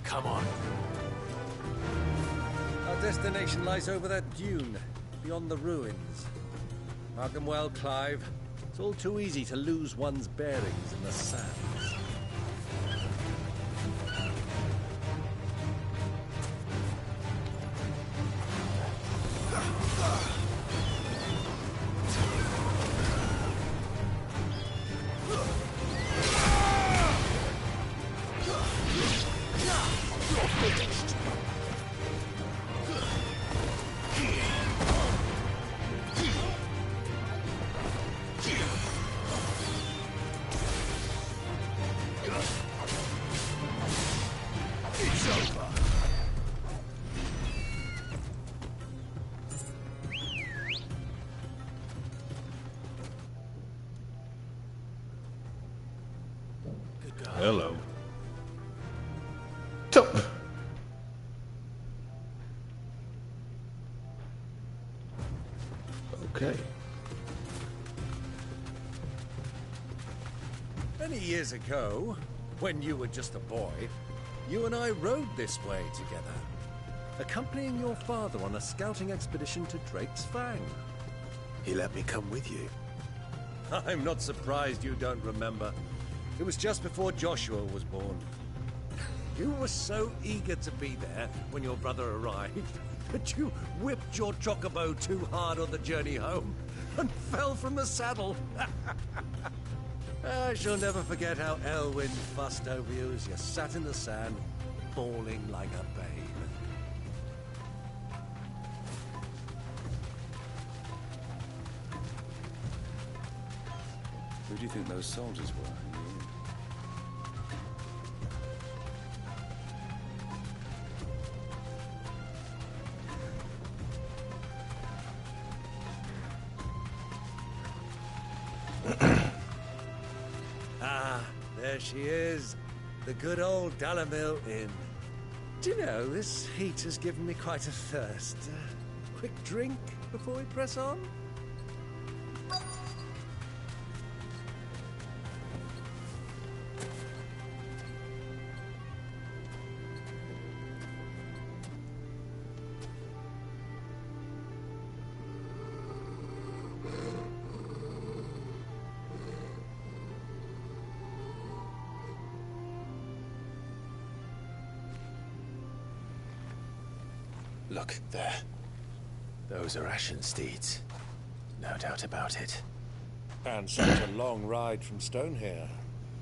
Come on. Our destination lies over that dune, beyond the ruins. Mark 'em well, Clive. It's all too easy to lose one's bearings in the sands. Hello. Okay. Many years ago, when you were just a boy, you and I rode this way together, accompanying your father on a scouting expedition to Drake's Fang. He let me come with you. I'm not surprised you don't remember. It was just before Joshua was born. You were so eager to be there when your brother arrived that you whipped your chocobo too hard on the journey home and fell from the saddle. I shall never forget how Elwyn fussed over you as you sat in the sand, bawling like a babe. Who do you think those soldiers were? There she is, the good old Dalamil Inn. Do you know, this heat has given me quite a thirst. Quick drink before we press on? Look, there. Those are Ashen steeds. No doubt about it. And such a long ride from Stonehere.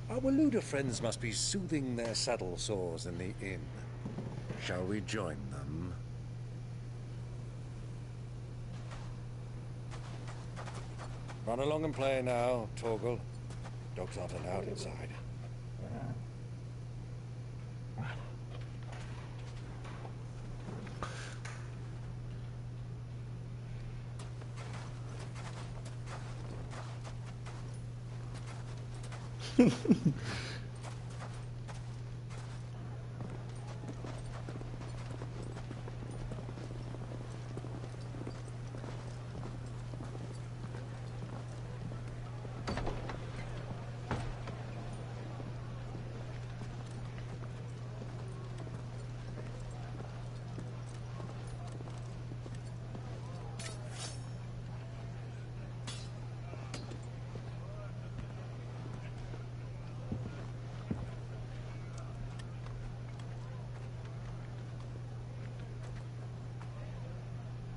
Our Waluda friends must be soothing their saddle sores in the inn. Shall we join them? Run along and play now, Torgal. Dogs aren't allowed inside.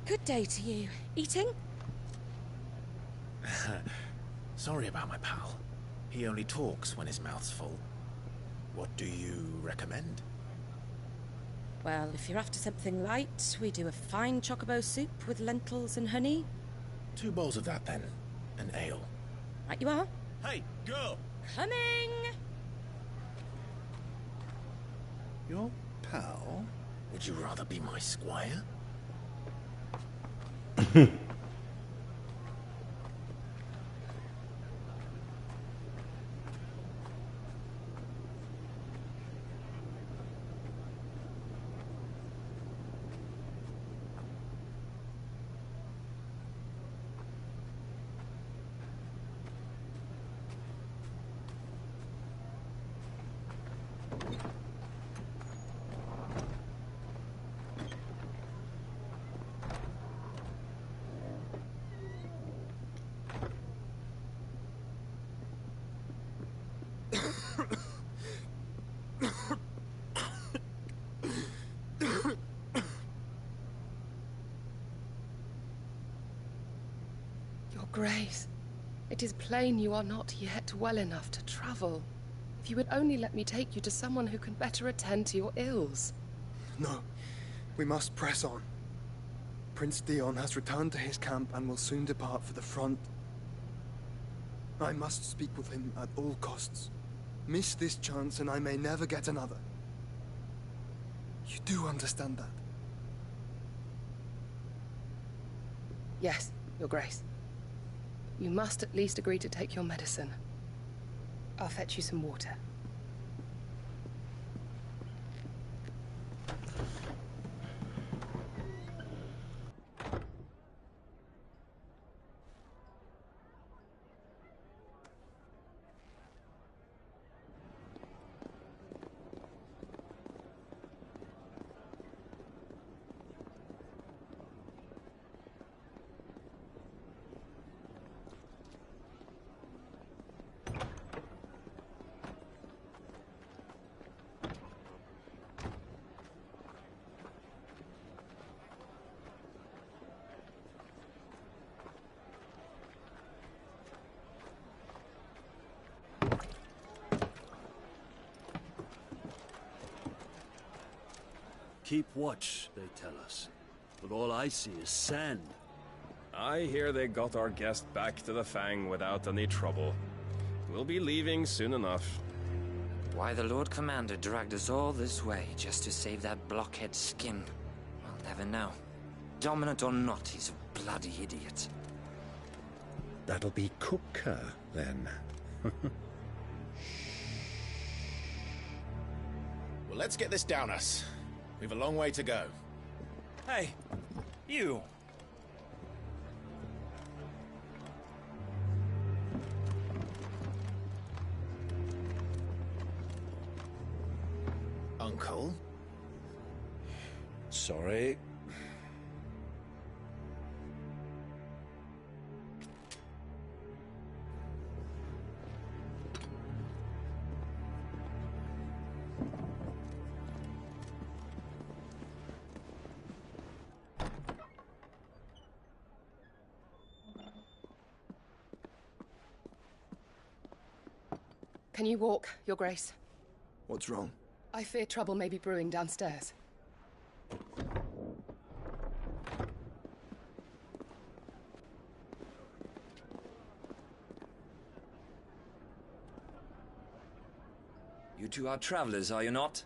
Good day to you. Eating? Sorry about my pal. He only talks when his mouth's full. What do you recommend? Well, if you're after something light, we do a fine chocobo soup with lentils and honey. 2 bowls of that, then. An ale. Right you are. Hey, girl! Coming! Your pal? Would you rather be my squire? Your Grace, it is plain you are not yet well enough to travel. If you would only let me take you to someone who can better attend to your ills. No, we must press on. Prince Dion has returned to his camp and will soon depart for the front. I must speak with him at all costs. Miss this chance and I may never get another. You do understand that? Yes, Your Grace. You must at least agree to take your medicine. I'll fetch you some water. Keep watch, they tell us. But all I see is sand. I hear they got our guest back to the Fang without any trouble. We'll be leaving soon enough. Why the Lord Commander dragged us all this way just to save that blockhead skin, we'll never know. Dominant or not, he's a bloody idiot. That'll be Cooker, then. Well, let's get this down us. We've a long way to go. Hey, you. Uncle? Sorry. Can you walk, Your Grace? What's wrong? I fear trouble may be brewing downstairs. You two are travelers, are you not?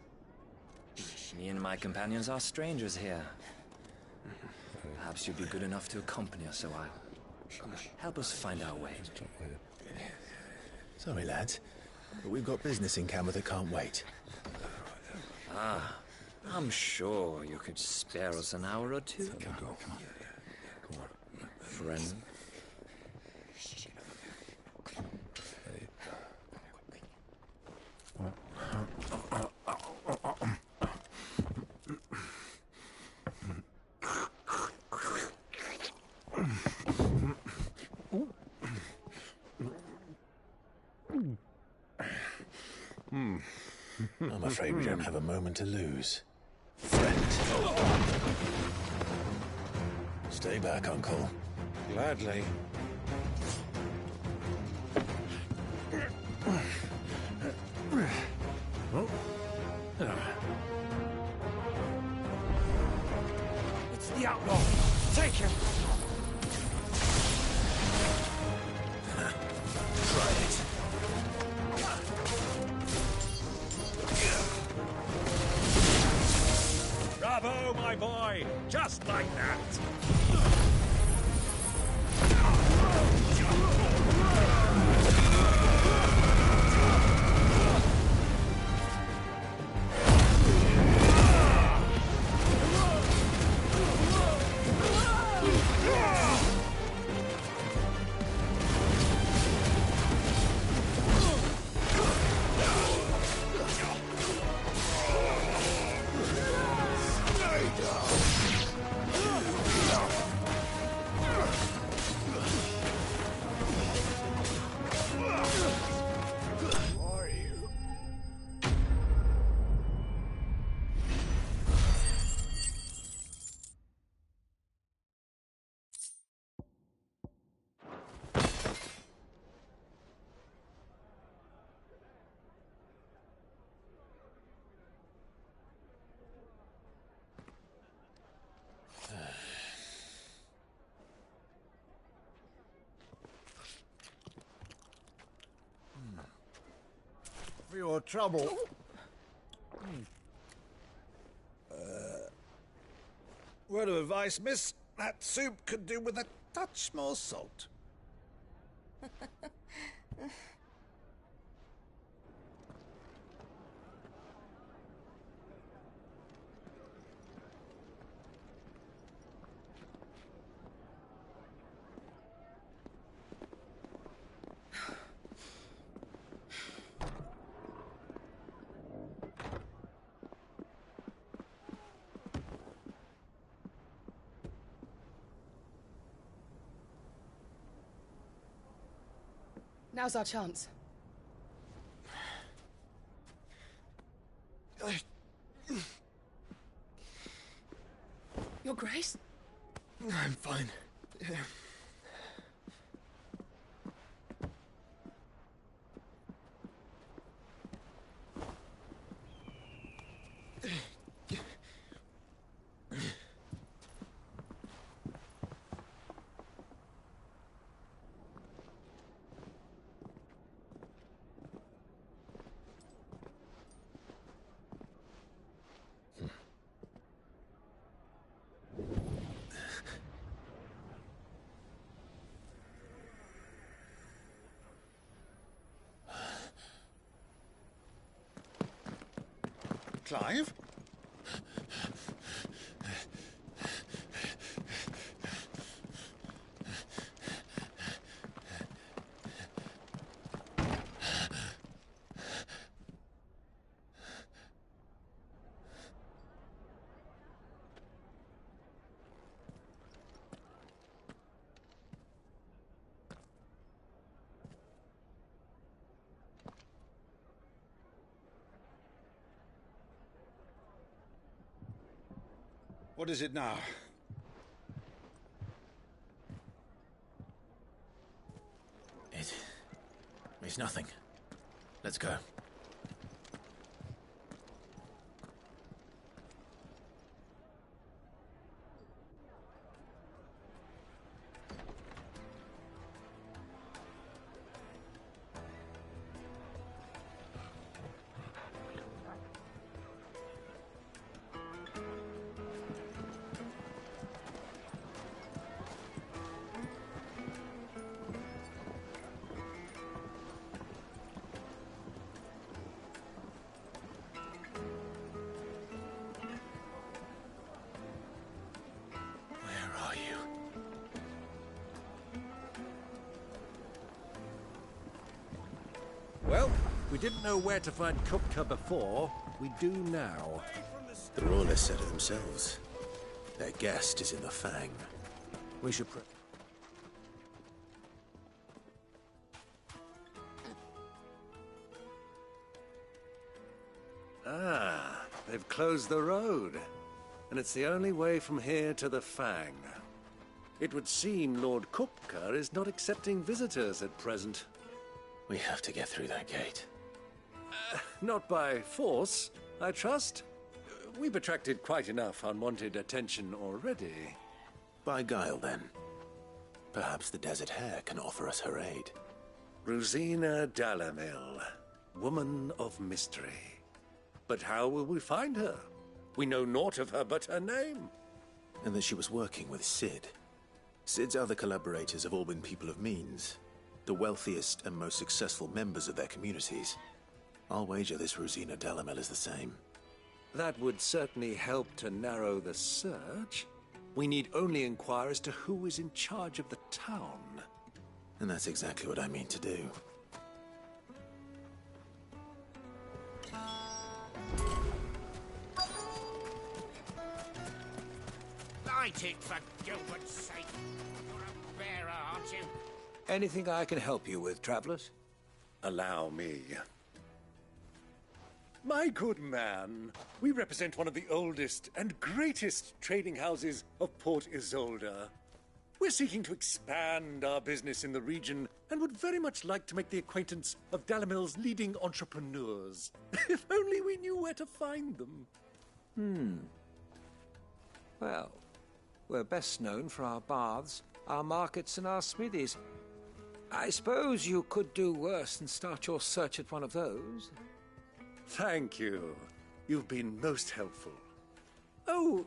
Me and my companions are strangers here. Perhaps you'd be good enough to accompany us a while. Help us find our way. Sorry, lads, but we've got business in Camber that can't wait. Ah, I'm sure you could spare us an hour or two. Come on. Friend. I'm afraid we don't have a moment to lose. Friend. Stay back, Uncle. Gladly. It's the outlaw. Take him. Try it. Bravo, my boy! Just like that! for your trouble. Word of advice, miss. That soup could do with a touch more salt. Now's our chance. Your Grace? I'm fine. Yeah. Clive? What is it now? It's nothing. Let's go. Well, we didn't know where to find Kupka before. We do now. The Royalists said it themselves. Their guest is in the Fang. We should they've closed the road. And it's the only way from here to the Fang. It would seem Lord Kupka is not accepting visitors at present. We have to get through that gate. Not by force, I trust. We've attracted quite enough unwanted attention already. By guile, then. Perhaps the Desert Hare can offer us her aid. Rosina Dalamil, woman of mystery. But how will we find her? We know naught of her but her name. And that she was working with Cid. Cid's other collaborators have all been people of means. The wealthiest and most successful members of their communities. I'll wager this Rosina Dalamil is the same. That would certainly help to narrow the search. We need only inquire as to who is in charge of the town. And that's exactly what I mean to do. Light it, for Gilbert's sake. You're a bearer, aren't you? Anything I can help you with, travelers? Allow me. My good man, we represent one of the oldest and greatest trading houses of Port Isolde. We're seeking to expand our business in the region and would very much like to make the acquaintance of Dalamil's leading entrepreneurs. If only we knew where to find them. Well, we're best known for our baths, our markets, and our smithies. I suppose you could do worse than start your search at one of those. Thank you. You've been most helpful. Oh,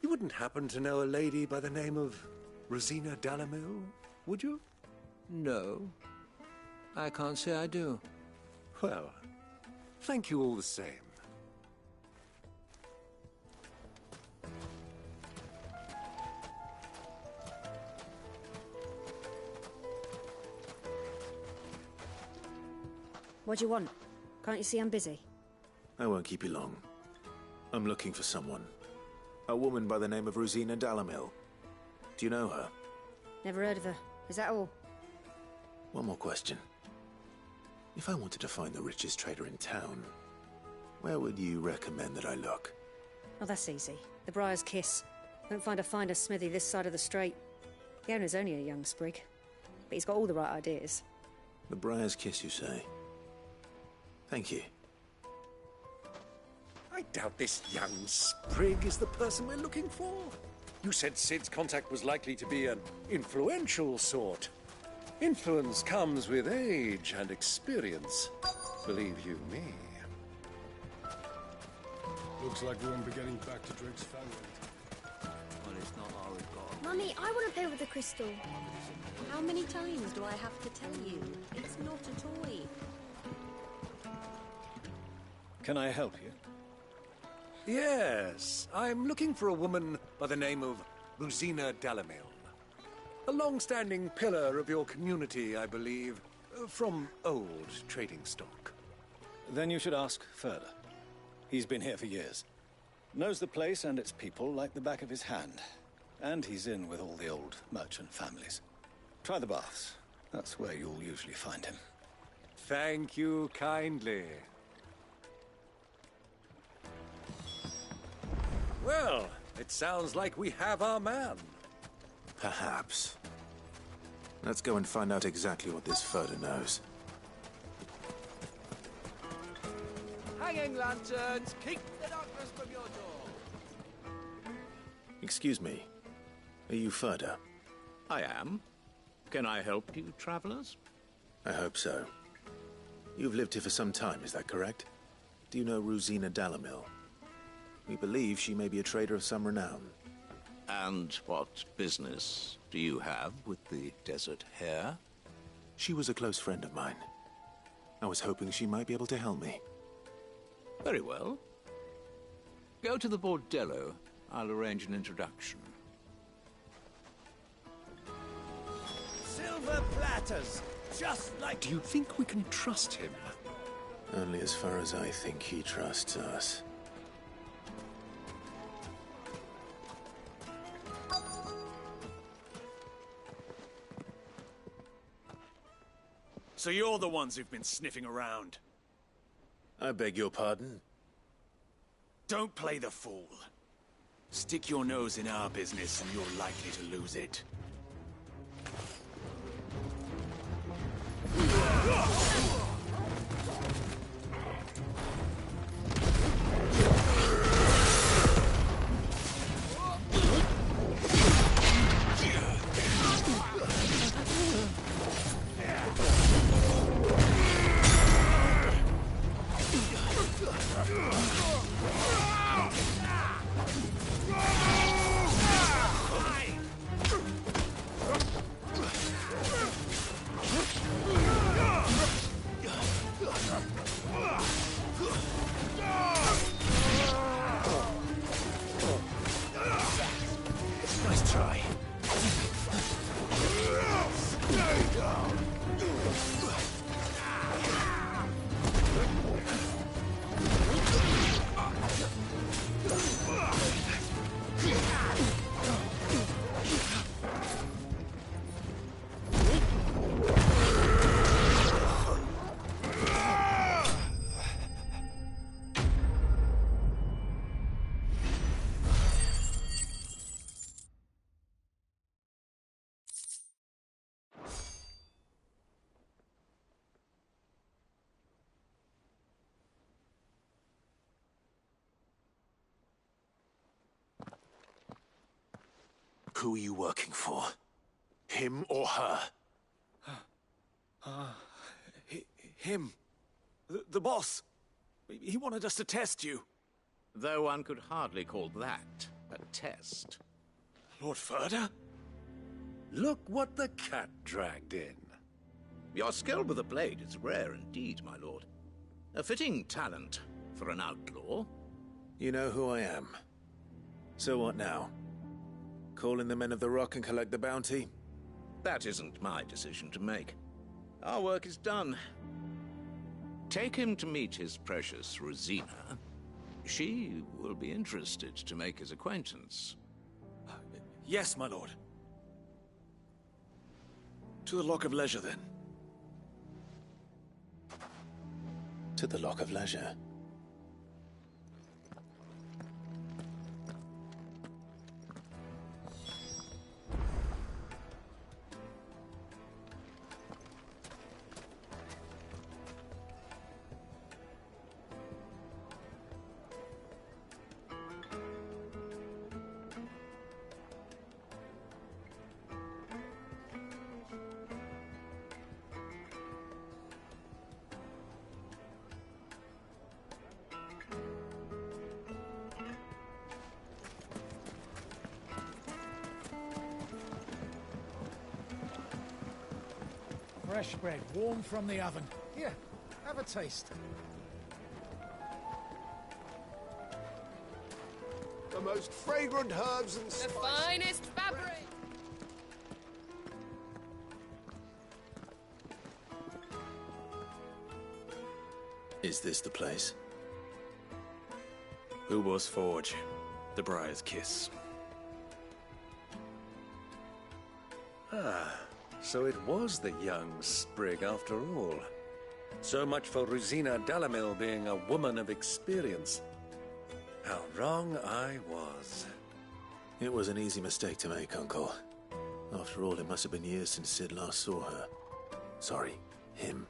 you wouldn't happen to know a lady by the name of Rosina Dalamil, would you? No. I can't say I do. Well, thank you all the same. What do you want? Can't you see I'm busy? I won't keep you long. I'm looking for someone. A woman by the name of Rosina Dalamil. Do you know her? Never heard of her. Is that all? One more question. If I wanted to find the richest trader in town, where would you recommend that I look? Oh, that's easy. The Briar's Kiss. Won't find a finer smithy this side of the strait. The owner's only a young sprig, but he's got all the right ideas. The Briar's Kiss, you say? Thank you. I doubt this young sprig is the person we're looking for. You said Sid's contact was likely to be an influential sort. Influence comes with age and experience. Believe you me. Looks like we won't be getting back to Drake's family. Well, it's not all we've got. Mummy, I want to play with the crystal. How many times do I have to tell you? It's not a toy. Can I help you? Yes, I'm looking for a woman by the name of Rosina Dalamil. A long-standing pillar of your community, I believe, from old trading stock. Then you should ask further. He's been here for years. Knows the place and its people like the back of his hand. And he's in with all the old merchant families. Try the baths. That's where you'll usually find him. Thank you kindly. Well, it sounds like we have our man. Perhaps. Let's go and find out exactly what this Furder knows. Hanging lanterns, keep the darkness from your door. Excuse me. Are you Furder? I am. Can I help you, travelers? I hope so. You've lived here for some time, is that correct? Do you know Rosina Dalamil? We believe she may be a trader of some renown. And what business do you have with the Desert Hare? She was a close friend of mine. I was hoping she might be able to help me. Very well. Go to the Bordello. I'll arrange an introduction. Silver platters, just like... Do you think we can trust him? Only as far as I think he trusts us. So you're the ones who've been sniffing around. I beg your pardon? Don't play the fool. Stick your nose in our business and you're likely to lose it. Nice try. Who are you working for? Him or her? Him. The boss. He wanted us to test you. Though one could hardly call that a test. Lord Ferda? Look what the cat dragged in. Your skill with the blade is rare indeed, my lord. A fitting talent for an outlaw. You know who I am. So what now? Call in the Men of the Rock and collect the bounty? That isn't my decision to make. Our work is done. Take him to meet his precious Rosina. She will be interested to make his acquaintance. Yes, my lord. To the Lock of Leisure, then. To the Lock of Leisure. Fresh bread, warm from the oven. Here, have a taste. The most fragrant herbs and The spices. finest fabric! Is this the place? Ubor's Forge. The Briar's Kiss. Ah, so it was the young sprig after all. So much for Rosina Dalamil being a woman of experience. How wrong I was. It was an easy mistake to make, Uncle. After all, it must have been years since Sid last saw her. Sorry, him.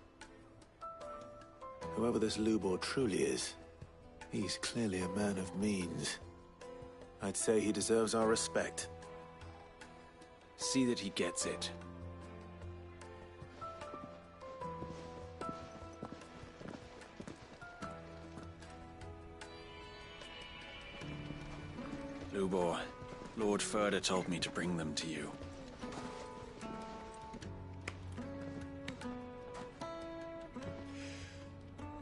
Whoever this Lubor truly is, he's clearly a man of means. I'd say he deserves our respect. See that he gets it. Lubor, Lord Ferda told me to bring them to you.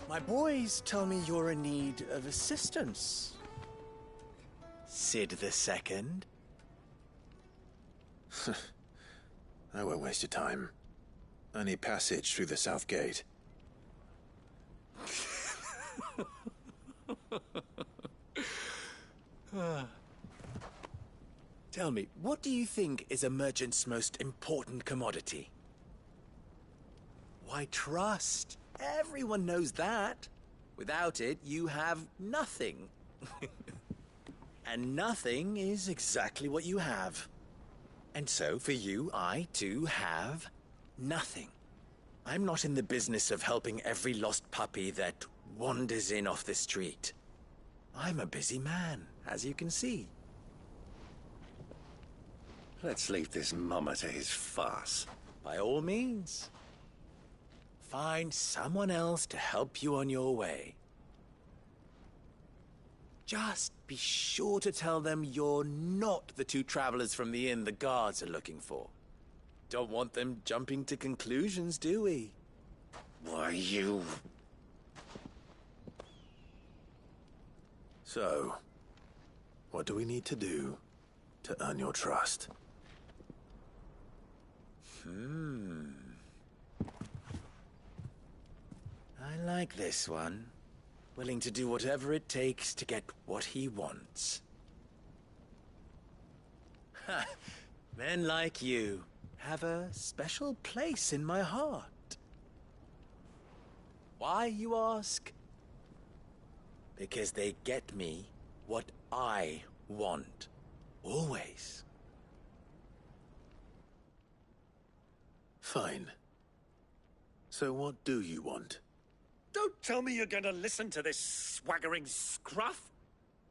My boys tell me you're in need of assistance. Sid the Second. I won't waste your time. I need passage through the south gate. Tell me, what do you think is a merchant's most important commodity? Why, trust. Everyone knows that. Without it, you have nothing. And nothing is exactly what you have. And so, for you, I, too, have nothing. I'm not in the business of helping every lost puppy that wanders in off the street. I'm a busy man, as you can see. Let's leave this mummer to his farce. By all means. Find someone else to help you on your way. Just be sure to tell them you're not the two travelers from the inn the guards are looking for. Don't want them jumping to conclusions, do we? Why, you... So, what do we need to do to earn your trust? I like this one. Willing to do whatever it takes to get what he wants. Ha! Men like you have a special place in my heart. Why, you ask? Because they get me what I want. Always. Fine. So what do you want? Don't tell me you're going to listen to this swaggering scruff!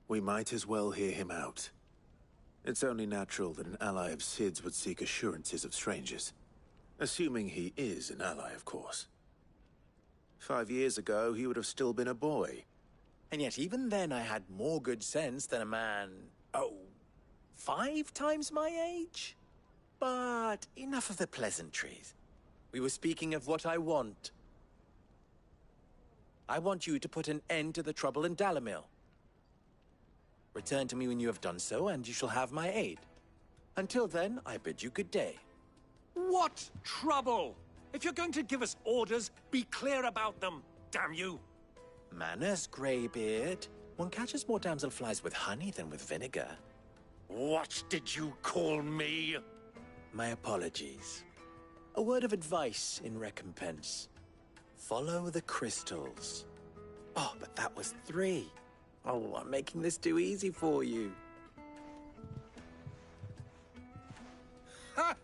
We might as well hear him out. It's only natural that an ally of Sid's would seek assurances of strangers. Assuming he is an ally, of course. 5 years ago, he would have still been a boy. And yet even then I had more good sense than a man, 5 times my age? But enough of the pleasantries. We were speaking of what I want. I want you to put an end to the trouble in Dalimil. Return to me when you have done so, and you shall have my aid. Until then, I bid you good day. What trouble? If you're going to give us orders, be clear about them, damn you! Manners, Greybeard. One catches more damselflies with honey than with vinegar. What did you call me? My apologies. A word of advice in recompense. Follow the crystals. Oh, but that was 3. Oh, I'm making this too easy for you. Ha!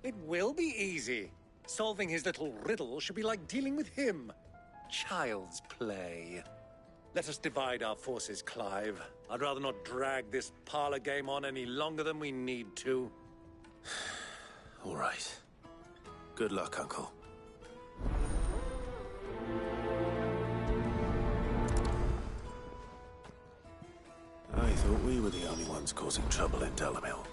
It will be easy. Solving his little riddle should be like dealing with him. Child's play. Let us divide our forces, Clive. I'd rather not drag this parlor game on any longer than we need to. All right. Good luck, Uncle. I thought we were the only ones causing trouble in Dalimil.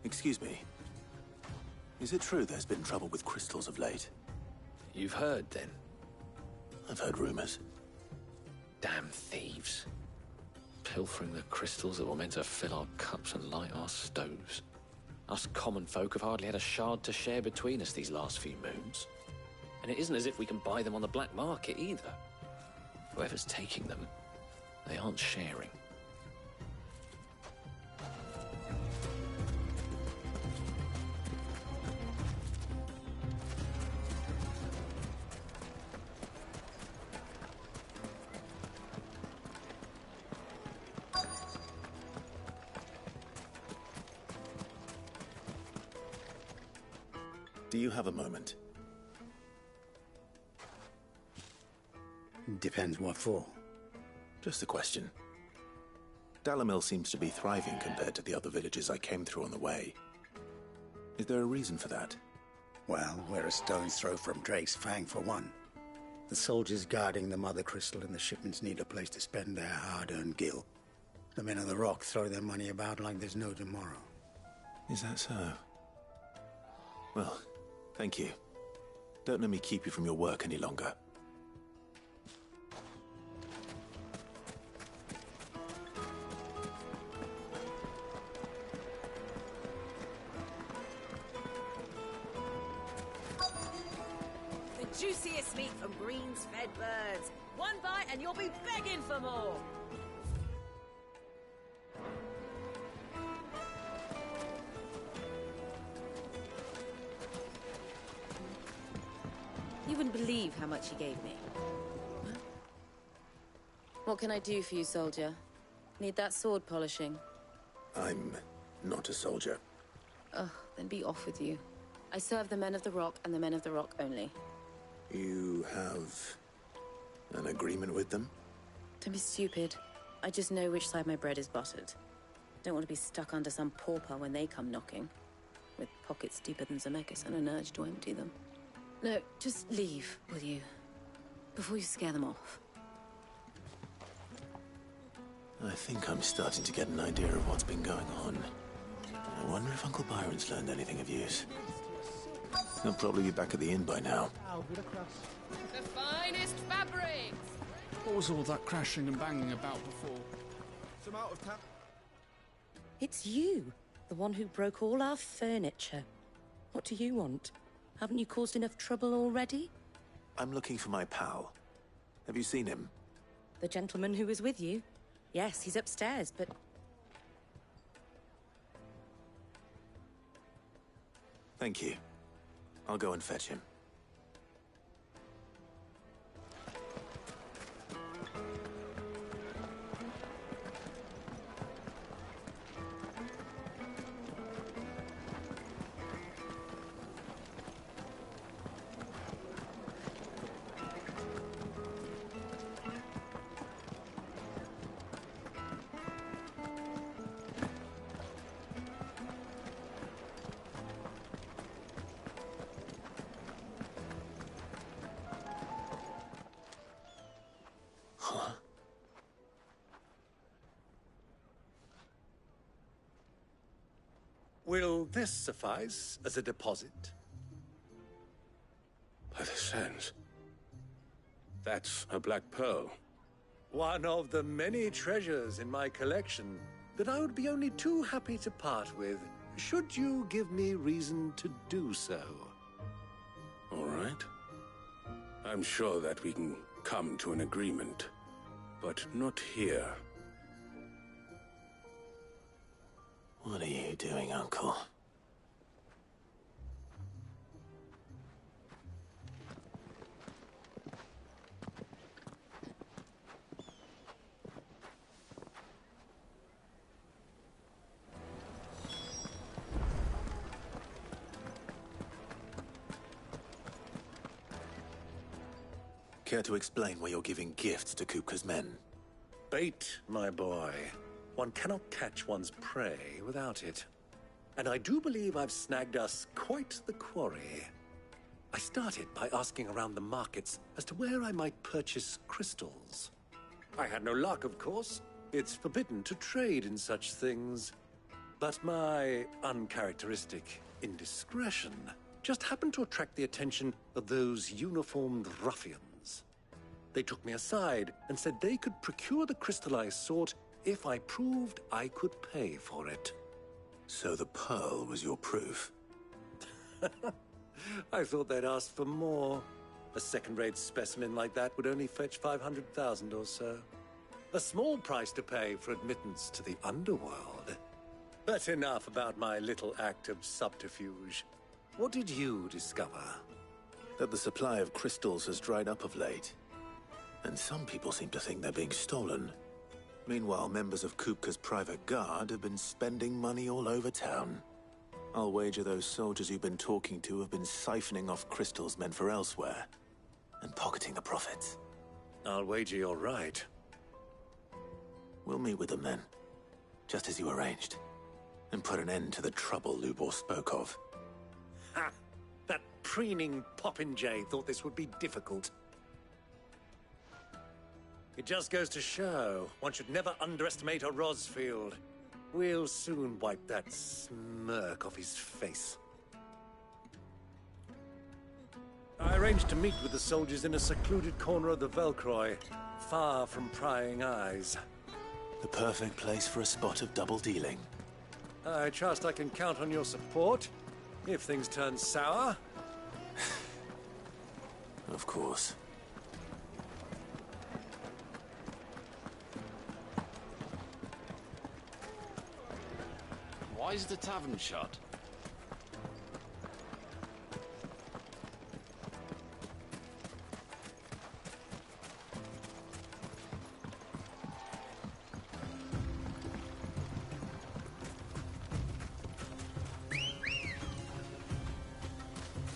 Excuse me. Is it true there's been trouble with crystals of late? You've heard, then? I've heard rumors. Damn thieves. Pilfering the crystals that were meant to fill our cups and light our stoves. Us common folk have hardly had a shard to share between us these last few moons. And it isn't as if we can buy them on the black market either. Whoever's taking them, they aren't sharing. Do you have a moment? Depends what for. Just a question. Dalimil seems to be thriving compared to the other villages I came through on the way. Is there a reason for that? Well, we're a stone's throw from Drake's Fang for one. The soldiers guarding the Mother Crystal and the shipments need a place to spend their hard-earned gil. The men of the Rock throw their money about like there's no tomorrow. Is that so? Well, thank you. Don't let me keep you from your work any longer. The juiciest meat from greens-fed birds. One bite and you'll be begging for more. You wouldn't believe how much he gave me. What can I do for you, soldier? Need that sword polishing? I'm not a soldier. Ugh, then be off with you. I serve the men of the Rock and the men of the Rock only. You have an agreement with them? Don't be stupid. I just know which side my bread is buttered. Don't want to be stuck under some pauper when they come knocking. With pockets deeper than Zemeckis and an urge to empty them. No, just leave, will you? Before you scare them off. I think I'm starting to get an idea of what's been going on. I wonder if Uncle Byron's learned anything of use. He'll probably be back at the inn by now. The finest fabrics! What was all that crashing and banging about before? Some out of town. It's you, the one who broke all our furniture. What do you want? Haven't you caused enough trouble already? I'm looking for my pal. Have you seen him? The gentleman who was with you? Yes, he's upstairs, but... Thank you. I'll go and fetch him. Will this suffice as a deposit? By the sands. That's a black pearl. One of the many treasures in my collection that I would be only too happy to part with, should you give me reason to do so. All right. I'm sure that we can come to an agreement, but not here. What are you doing, Uncle? Care to explain why you're giving gifts to Kupka's men? Bait, my boy. One cannot catch one's prey without it. And I do believe I've snagged us quite the quarry. I started by asking around the markets as to where I might purchase crystals. I had no luck, of course. It's forbidden to trade in such things. But my uncharacteristic indiscretion just happened to attract the attention of those uniformed ruffians. They took me aside and said they could procure the crystal I sought if I proved I could pay for it. So the pearl was your proof? I thought they'd ask for more. A second-rate specimen like that would only fetch 500,000 or so. A small price to pay for admittance to the underworld. But enough about my little act of subterfuge. What did you discover? That the supply of crystals has dried up of late. And some people seem to think they're being stolen. Meanwhile, members of Kupka's private guard have been spending money all over town. I'll wager those soldiers you've been talking to have been siphoning off crystals meant for elsewhere, and pocketing the profits. I'll wager you're right. We'll meet with them then, just as you arranged, and put an end to the trouble Lubor spoke of. Ha! That preening popinjay thought this would be difficult. It just goes to show, one should never underestimate a Rosfield. We'll soon wipe that smirk off his face. I arranged to meet with the soldiers in a secluded corner of the Velcroy, far from prying eyes. The perfect place for a spot of double dealing. I trust I can count on your support, if things turn sour. Of course. Why is the tavern shut?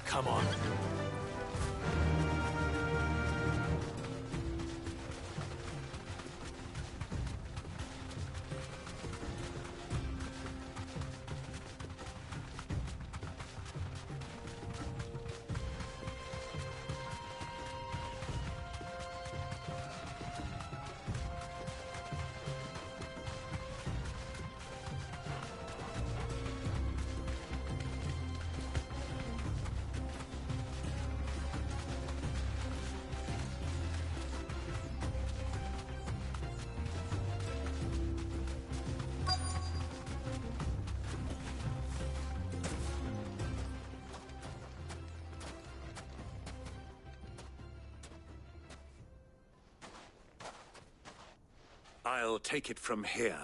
Come on. I'll take it from here.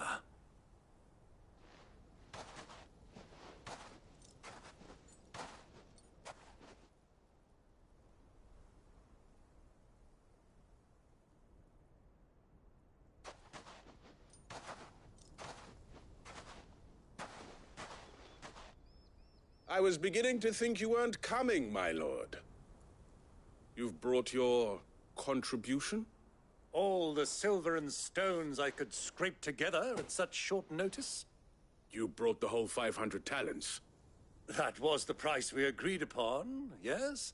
I was beginning to think you weren't coming, my lord. You've brought your contribution? All the silver and stones I could scrape together at such short notice? You brought the whole 500 talents. That was the price we agreed upon, yes?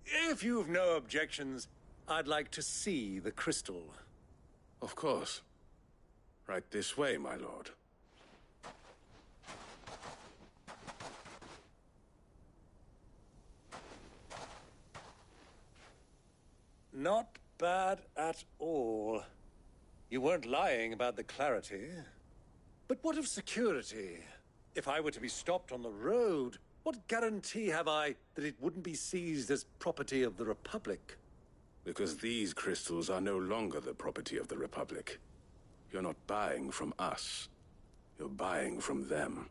If you've no objections, I'd like to see the crystal. Of course. Right this way, my lord. Not bad at all. You weren't lying about the clarity. But what of security? If I were to be stopped on the road, what guarantee have I that it wouldn't be seized as property of the Republic? Because these crystals are no longer the property of the Republic. You're not buying from us. You're buying from them.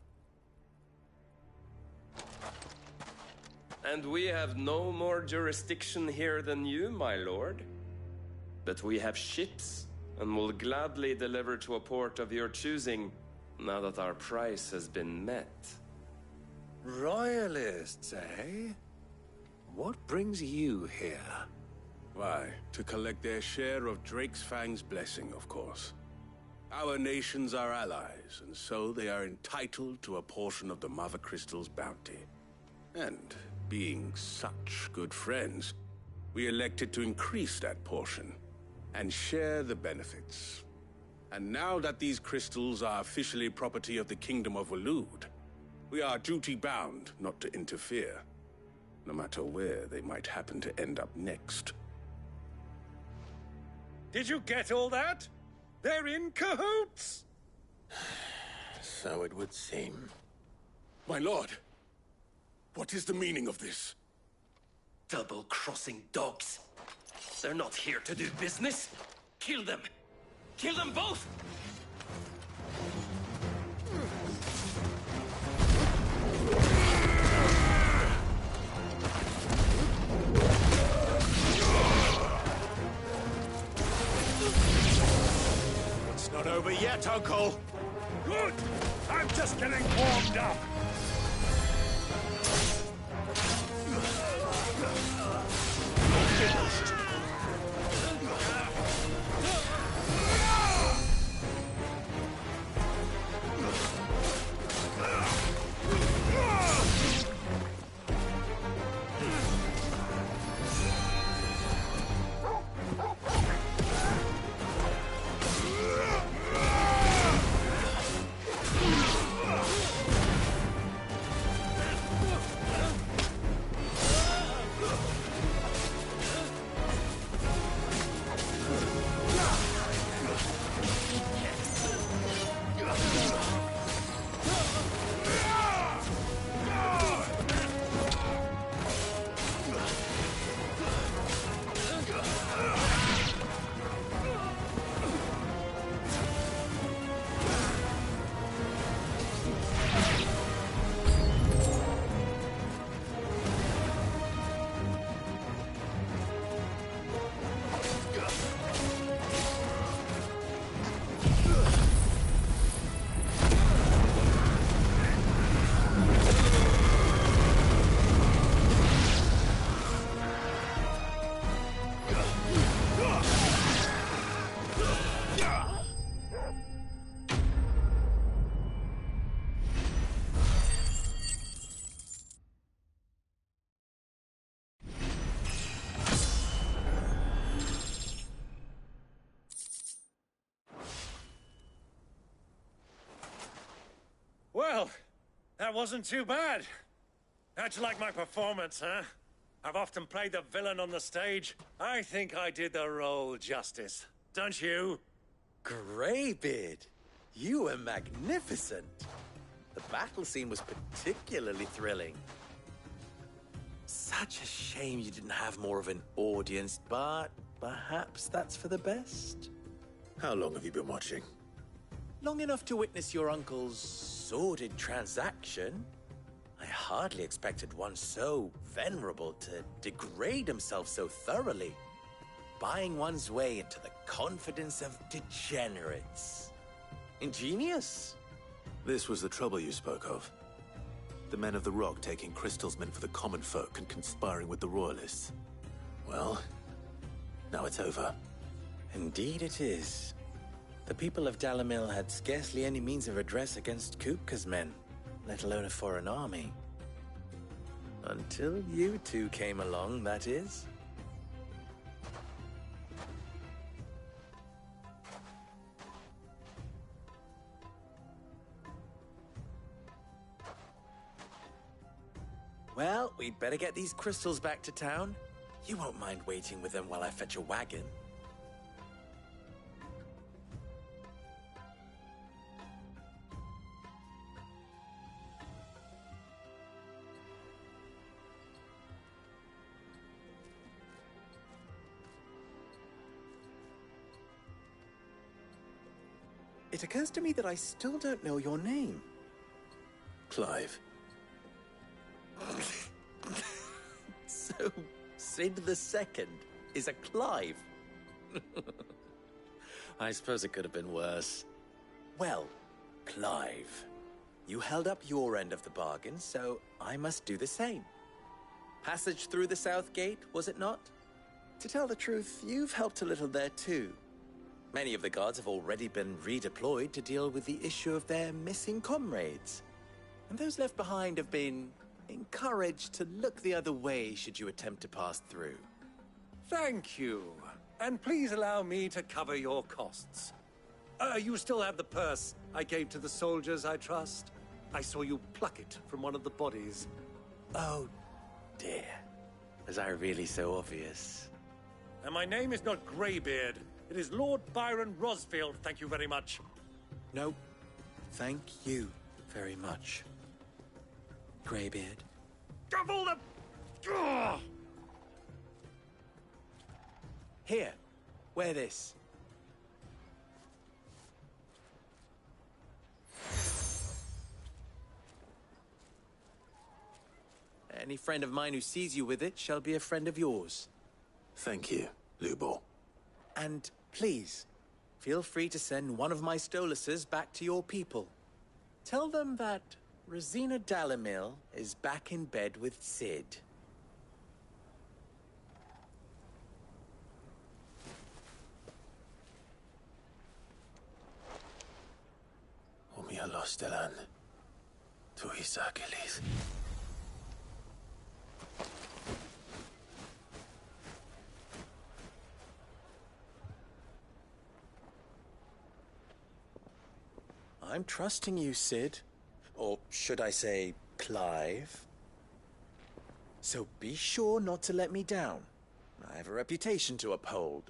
And we have no more jurisdiction here than you, my lord. But we have ships, and will gladly deliver to a port of your choosing, now that our price has been met. Royalists, eh? What brings you here? Why, to collect their share of Drake's Fang's blessing, of course. Our nations are allies, and so they are entitled to a portion of the Mother Crystal's bounty. And, being such good friends, we elected to increase that portion, and share the benefits. And now that these crystals are officially property of the Kingdom of Waloed, we are duty-bound not to interfere, no matter where they might happen to end up next. Did you get all that? They're in cahoots! So it would seem. My lord, what is the meaning of this? Double-crossing dogs. They're not here to do business. Kill them! Kill them both! It's not over yet, Uncle. Good! I'm just getting warmed up. Well, that wasn't too bad. How'd you like my performance, huh? I've often played the villain on the stage. I think I did the role justice. Don't you? Greybeard, you were magnificent. The battle scene was particularly thrilling. Such a shame you didn't have more of an audience, but perhaps that's for the best. How long have you been watching? Long enough to witness your uncle's sordid transaction. I hardly expected one so venerable to degrade himself so thoroughly, buying one's way into the confidence of degenerates. Ingenious. This was the trouble you spoke of. The men of the Rock taking crystals meant for the common folk and conspiring with the Royalists. Well, now it's over. Indeed it is. The people of Dalimil had scarcely any means of redress against Kupka's men, let alone a foreign army. Until you two came along, that is. Well, we'd better get these crystals back to town. You won't mind waiting with them while I fetch a wagon. It occurs to me that I still don't know your name. Clive. So, Sid the Second is a Clive? I suppose it could have been worse. Well, Clive, you held up your end of the bargain, so I must do the same. Passage through the South Gate, was it not? To tell the truth, you've helped a little there too. Many of the guards have already been redeployed to deal with the issue of their missing comrades. And those left behind have been encouraged to look the other way should you attempt to pass through. Thank you. And please allow me to cover your costs. You still have the purse I gave to the soldiers, I trust? I saw you pluck it from one of the bodies. Oh, dear. Was I really so obvious? And my name is not Greybeard. It is Lord Byron Rosfield, thank you very much. No, thank you very much, Greybeard. Double the... Ugh! Here, wear this. Any friend of mine who sees you with it shall be a friend of yours. Thank you, Lubor. And please, feel free to send one of my Stoluses back to your people. Tell them that Rosina Dalimil is back in bed with Sid. Omia Lostelan. Tu Isakelis. I'm trusting you, Sid. Or should I say, Clive? So be sure not to let me down. I have a reputation to uphold.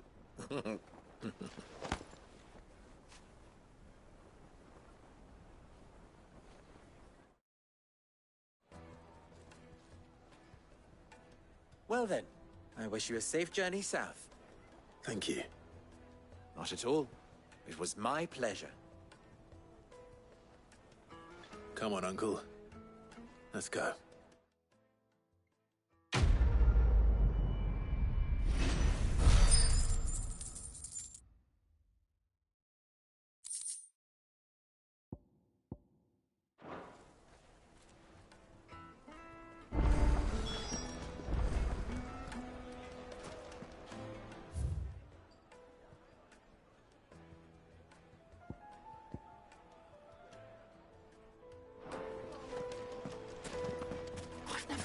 Well then, I wish you a safe journey south. Thank you. Not at all. It was my pleasure. Come on, Uncle. Let's go.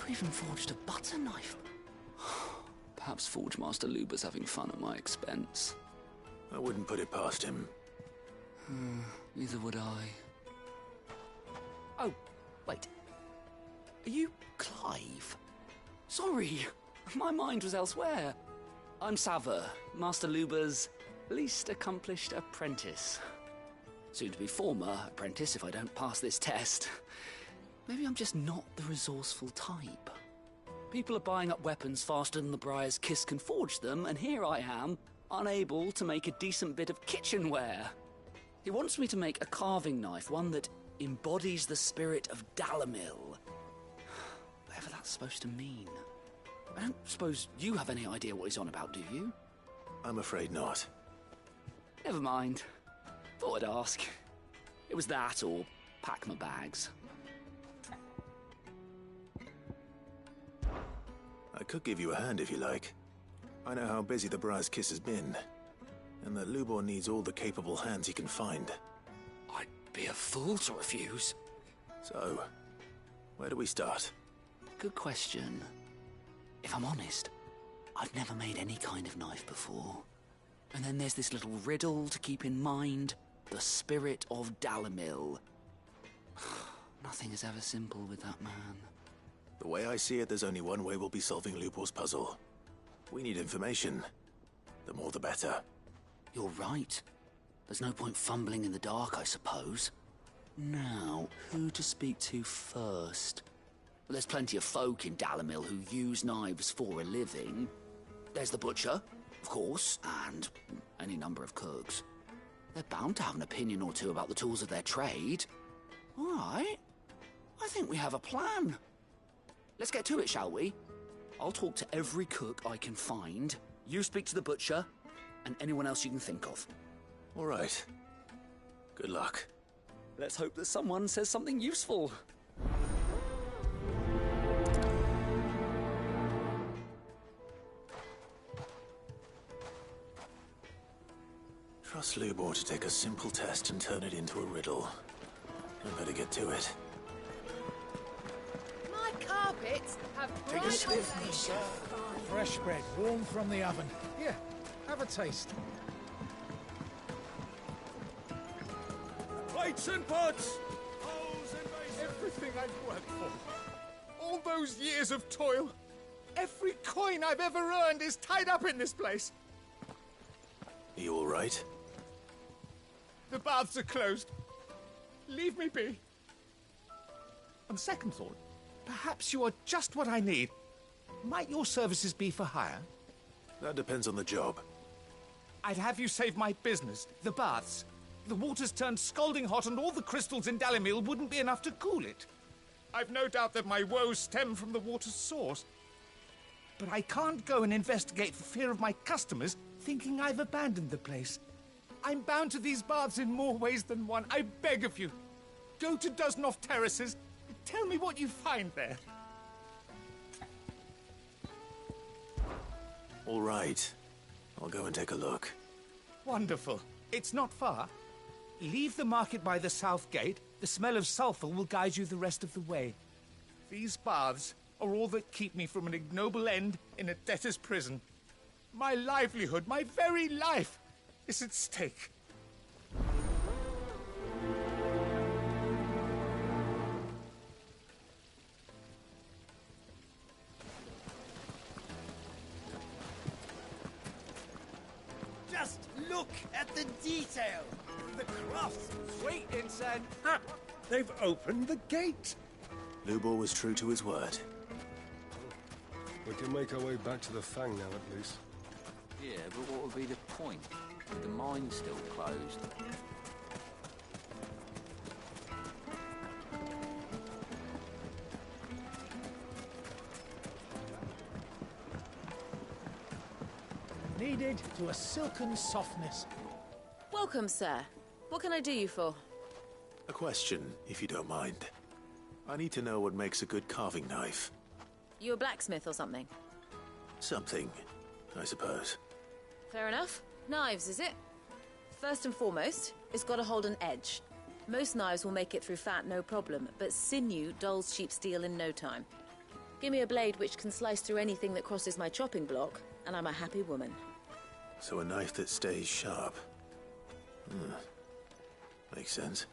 Even forged a butter knife. Perhaps Forge Master Luber's having fun at my expense. I wouldn't put it past him. Neither would I. Oh, wait. Are you Clive? Sorry, my mind was elsewhere. I'm Sava, Master Luber's least accomplished apprentice. Soon to be former apprentice if I don't pass this test. Maybe I'm just not the resourceful type. People are buying up weapons faster than the Briar's Kiss can forge them, and here I am, unable to make a decent bit of kitchenware. He wants me to make a carving knife, one that embodies the spirit of Dalimil. Whatever that's supposed to mean. I don't suppose you have any idea what he's on about, do you? I'm afraid not. Never mind. Thought I'd ask. It was that or pack my bags. I could give you a hand if you like. I know how busy the Briar's Kiss has been, and that Lubor needs all the capable hands he can find. I'd be a fool to refuse. So, where do we start? Good question. If I'm honest, I've never made any kind of knife before. And then there's this little riddle to keep in mind. The spirit of Dalimil. Nothing is ever simple with that man. The way I see it, there's only one way we'll be solving Lubor's puzzle. We need information. The more the better. You're right. There's no point fumbling in the dark, I suppose. Now, who to speak to first? Well, there's plenty of folk in Dalimil who use knives for a living. There's the butcher, of course, and any number of cooks. They're bound to have an opinion or two about the tools of their trade. All right. I think we have a plan. Let's get to it, shall we? I'll talk to every cook I can find. You speak to the butcher, and anyone else you can think of. All right. Good luck. Let's hope that someone says something useful. Trust Lubor to take a simple test and turn it into a riddle. I better get to it. My carpets have Take a bright sniff, sir. Fresh bread, warm from the oven. Here, have a taste. Plates and pots! Bowls and basins! Everything I've worked for. All those years of toil. Every coin I've ever earned is tied up in this place. Are you all right? The baths are closed. Leave me be. On second thought, perhaps you are just what I need. Might your services be for hire? That depends on the job. I'd have you save my business, the baths. The water's turned scalding hot and all the crystals in Dalimil wouldn't be enough to cool it. I've no doubt that my woes stem from the water's source. But I can't go and investigate for fear of my customers thinking I've abandoned the place. I'm bound to these baths in more ways than one. I beg of you. Go to Dusnov Terraces. Tell me what you find there. All right. I'll go and take a look. Wonderful. It's not far. Leave the market by the south gate. The smell of sulfur will guide you the rest of the way. These baths are all that keep me from an ignoble end in a debtor's prison. My livelihood, my very life, is at stake. Just look at the detail. The craftsmanship. Wait, Insan. Ha! They've opened the gate. Lubor was true to his word. We can make our way back to the Fang now, at least. Yeah, but what would be the point? With the mine still closed. Kneaded to a silken softness. Welcome, sir. What can I do you for? A question, if you don't mind. I need to know what makes a good carving knife. You a blacksmith or something? Something, I suppose. Fair enough. Knives, is it? First and foremost, it's got to hold an edge. Most knives will make it through fat, no problem, but sinew dulls cheap steel in no time. Give me a blade which can slice through anything that crosses my chopping block, and I'm a happy woman. So a knife that stays sharp. Makes sense.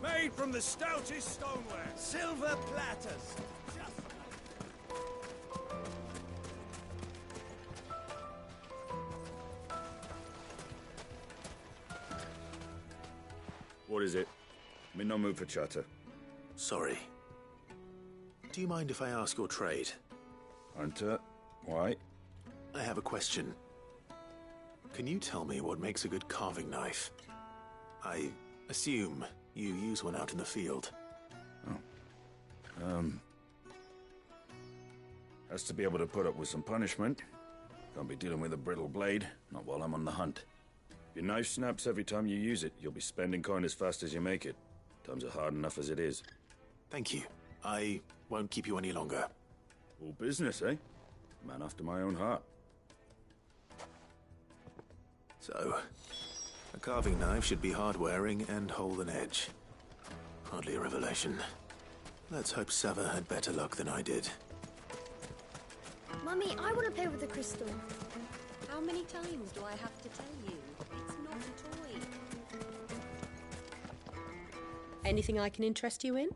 Made from the stoutest stoneware. Silver platters. What is it? I'm in no mood for chatter. Sorry. Do you mind if I ask your trade? Hunter, why? I have a question. Can you tell me what makes a good carving knife? I assume you use one out in the field. Has to be able to put up with some punishment. Can't be dealing with a brittle blade, not while I'm on the hunt. If your knife snaps every time you use it, you'll be spending coin as fast as you make it. Times are hard enough as it is. Thank you. I won't keep you any longer. All business, eh? Man after my own heart. So, a carving knife should be hard-wearing and hold an edge. Hardly a revelation. Let's hope Sava had better luck than I did. Mummy, I want to play with the crystal. How How many times do I have to tell you? It's not a toy. Anything I can interest you in?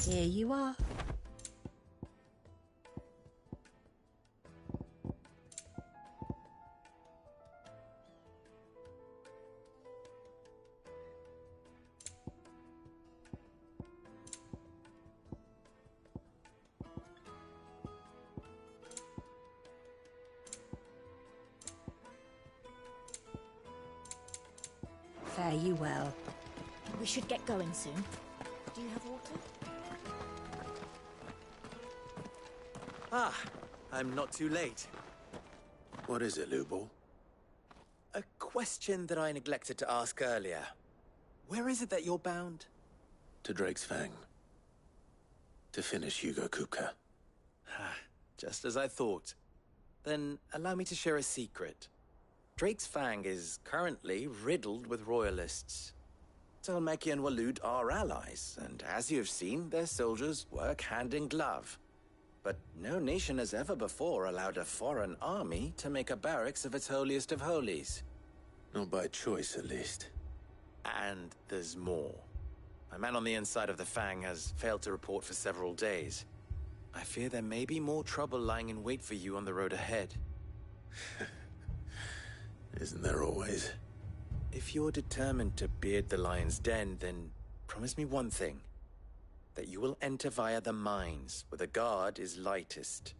Here you are. Fare you well. We should get going soon. Do you have water? Ah, I'm not too late. What is it, Lubor? A question that I neglected to ask earlier. Where is it that you're bound? To Drake's Fang. To finish Hugo Kupka. Just as I thought. Then allow me to share a secret. Drake's Fang is currently riddled with royalists. Thalmeki and Waloed are allies, and as you've seen, their soldiers work hand in glove. But no nation has ever before allowed a foreign army to make a barracks of its holiest of holies. Not by choice, at least. And there's more. A man on the inside of the Fang has failed to report for several days. I fear there may be more trouble lying in wait for you on the road ahead. Isn't there always? If you're determined to beard the lion's den, then promise me one thing. That you will enter via the mines, where the guard is lightest.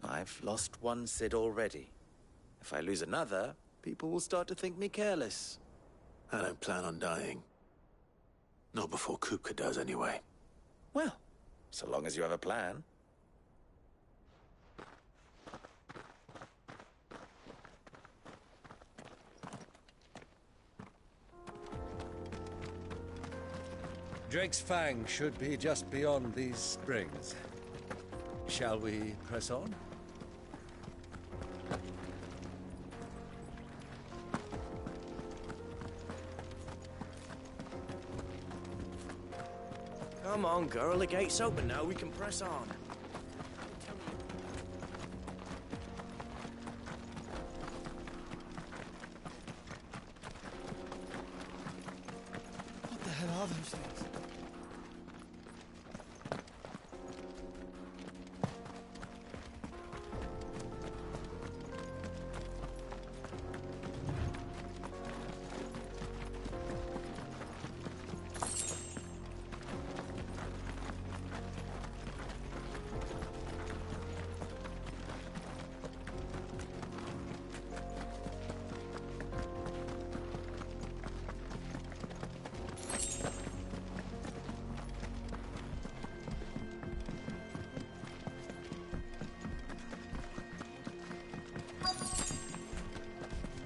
I've lost one Cid already. If I lose another, people will start to think me careless. I don't plan on dying. Not before Kupka does, anyway. Well, so long as you have a plan. Drake's Fang should be just beyond these springs. Shall we press on? Come on, girl. The gate's open now. We can press on. What the hell are those things?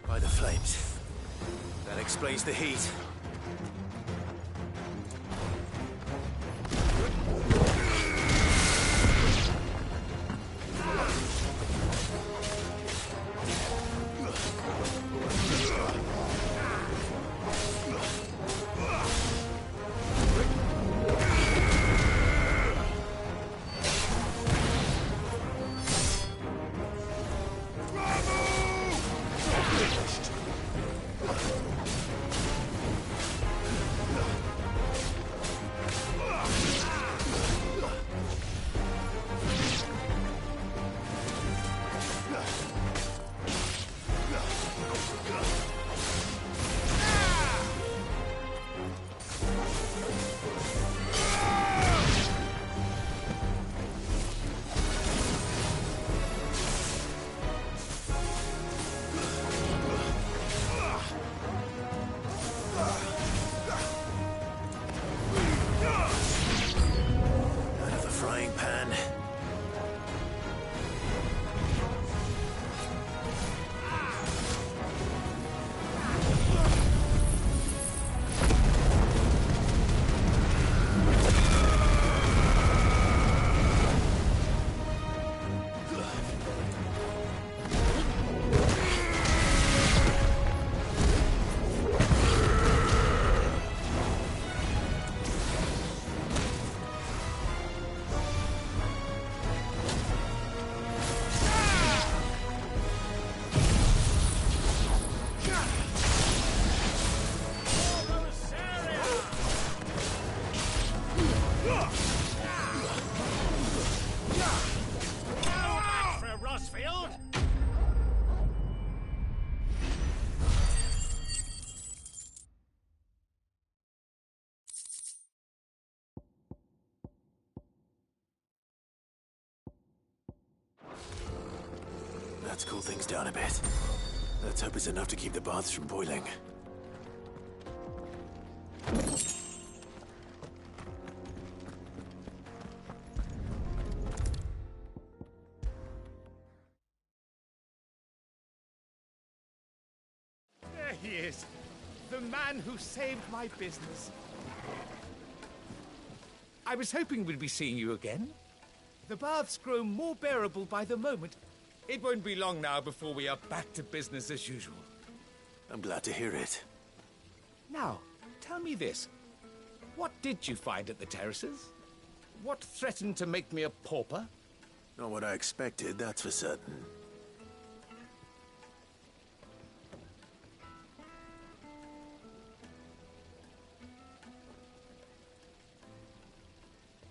By the flames. That explains the heat. That's cooled things down a bit. Let's hope it's enough to keep the baths from boiling. There he is. The man who saved my business. I was hoping we'd be seeing you again. The baths grow more bearable by the moment. It won't be long now before we are back to business as usual. I'm glad to hear it. Now, tell me this. What did you find at the terraces? What threatened to make me a pauper? Not what I expected, that's for certain.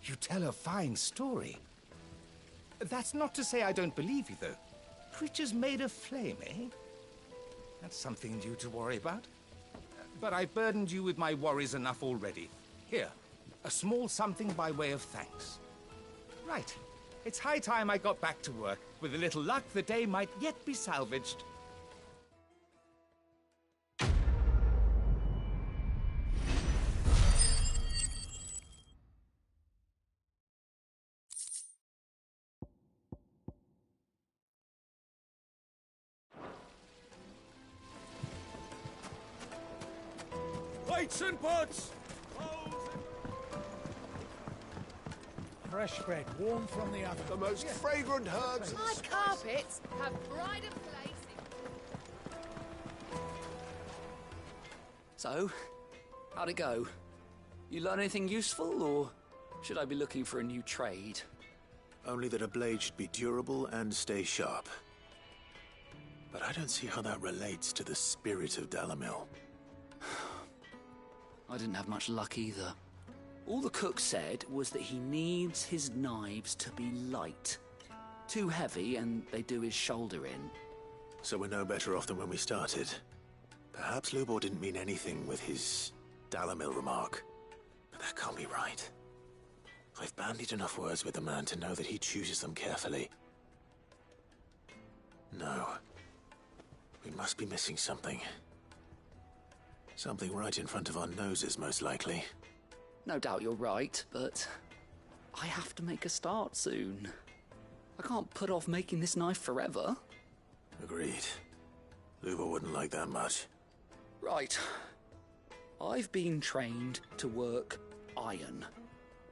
You tell a fine story. That's not to say I don't believe you, though. Creatures made of flame, eh? That's something new to worry about. But I burdened you with my worries enough already. Here, a small something by way of thanks. Right. It's high time I got back to work. With a little luck, the day might yet be salvaged. Plates and pots! Fresh bread, warm from the oven. The most fragrant herbs. My carpets have pride of place. So, how'd it go? You learn anything useful, or should I be looking for a new trade? Only that a blade should be durable and stay sharp. But I don't see how that relates to the spirit of Dalimil. I didn't have much luck either. All the cook said was that he needs his knives to be light. Too heavy and they do his shoulder in. So we're no better off than when we started. Perhaps Lubor didn't mean anything with his Dalimil remark. But that can't be right. I've bandied enough words with the man to know that he chooses them carefully. No. We must be missing something. Something right in front of our noses, most likely. No doubt you're right, but I have to make a start soon. I can't put off making this knife forever. Agreed. Lubor wouldn't like that much. Right. I've been trained to work iron.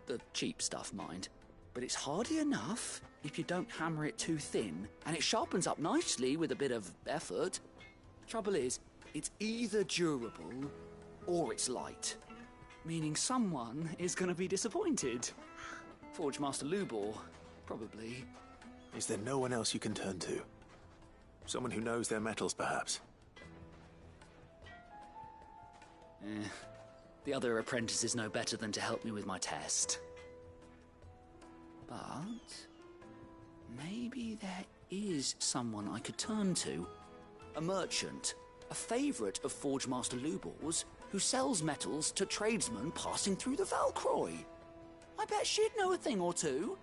The cheap stuff, mind. But it's hardy enough if you don't hammer it too thin, and it sharpens up nicely with a bit of effort. Trouble is, it's either durable or it's light. Meaning someone is going to be disappointed. Forge Master Lubor, probably. Is there no one else you can turn to? Someone who knows their metals, perhaps? The other apprentices know better than to help me with my test. But maybe there is someone I could turn to. A merchant, a favourite of Forge Master Lubor's, who sells metals to tradesmen passing through the Valcroy. I bet she'd know a thing or two.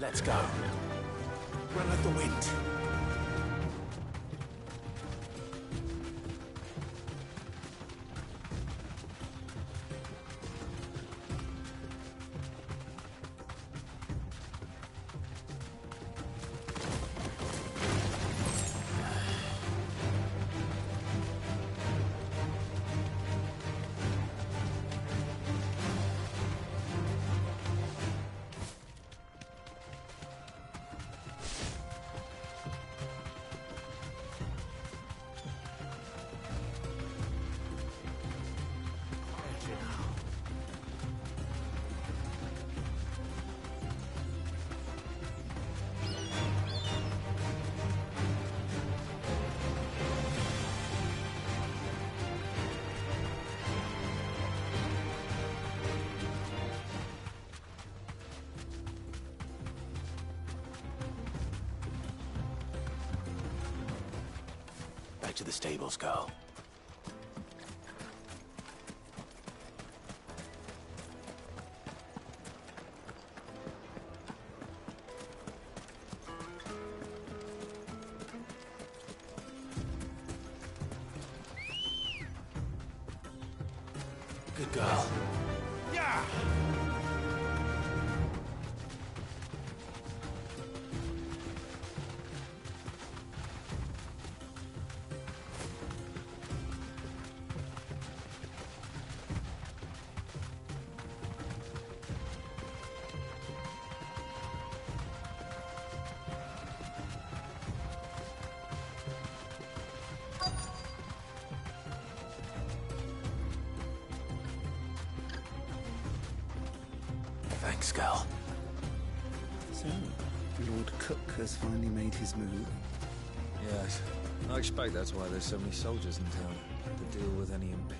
Let's go. Run like the wind. back to the stables, girl. Good girl. Yeah! Thanks, girl. So, Lord Cook has finally made his move. Yes. I expect that's why there's so many soldiers in town, to deal with any imp.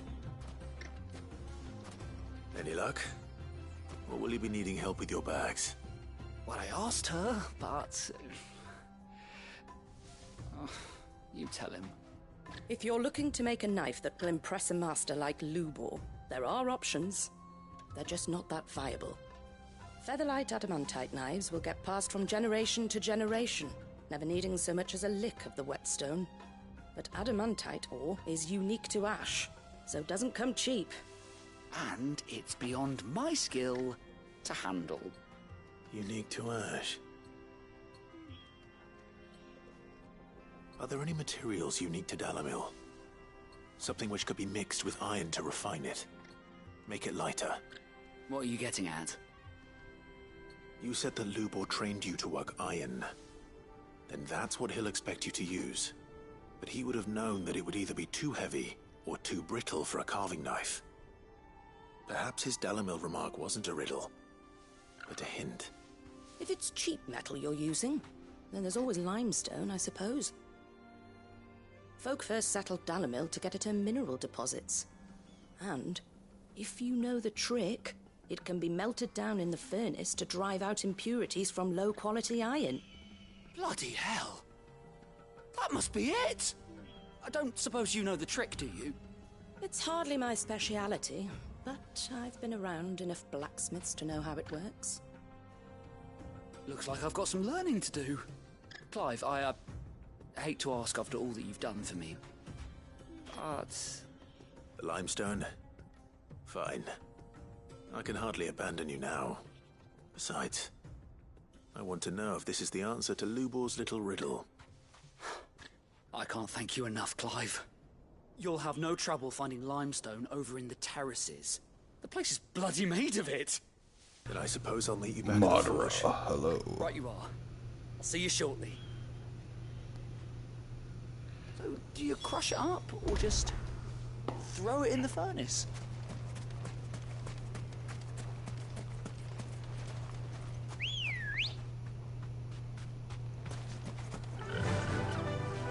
Any luck? Or will you be needing help with your bags? Well, I asked her, but... Oh, you tell him. If you're looking to make a knife that will impress a master like Lubor, there are options. They're just not that viable. Featherlight adamantite knives will get passed from generation to generation, never needing so much as a lick of the whetstone. But adamantite ore is unique to ash, so it doesn't come cheap. And it's beyond my skill to handle. Unique to ash. Are there any materials unique to Dalimil? Something which could be mixed with iron to refine it. Make it lighter. What are you getting at? You said that Lubor trained you to work iron. Then that's what he'll expect you to use. But he would have known that it would either be too heavy or too brittle for a carving knife. Perhaps his Dalimil remark wasn't a riddle, but a hint. If it's cheap metal you're using, then there's always limestone, I suppose. Folk first settled Dalimil to get at her mineral deposits. And, if you know the trick, it can be melted down in the furnace to drive out impurities from low-quality iron. Bloody hell! That must be it! I don't suppose you know the trick, do you? It's hardly my speciality, but I've been around enough blacksmiths to know how it works. Looks like I've got some learning to do. Clive, I hate to ask after all that you've done for me, but... The limestone? Fine. I can hardly abandon you now. Besides, I want to know if this is the answer to Lubor's little riddle. I can't thank you enough, Clive. You'll have no trouble finding limestone over in the terraces. The place is bloody made of it. Then I suppose I'll meet you back at the forge. Hello. Right you are. I'll see you shortly. So, do you crush it up, or just throw it in the furnace?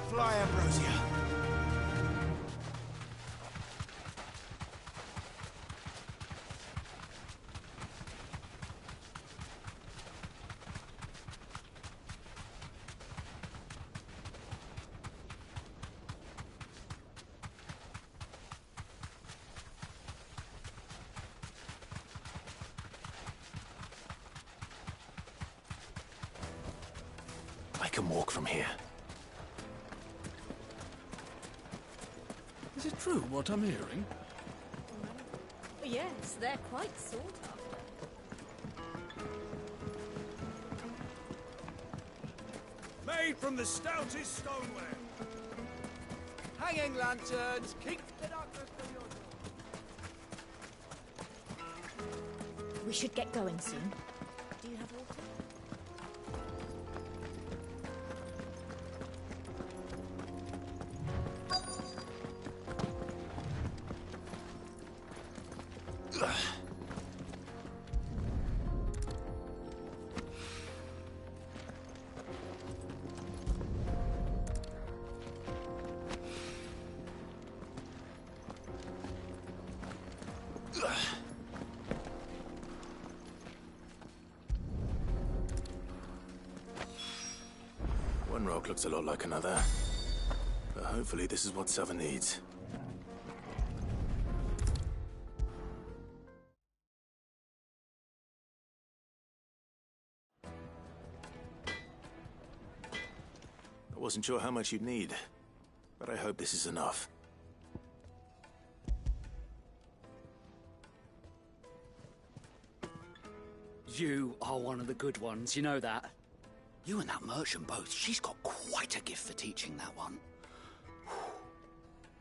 Fly, Ambrosia. I can walk from here. Is it true what I'm hearing? Yes, they're quite sought after. Made from the stoutest stoneware. Hanging lanterns, keep the darkness from your door. We should get going soon. Do you have water? One rock looks a lot like another. But hopefully this is what Sava needs. I wasn't sure how much you'd need, but I hope this is enough. You are one of the good ones, you know that? You and that merchant both, she's got quite a gift for teaching, that one.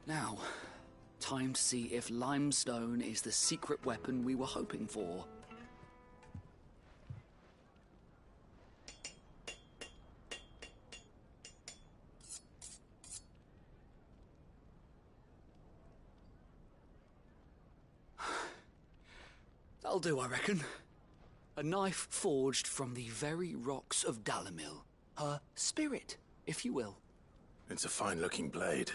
Now, time to see if limestone is the secret weapon we were hoping for. That'll do, I reckon. A knife forged from the very rocks of Dalimil. Her spirit, if you will. It's a fine-looking blade.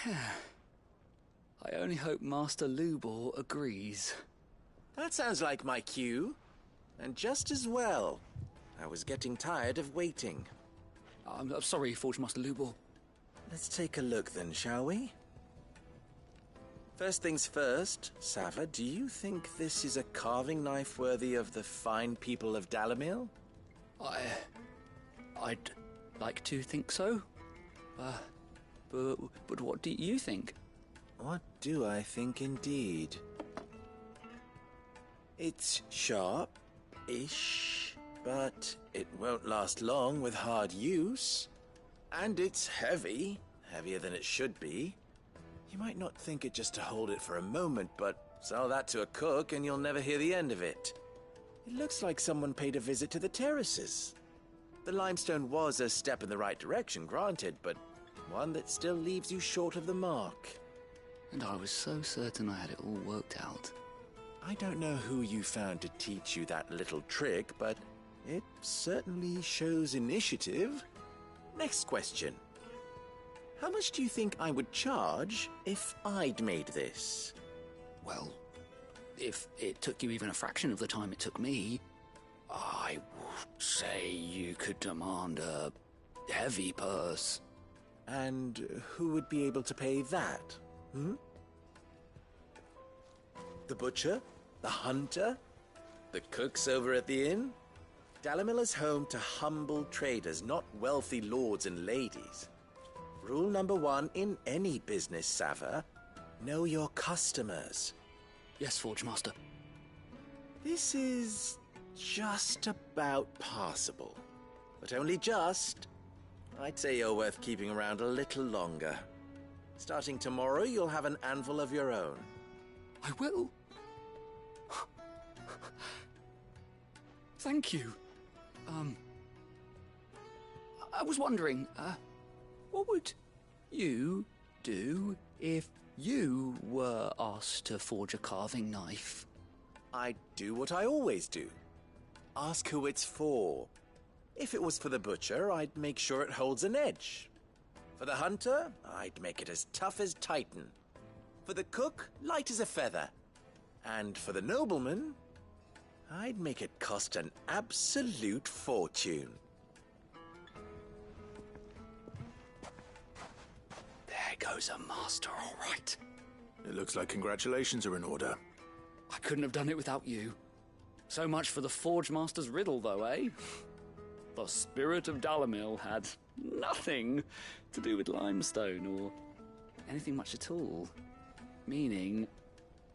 I only hope Master Lubor agrees. That sounds like my cue. And just as well. I was getting tired of waiting. I'm sorry, Forge Master Lubor. Let's take a look then, shall we? First things first, Sava, do you think this is a carving knife worthy of the fine people of Dalimil? I'd like to think so. But what do you think? What do I think indeed? It's sharp-ish, but it won't last long with hard use. And it's heavy, heavier than it should be. You might not think it just to hold it for a moment, but sell that to a cook and you'll never hear the end of it. It looks like someone paid a visit to the terraces. The limestone was a step in the right direction, granted, but one that still leaves you short of the mark. And I was so certain I had it all worked out. I don't know who you found to teach you that little trick, but it certainly shows initiative. Next question. How much do you think I would charge if I'd made this? Well, if it took you even a fraction of the time it took me, I would say you could demand a heavy purse. And who would be able to pay that? The butcher? The hunter? The cooks over at the inn? Dalimil is home to humble traders, not wealthy lords and ladies. Rule number 1 in any business, Sava. Know your customers. Yes, Forge Master. This is just about passable. But only just. I'd say you're worth keeping around a little longer. Starting tomorrow, you'll have an anvil of your own. I will. Thank you. I was wondering, what would you do if you were asked to forge a carving knife? I'd do what I always do. Ask who it's for. If it was for the butcher, I'd make sure it holds an edge. For the hunter, I'd make it as tough as Titan. For the cook, light as a feather. And for the nobleman, I'd make it cost an absolute fortune. There goes a master, all right. It looks like congratulations are in order. I couldn't have done it without you. So much for the Forge Master's riddle, though, eh? The spirit of Dalimil had nothing to do with limestone or anything much at all. Meaning,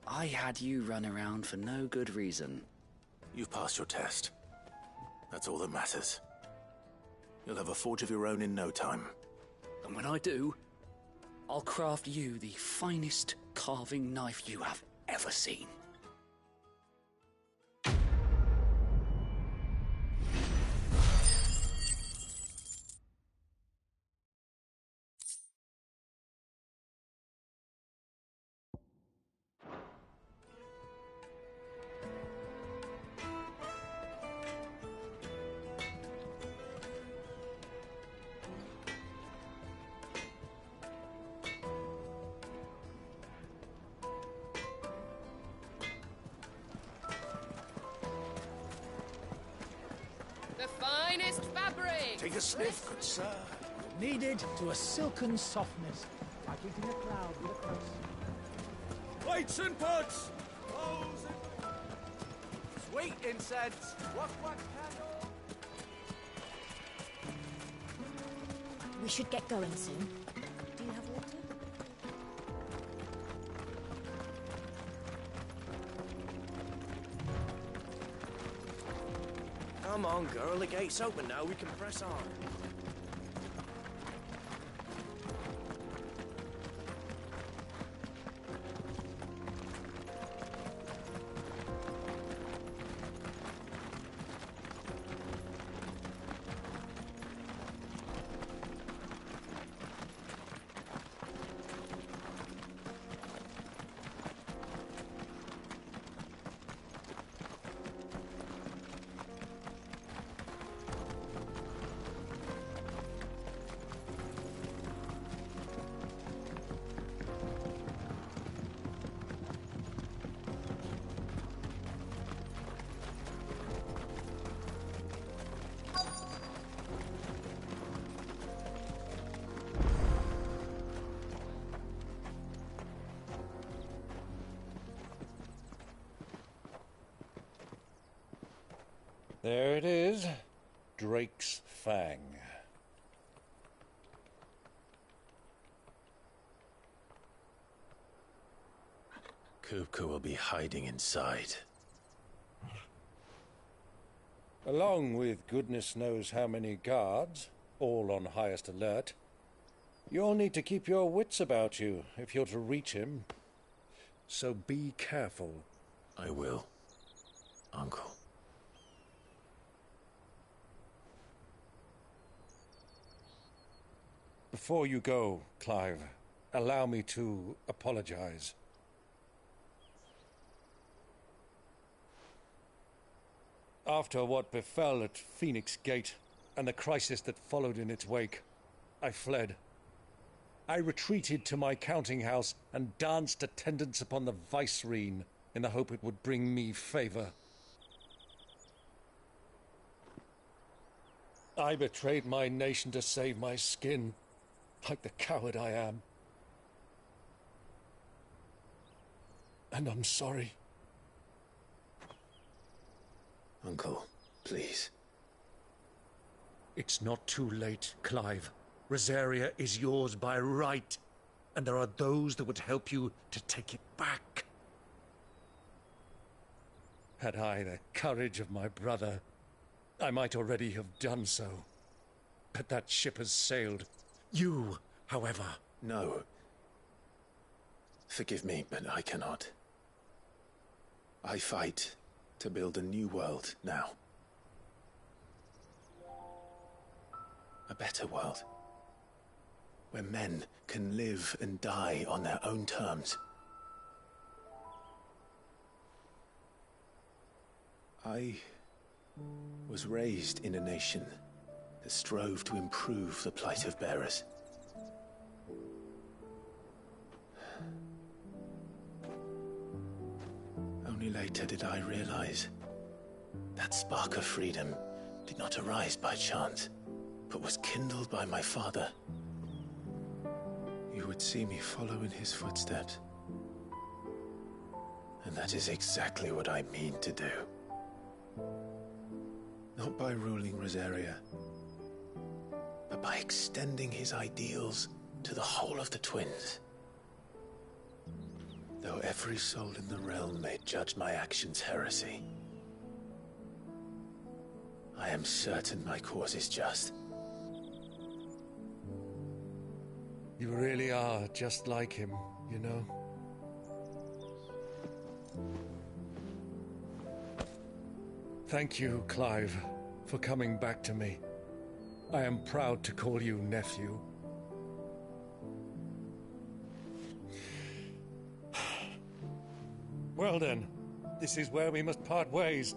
I had you run around for no good reason. You've passed your test. That's all that matters. You'll have a forge of your own in no time. And when I do, I'll craft you the finest carving knife you have ever seen. The finest fabric! Take a sniff, good sir. kneaded to a silken softness, like eating a cloud with a crust. Plates and pots! Bowls and... Sweet incense! Wax candle! We should get going soon. Do you have water? Come on, girl. The gate's open now. We can press on. There it is. Drake's Fang. Kupka will be hiding inside. Along with goodness knows how many guards, all on highest alert. You'll need to keep your wits about you if you're to reach him. So be careful. I will, Uncle. Before you go, Clive, allow me to apologize. After what befell at Phoenix Gate and the crisis that followed in its wake, I fled. I retreated to my counting house and danced attendance upon the Vicereine in the hope it would bring me favor. I betrayed my nation to save my skin, like the coward I am. And I'm sorry. Uncle, please. It's not too late, Clive. Rosaria is yours by right, and there are those that would help you to take it back. Had I the courage of my brother, I might already have done so. But that ship has sailed. You, however... No. Forgive me, but I cannot. I fight to build a new world now. A better world. Where men can live and die on their own terms. I was raised in a nation that strove to improve the plight of bearers. Only later did I realize that spark of freedom did not arise by chance, but was kindled by my father. You would see me follow in his footsteps. And that is exactly what I mean to do. Not by ruling Rosaria, but by extending his ideals to the whole of the Twins. Though every soul in the realm may judge my actions heresy, I am certain my cause is just. You really are just like him, you know? Thank you, Clive, for coming back to me. I am proud to call you nephew. Well then, this is where we must part ways.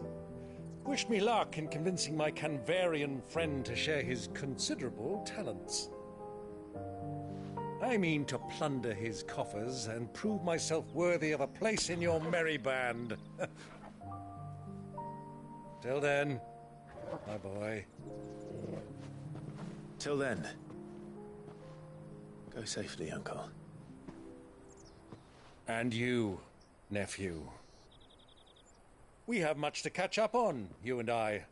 Wish me luck in convincing my Canvarian friend to share his considerable talents. I mean to plunder his coffers and prove myself worthy of a place in your merry band. Till then, my boy. Till then, Go safely, Uncle. And you, nephew. We have much to catch up on, you and I.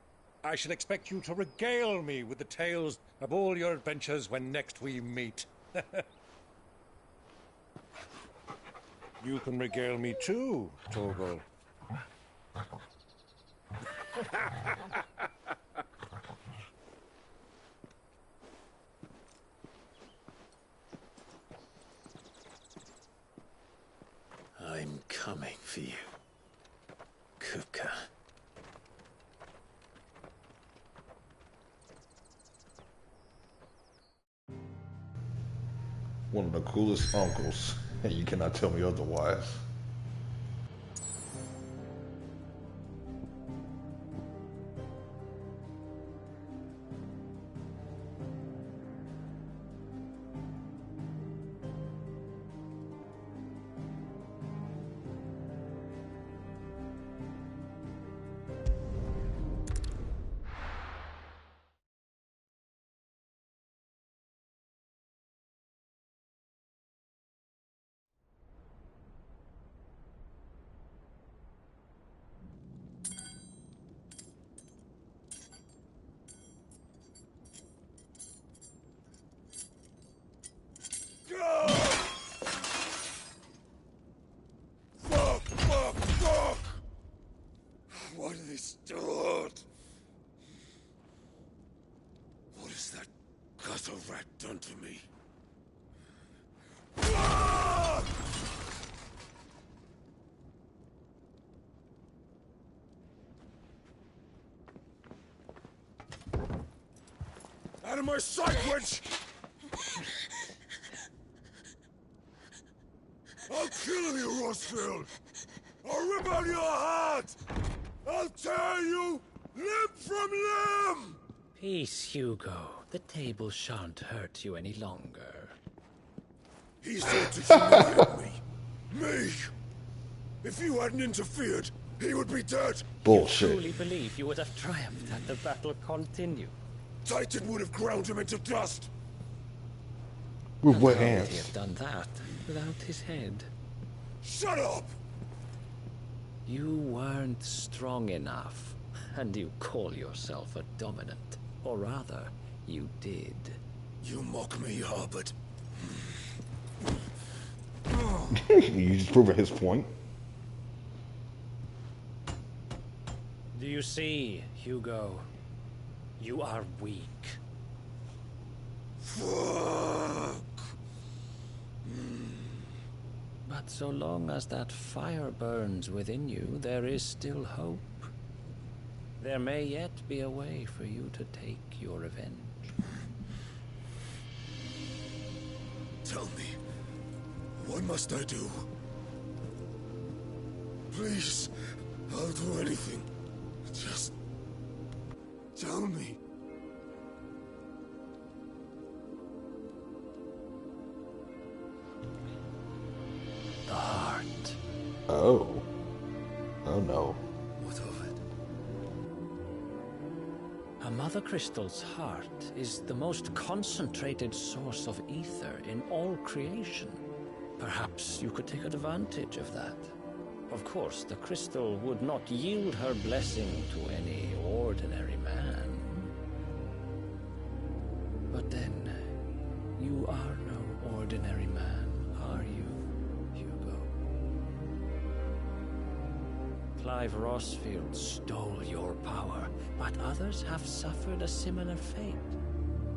I shall expect you to regale me with the tales of all your adventures when next we meet. You can regale me too, Torgal. I'm coming for you, Kupka. One of the coolest uncles, and you cannot tell me otherwise. Fuck! What have they stored? What has that gutter rat done to me? Out of my sight, witch! I'll kill you, Rosfield! I'll rip out your heart! I'll tear you limb from limb! Peace, Hugo. The table shan't hurt you any longer. He sought to humiliate me. Me! If you hadn't interfered, he would be dead! Bullshit. You truly believe you would have triumphed had the battle continued? Titan would have ground him into dust! With wet How would hands. he have done that without his head? Shut up! You weren't strong enough, and you call yourself a dominant. Or rather, you did. You mock me, Harbert. You just proving his point. Do you see, Hugo? You are weak. Fuck! But so long as that fire burns within you, there is still hope. There may yet be a way for you to take your revenge. Tell me, what must I do? Please, I'll do anything. Just tell me. The heart. Oh. Oh no. What of it? A Mother Crystal's heart is the most concentrated source of ether in all creation. Perhaps you could take advantage of that. Of course, the crystal would not yield her blessing to any ordinary man. But then, you are no ordinary man, are you, Hugo? Clive Rosfield stole your power, but others have suffered a similar fate,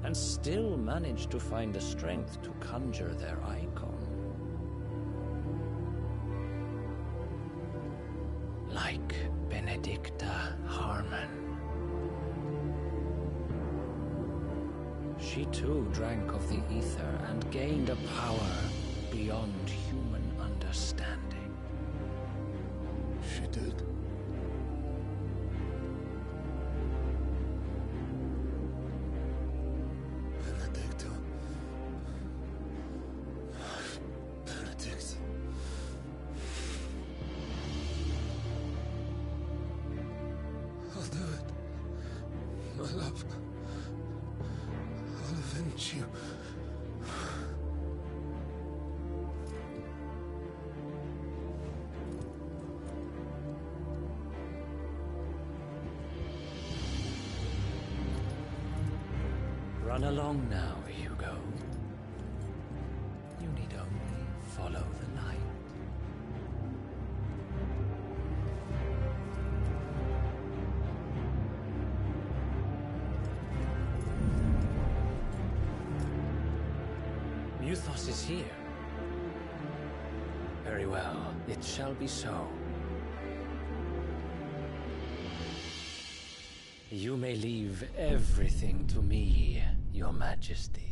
and still managed to find the strength to conjure their icon. Like Benedicta Harmon. She too drank of the ether and gained a power beyond human understanding. She did. Benedicta. Benedict. I'll do it. My love. I'll avenge you. Run along now, Hugo. You need only follow the light. Muthos is here. Very well, it shall be so. You may leave everything to me, Your Majesty.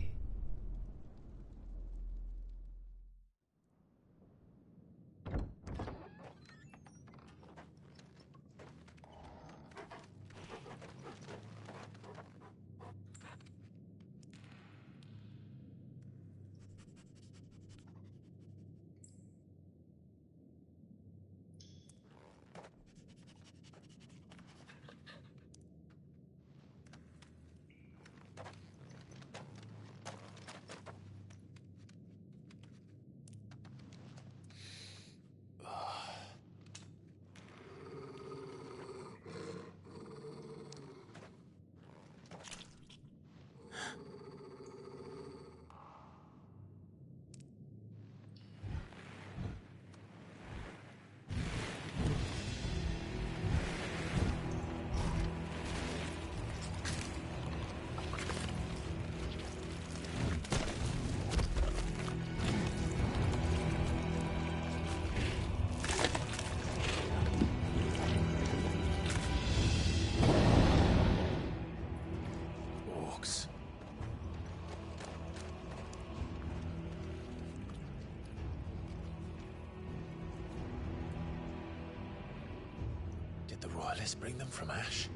Did the Royalists bring them from Ash?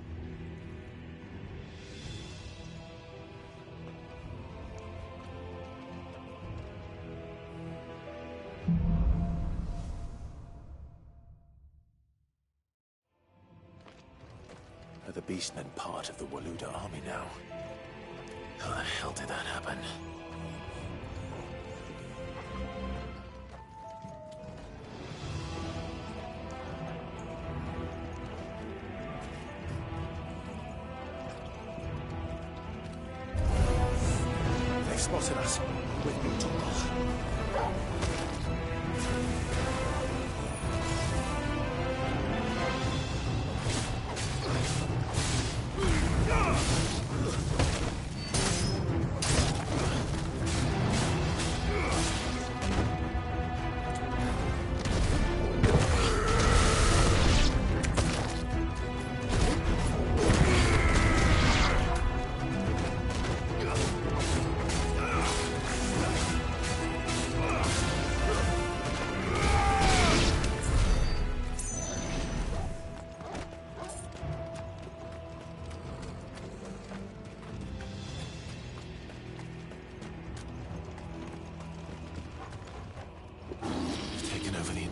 Are the Beastmen part of the Waluda army now? How the hell did that happen? They've spotted us. With me,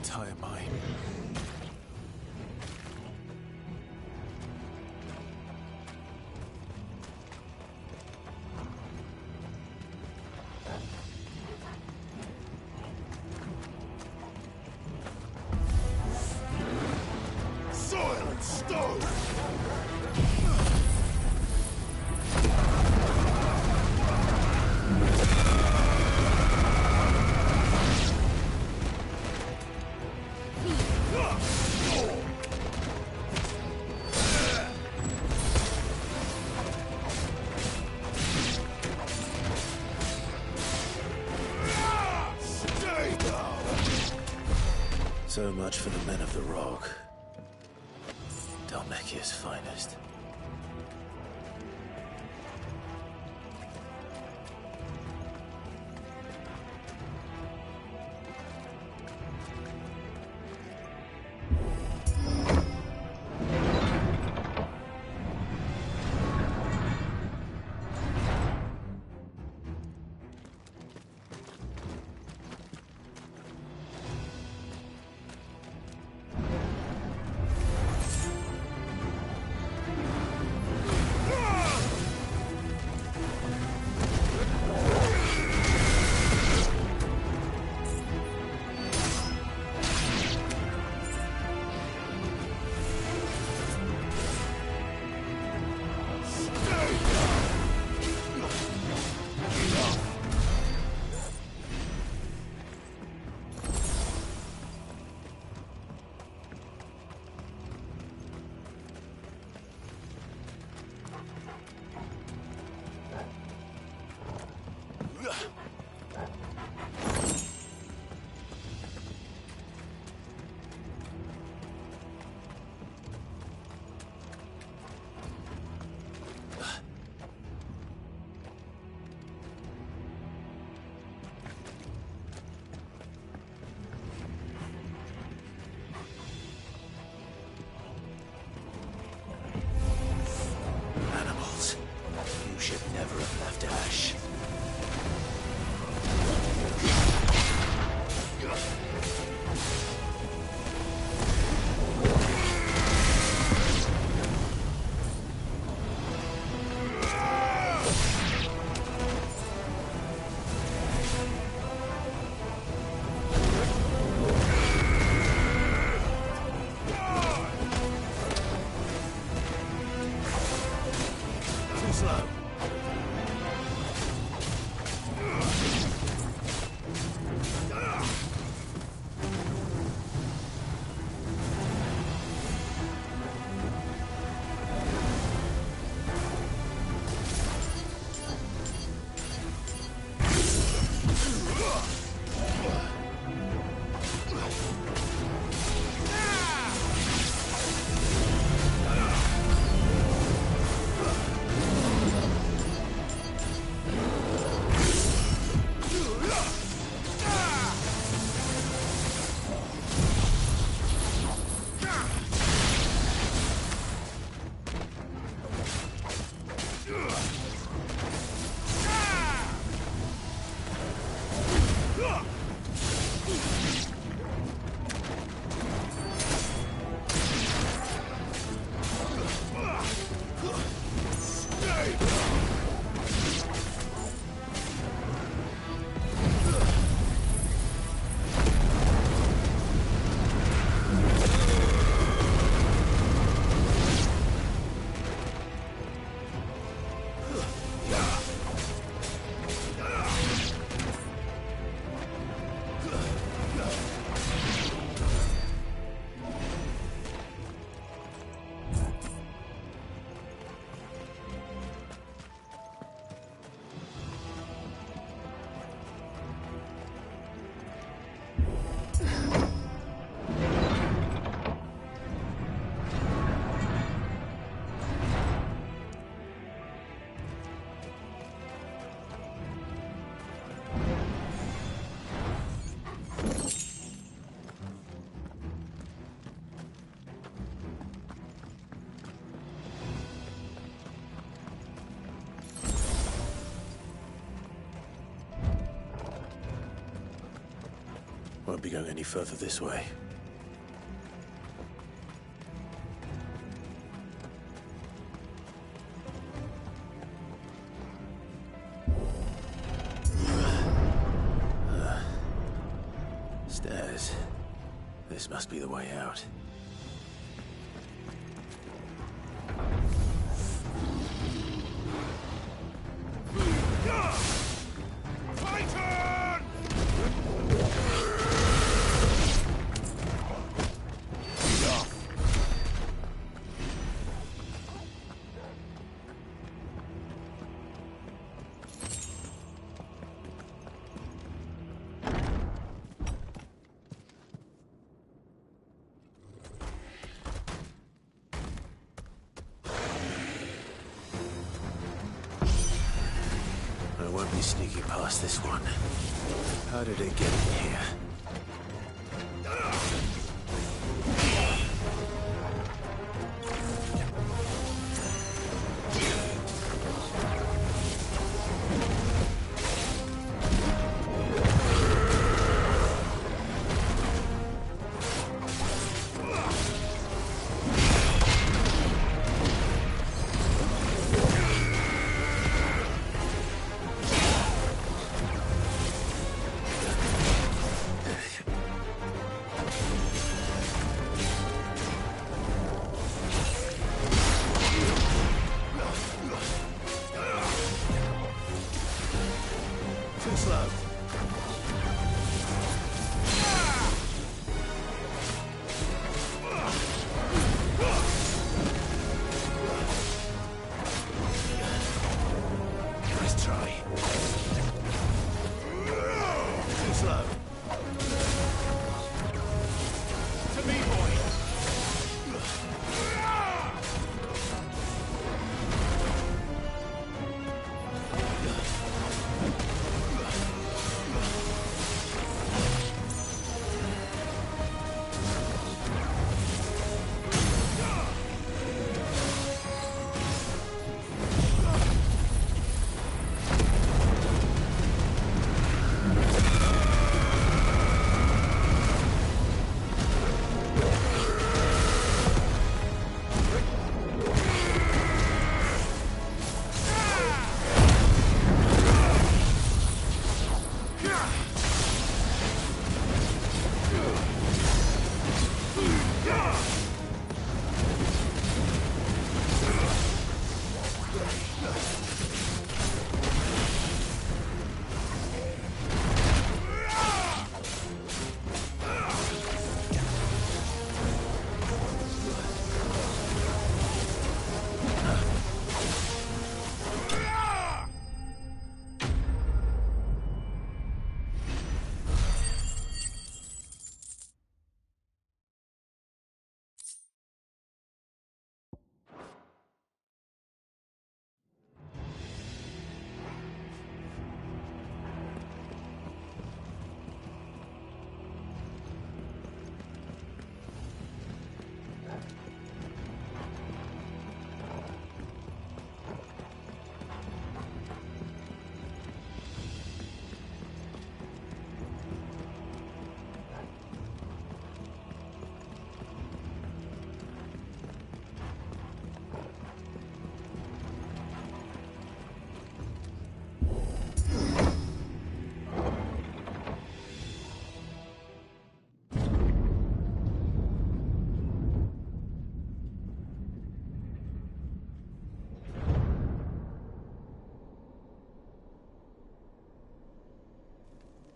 Entire mine. Soil and stone! So much for the men of the Rock. Dhalmekia's finest. Won't be going any further this way. Stairs. This must be the way out. I won't be sneaking past this one. How did it get in here? Too slow. Nice try. Too slow. To me, boy.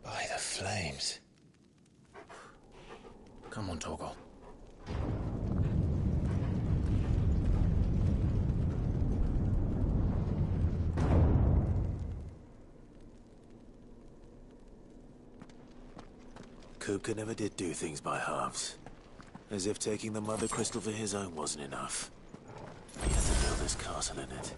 By the flames. Come on, Torgal. Kupka never did do things by halves. As if taking the Mother Crystal for his own wasn't enough. He had to build his castle in it.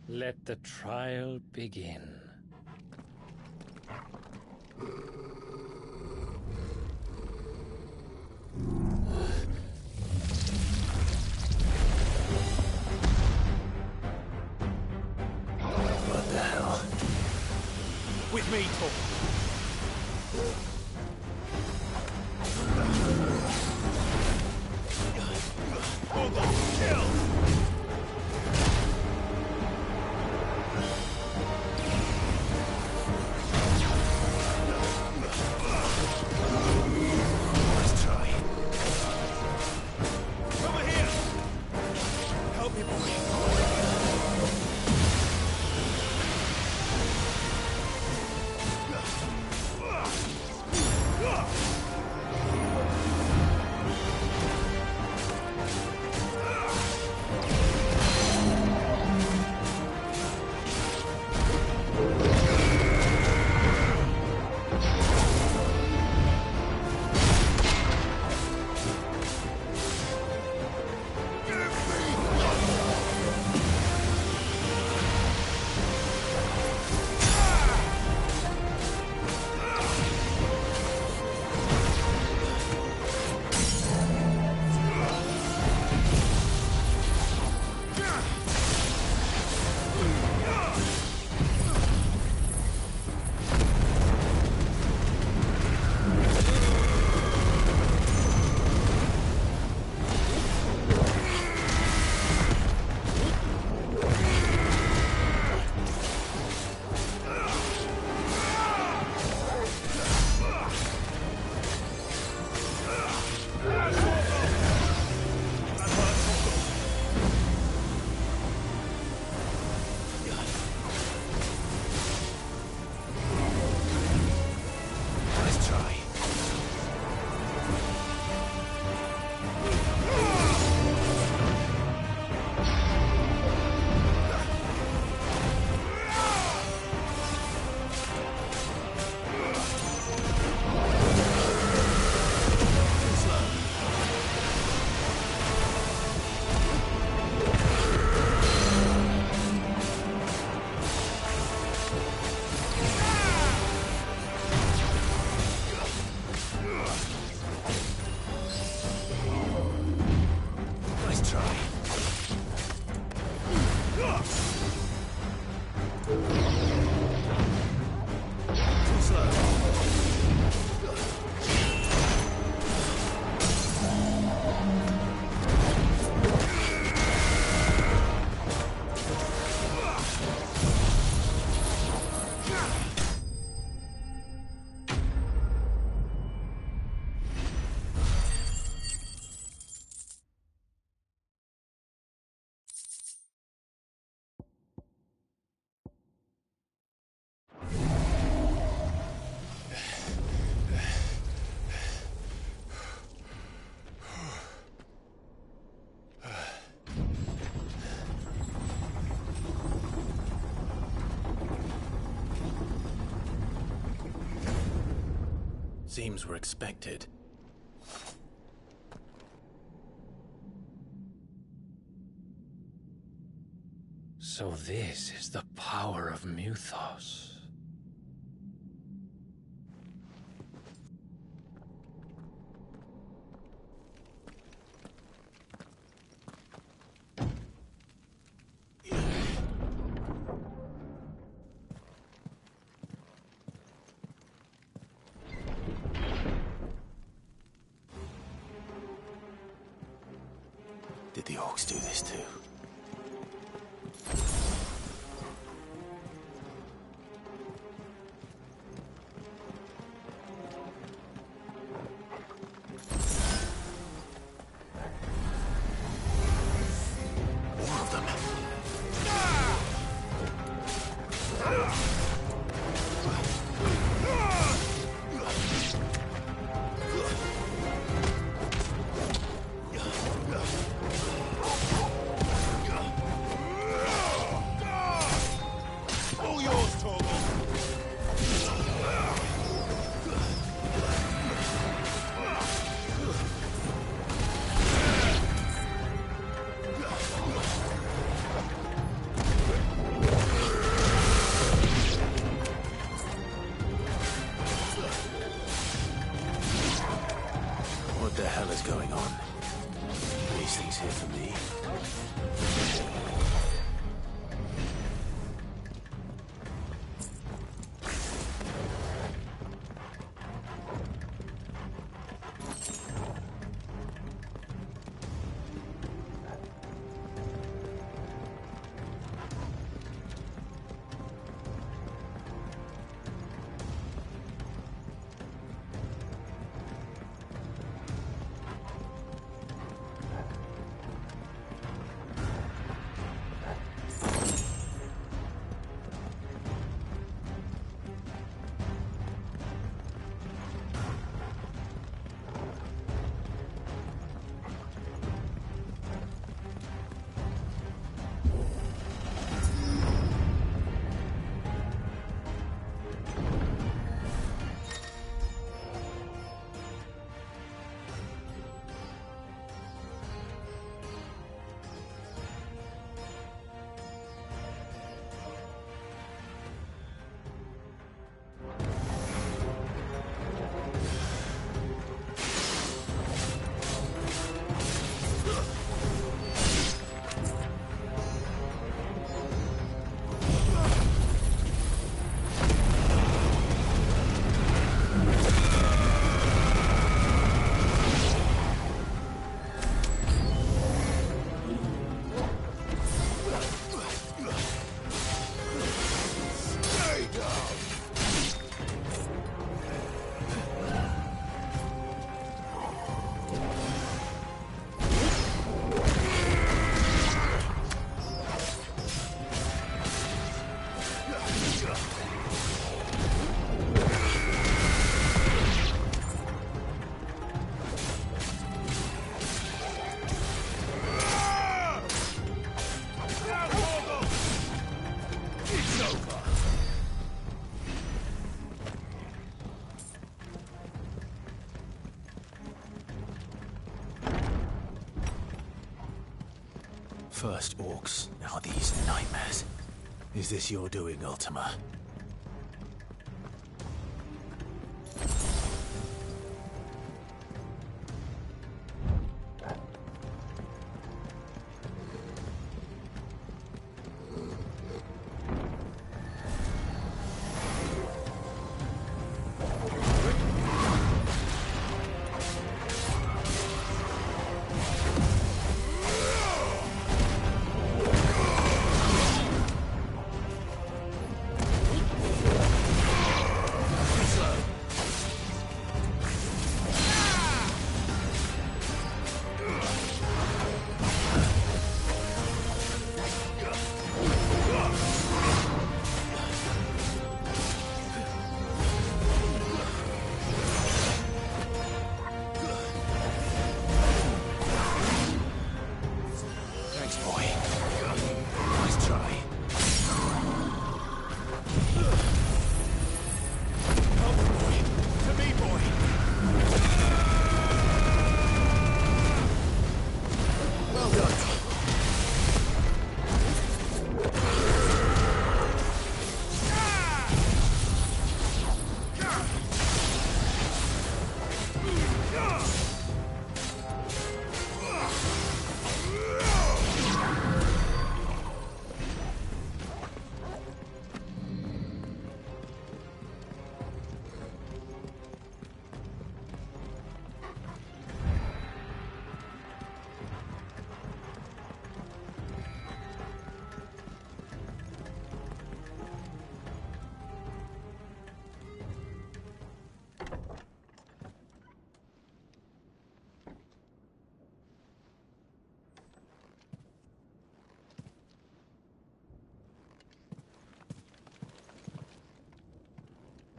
Let the trial begin. What the hell? With me, Tor. Seems we're expected. So this is the power of Muthos. Did the orcs do this too? More of them. whatever's going on. These things here for me. First orcs, now these nightmares. Is this your doing, Ultima?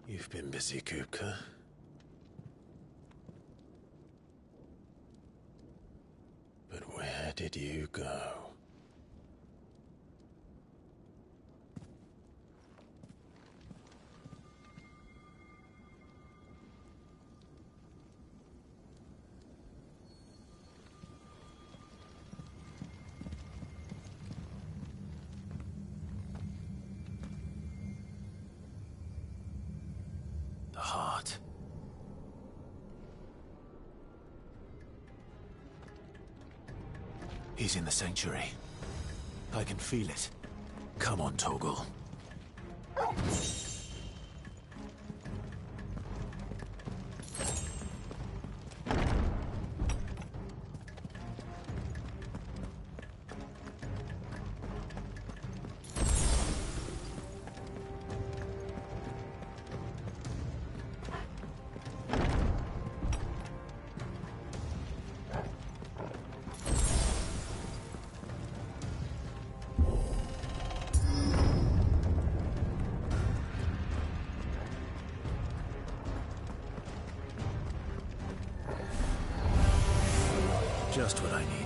You've been busy, Kupka. But where did you go? The heart. He's in the sanctuary. I can feel it. Come on, Torgal. Just what I needed.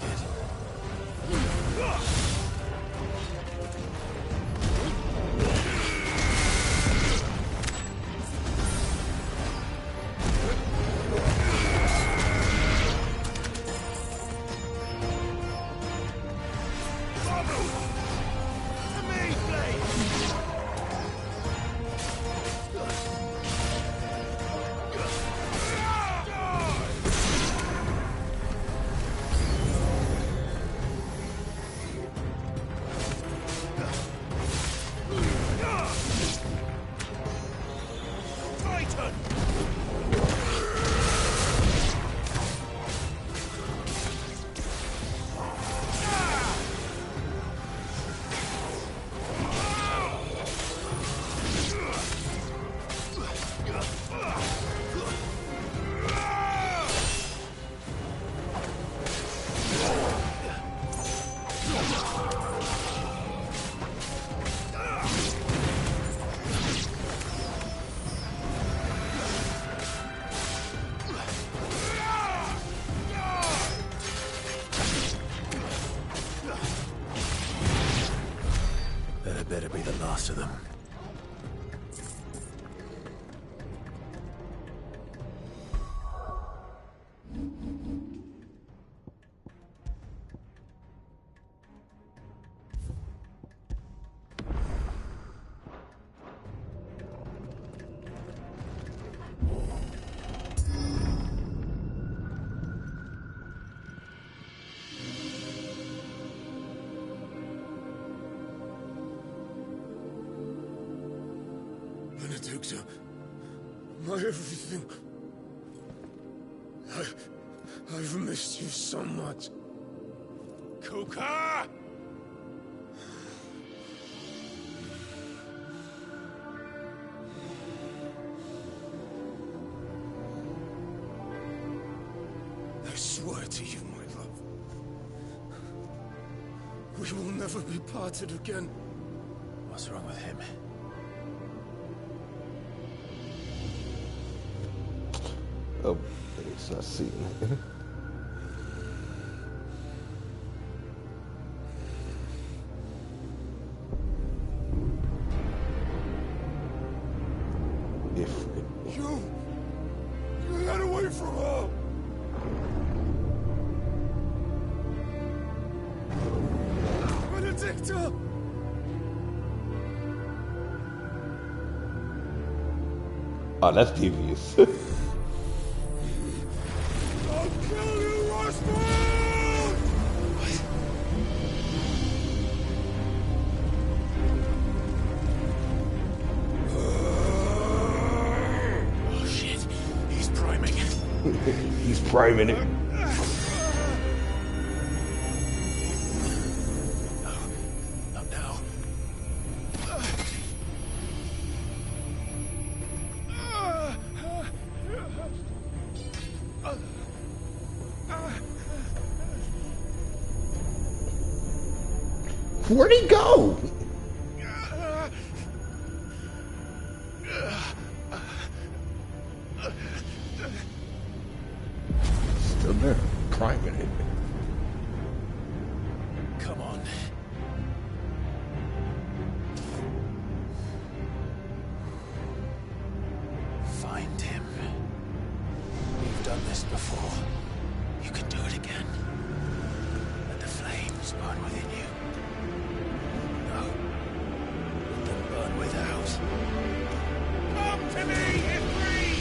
Better be the last of them. Benedicta, my everything. I've missed you so much. Kuka! I swear to you, my love, we will never be parted again. What's wrong with him? Oh, it's a scene. You got away from her. Benedicta! Oh, that's devious. He's priming it. Not now. Where'd he go? Still there, priming it. Come on. Find him. You've done this before. You can do it again. Let the flames burn within you. No. Let them burn without. Come to me, Ifrit!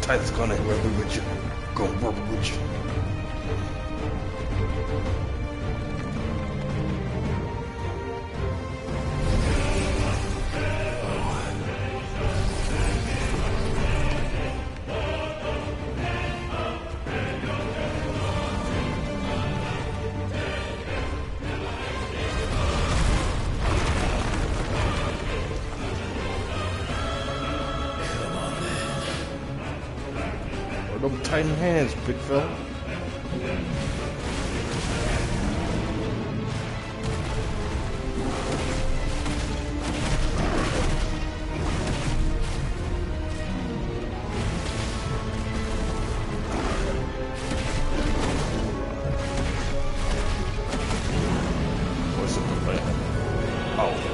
Titan's gonna rubber with you. Gonna rubber with you. Them Titan hands, big fella. What's the plan? Oh.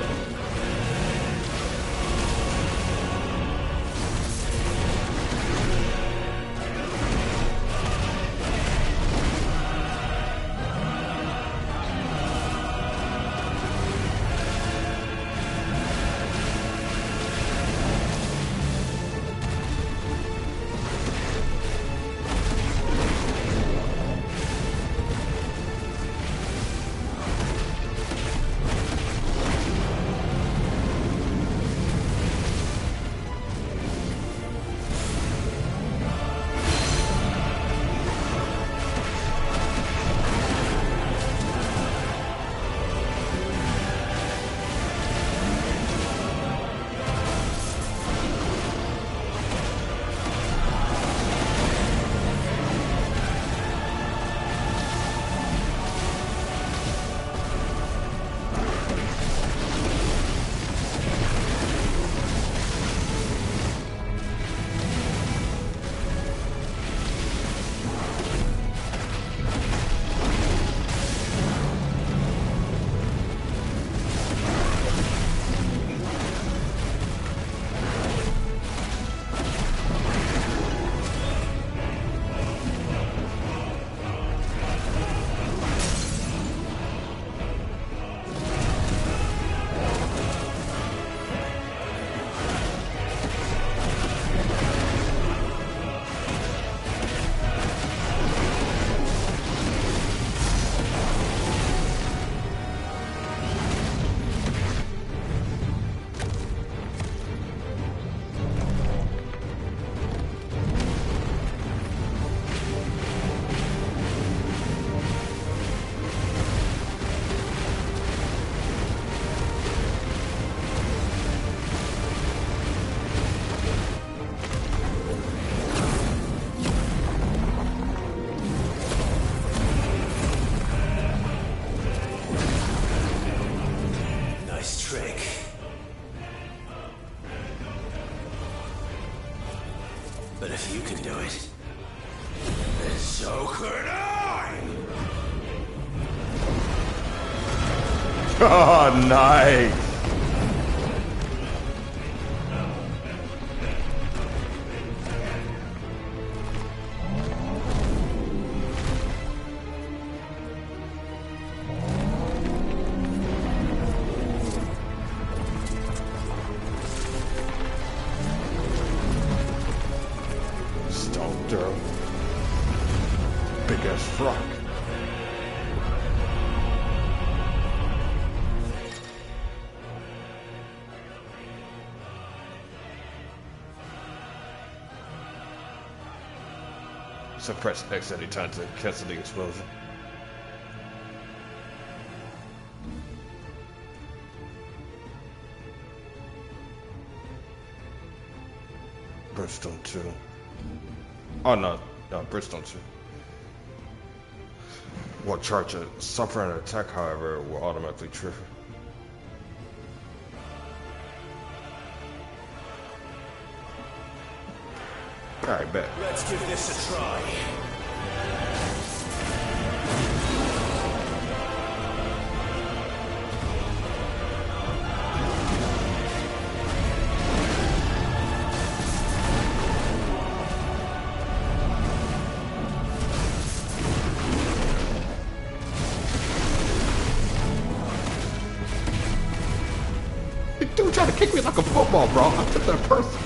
But if you can do it, then so could I! Oh, nice! Big ass frock. So press X any time to cancel the explosion. Brimstone 2. Oh no, Brimstone 2. Will charge a suffer an attack, however, will automatically trigger. Alright, bet. Let's give this a try. Dude tried to kick me like a football, bro. I took that person.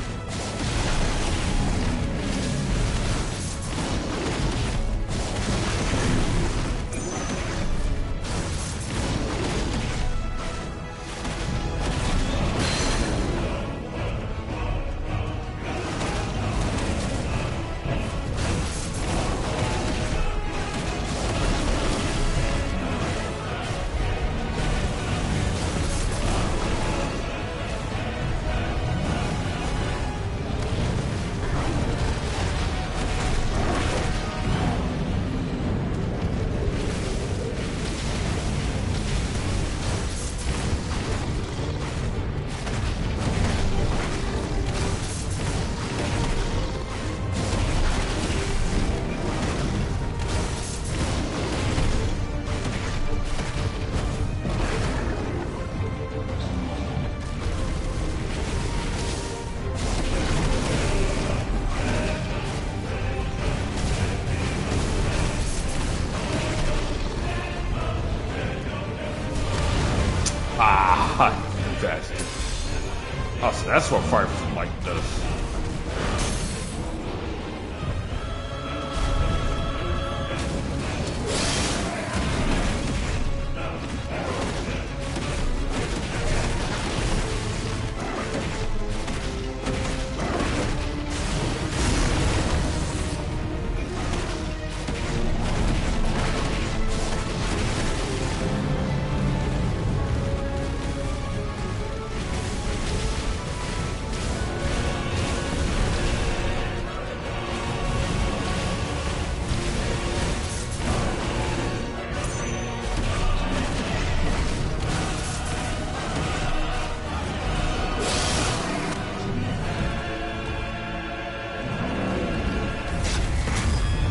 That's what Firelight does.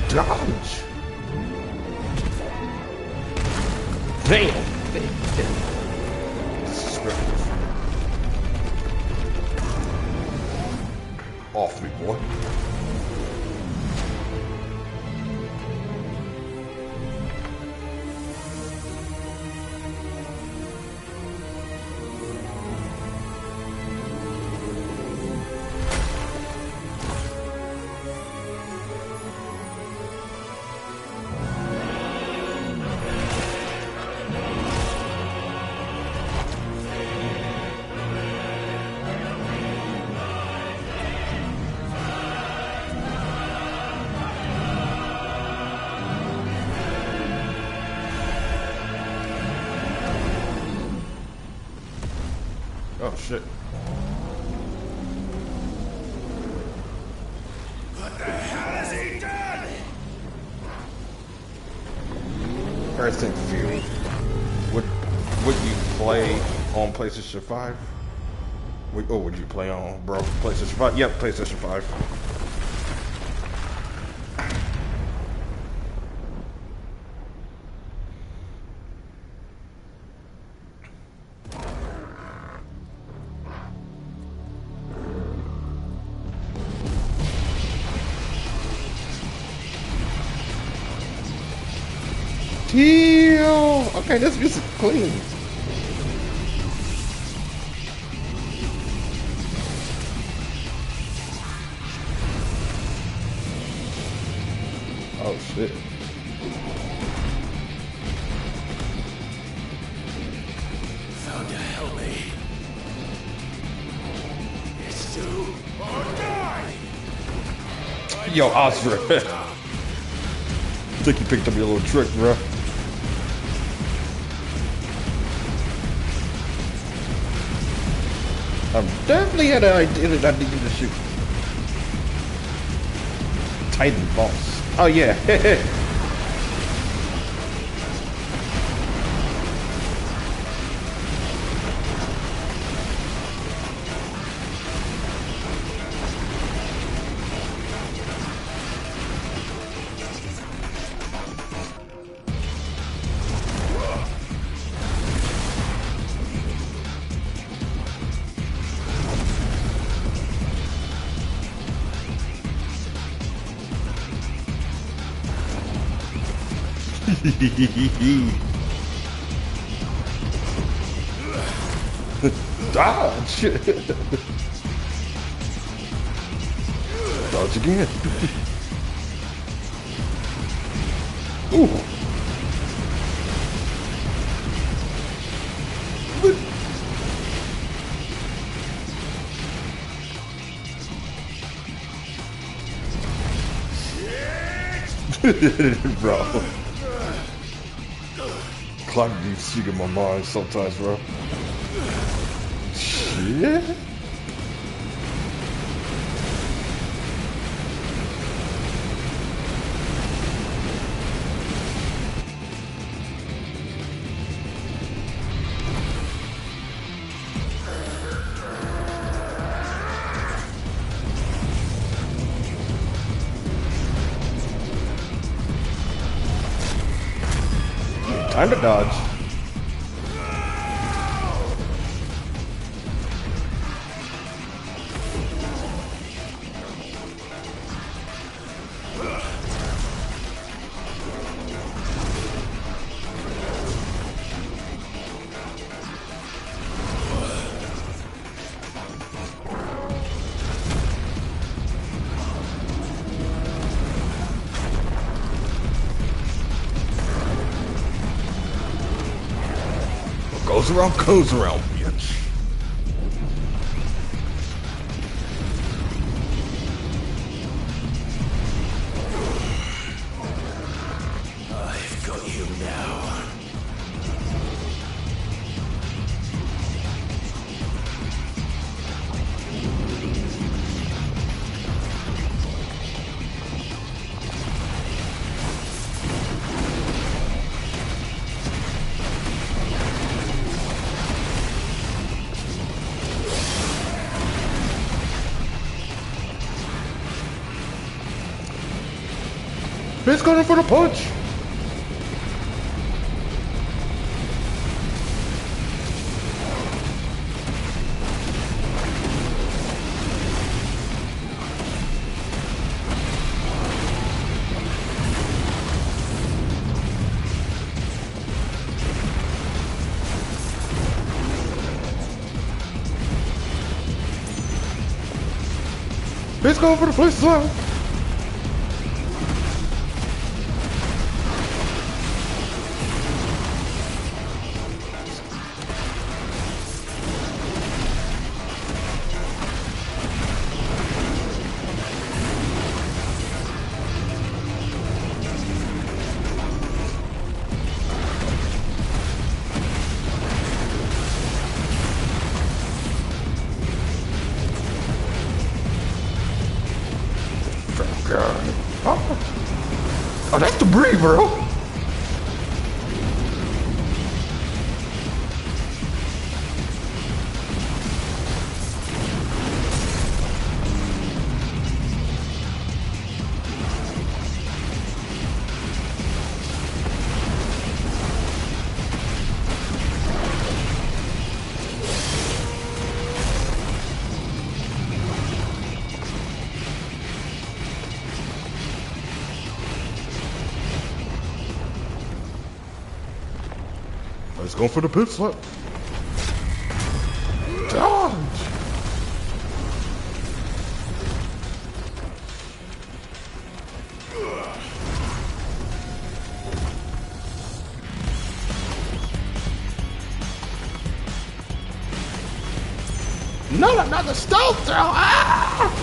Dodge. Damn. Off me, boy. Oh shit. What the hell has he done? Present Field. Would you play on PlayStation 5? Would you play on PlayStation 5? Yep, PlayStation 5. Damn! Okay, this is clean. Oh shit. Found to help me. It's do or die! Yo, Oscar. I think you picked up your little trick, bro. I definitely had an idea that I needed to shoot. Titan boss. Oh yeah. Dodge! Dodge again. Ooh. Bro. Clock deep seek in my mind sometimes, bro. Shit. Time to dodge. goes around, bitch. I've got you now. Bitch got in for the punch. Bitch going for the flip slam. Oh, that's debris, bro. Let's go for the pit slap. Dodge! Not another stone throw! Ah!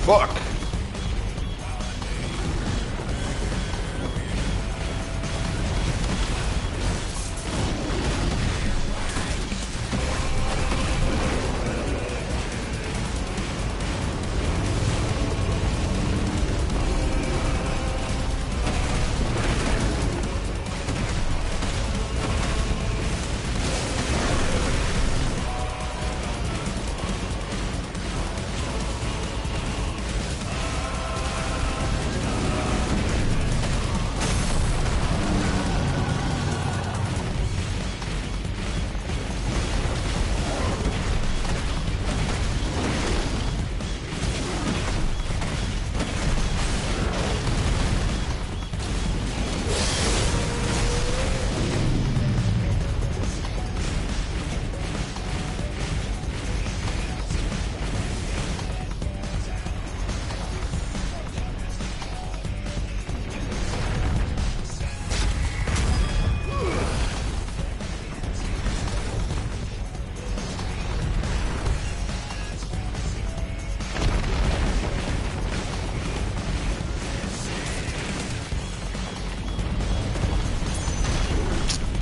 Fuck!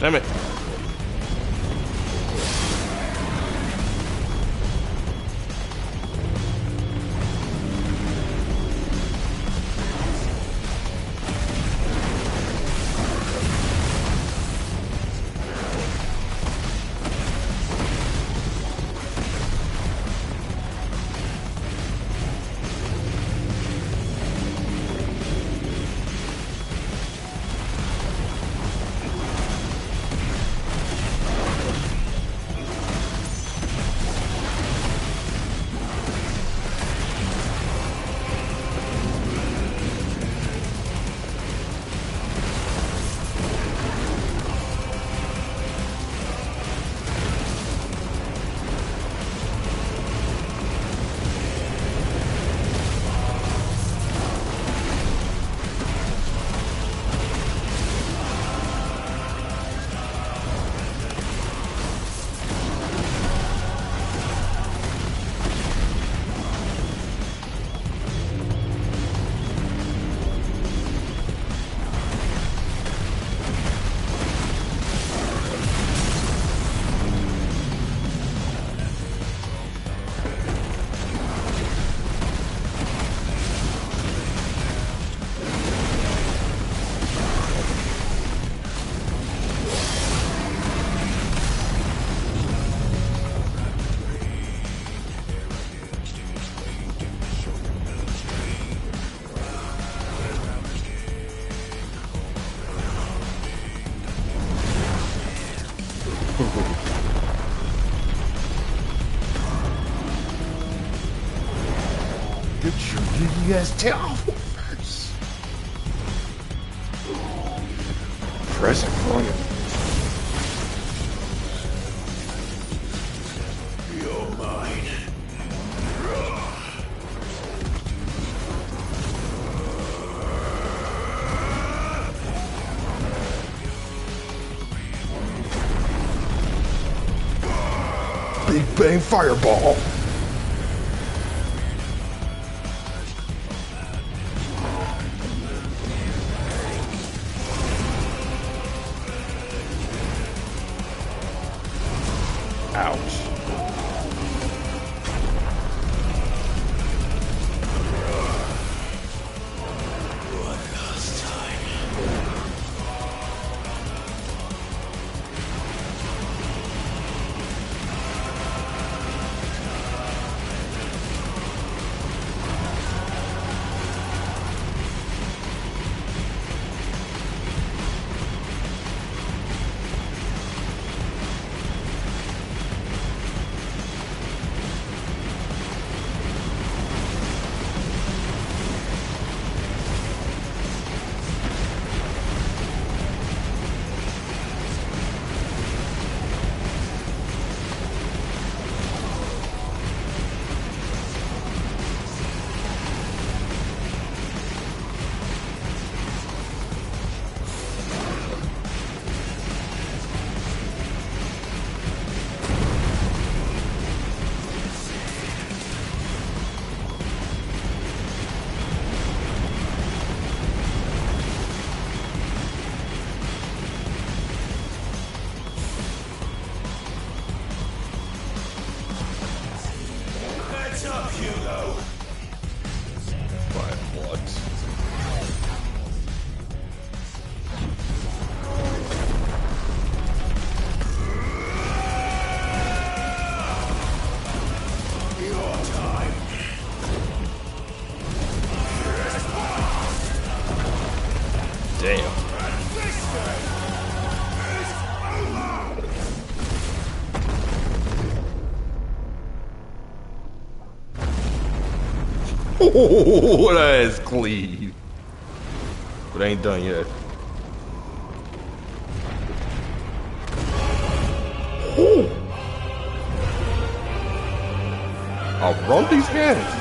Damn it. Get your giddy ass tail off first. Press it for you. You're mine. Big Bang Fireball. Ouch. One last time. Heads up, Hugo. What? Your time. Damn. Oh, that is clean. But ain't done yet. Oh. I'll run these guys.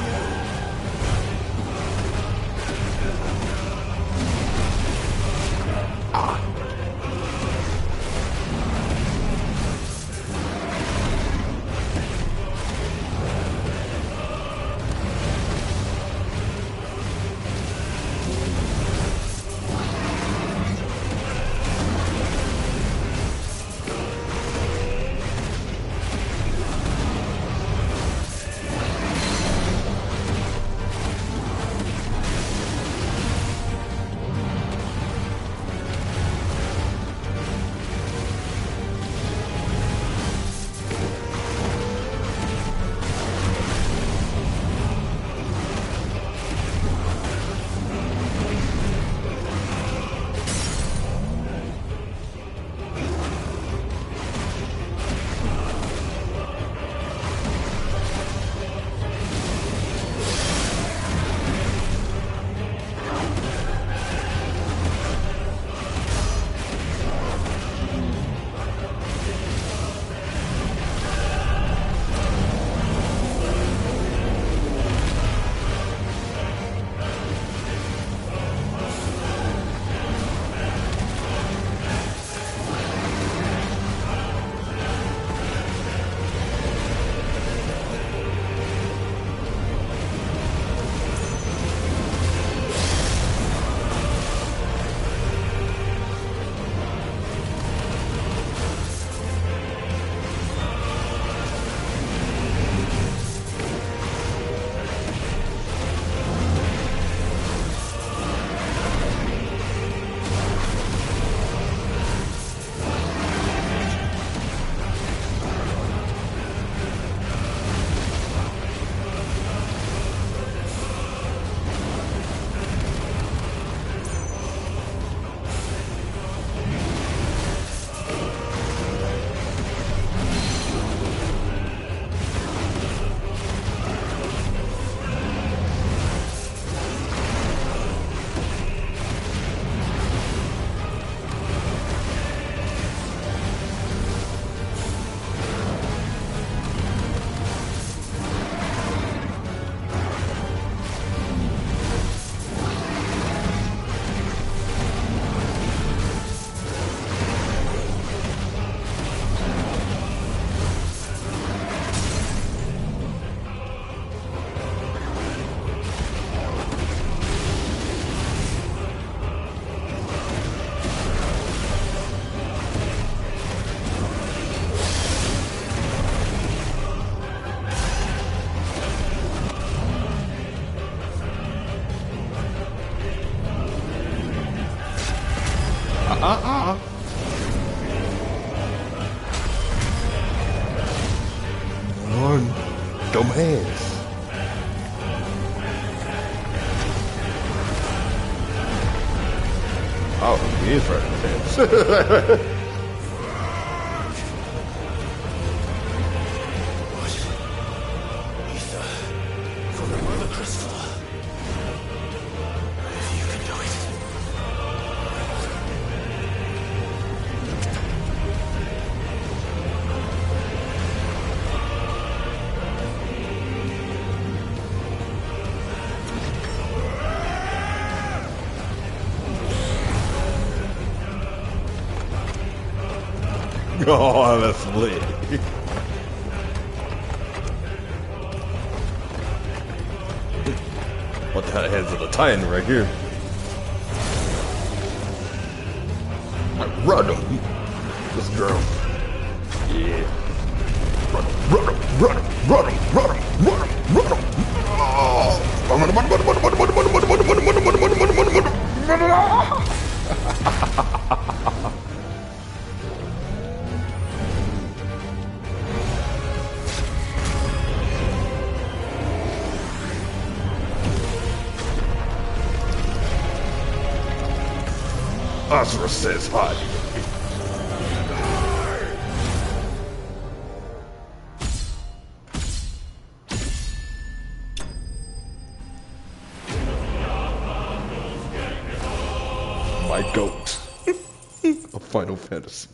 Oh, he is right intense. Ether for the Mother Crystal. If you can do it. Oh, that's lit. What the heads of the Titan right here? Run him! This girl. Yeah. Run him! Run him! Run him! Run him! Run him! Run him! Run him! Asura says hi. My goat of Final Fantasy.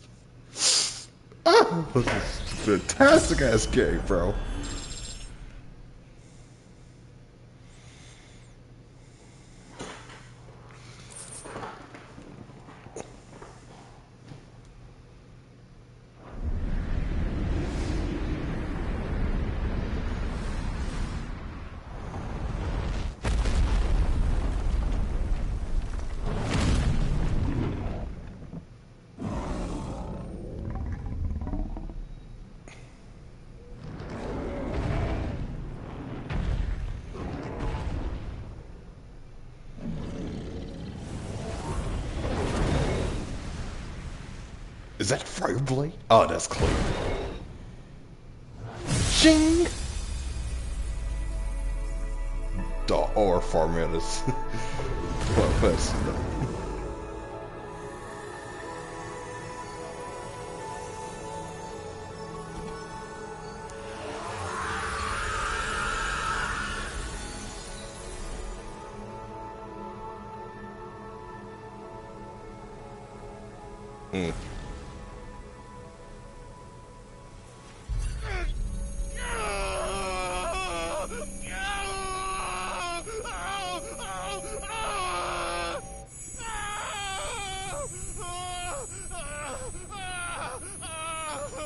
Ah, this is a fantastic ass game, bro. Is that Fireblade? Oh, that's clean. Shing! The R format is well, that's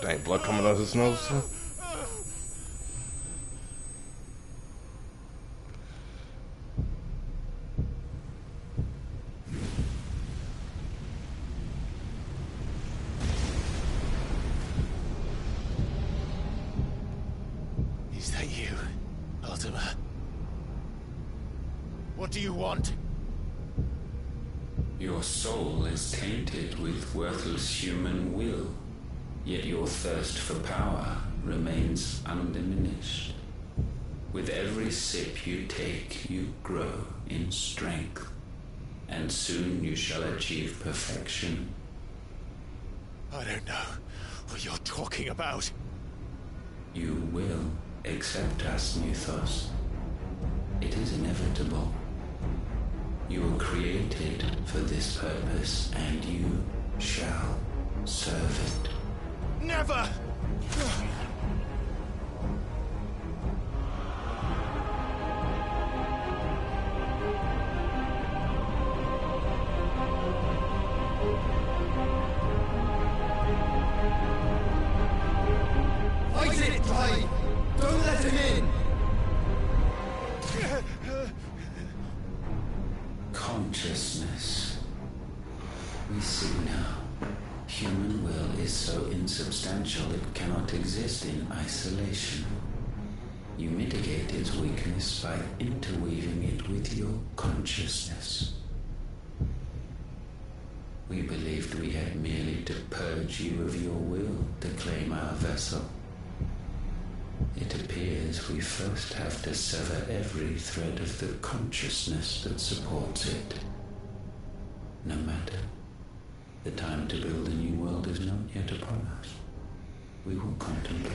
dang, blood coming out of his nose. Is that you, Ultima? What do you want? Your soul is tainted with worthless human will, yet your thirst for power remains undiminished. With every sip you take, you grow in strength, and soon you shall achieve perfection. I don't know what you're talking about. You will accept us, Mythos. It is inevitable. You were created for this purpose, and you shall serve it. Never! Fight it, Tide! Don't let him in! Consciousness. We see now. Human will is so insubstantial it cannot exist in isolation. You mitigate its weakness by interweaving it with your consciousness. We believed we had merely to purge you of your will to claim our vessel. It appears we first have to sever every thread of the consciousness that supports it. No matter. The time to build a new world is not yet upon us. We will contemplate.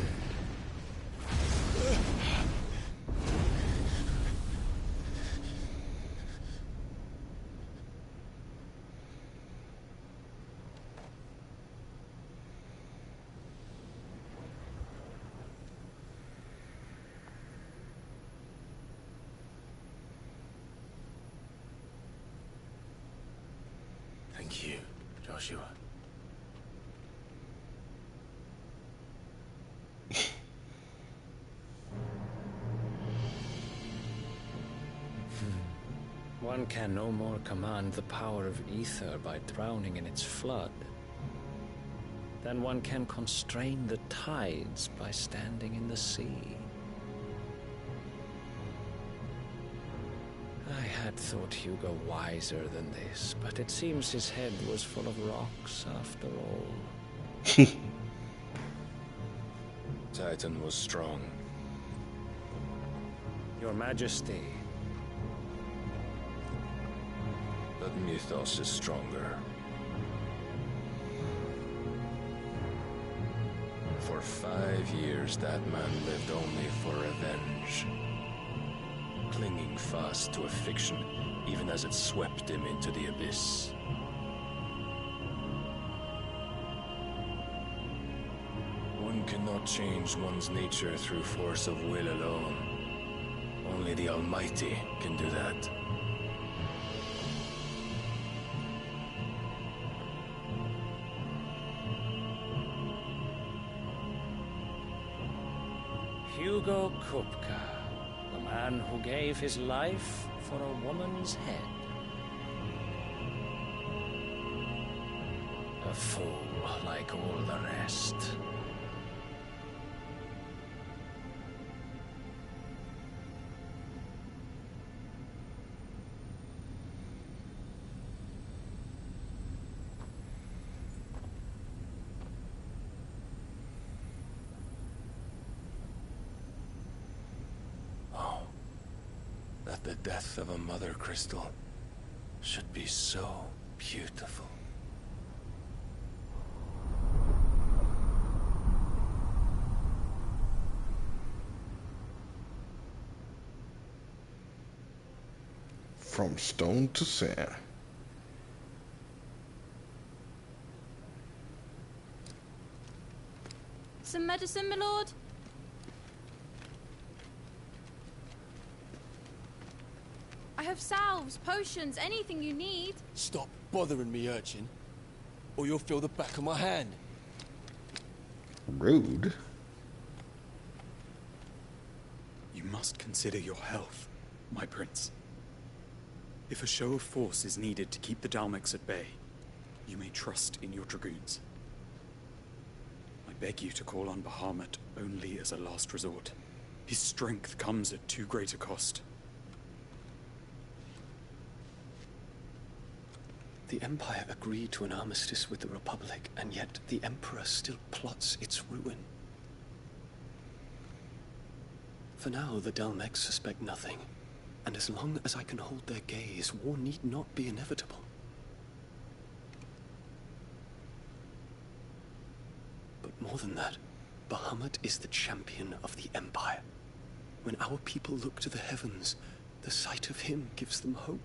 Thank you, Joshua. One can no more command the power of ether by drowning in its flood than one can constrain the tides by standing in the sea. I had thought Hugo wiser than this, but it seems his head was full of rocks after all. Titan was strong. Your Majesty. But Mythos is stronger. For 5 years, that man lived only for revenge. Clinging fast to a fiction, even as it swept him into the abyss. One cannot change one's nature through force of will alone. Only the Almighty can do that. Hugo Kupka, the man who gave his life for a woman's head. A fool like all the rest. That the death of a mother crystal should be so beautiful. From stone to sand. Some medicine, my lord? I have salves, potions, anything you need. Stop bothering me, urchin, or you'll feel the back of my hand. Rude. You must consider your health, my prince. If a show of force is needed to keep the Dalmex at bay, you may trust in your dragoons. I beg you to call on Bahamut only as a last resort. His strength comes at too great a cost. The Empire agreed to an armistice with the Republic, and yet the Emperor still plots its ruin. For now, the Dalmex suspect nothing, and as long as I can hold their gaze, war need not be inevitable. But more than that, Bahamut is the champion of the Empire. When our people look to the heavens, the sight of him gives them hope.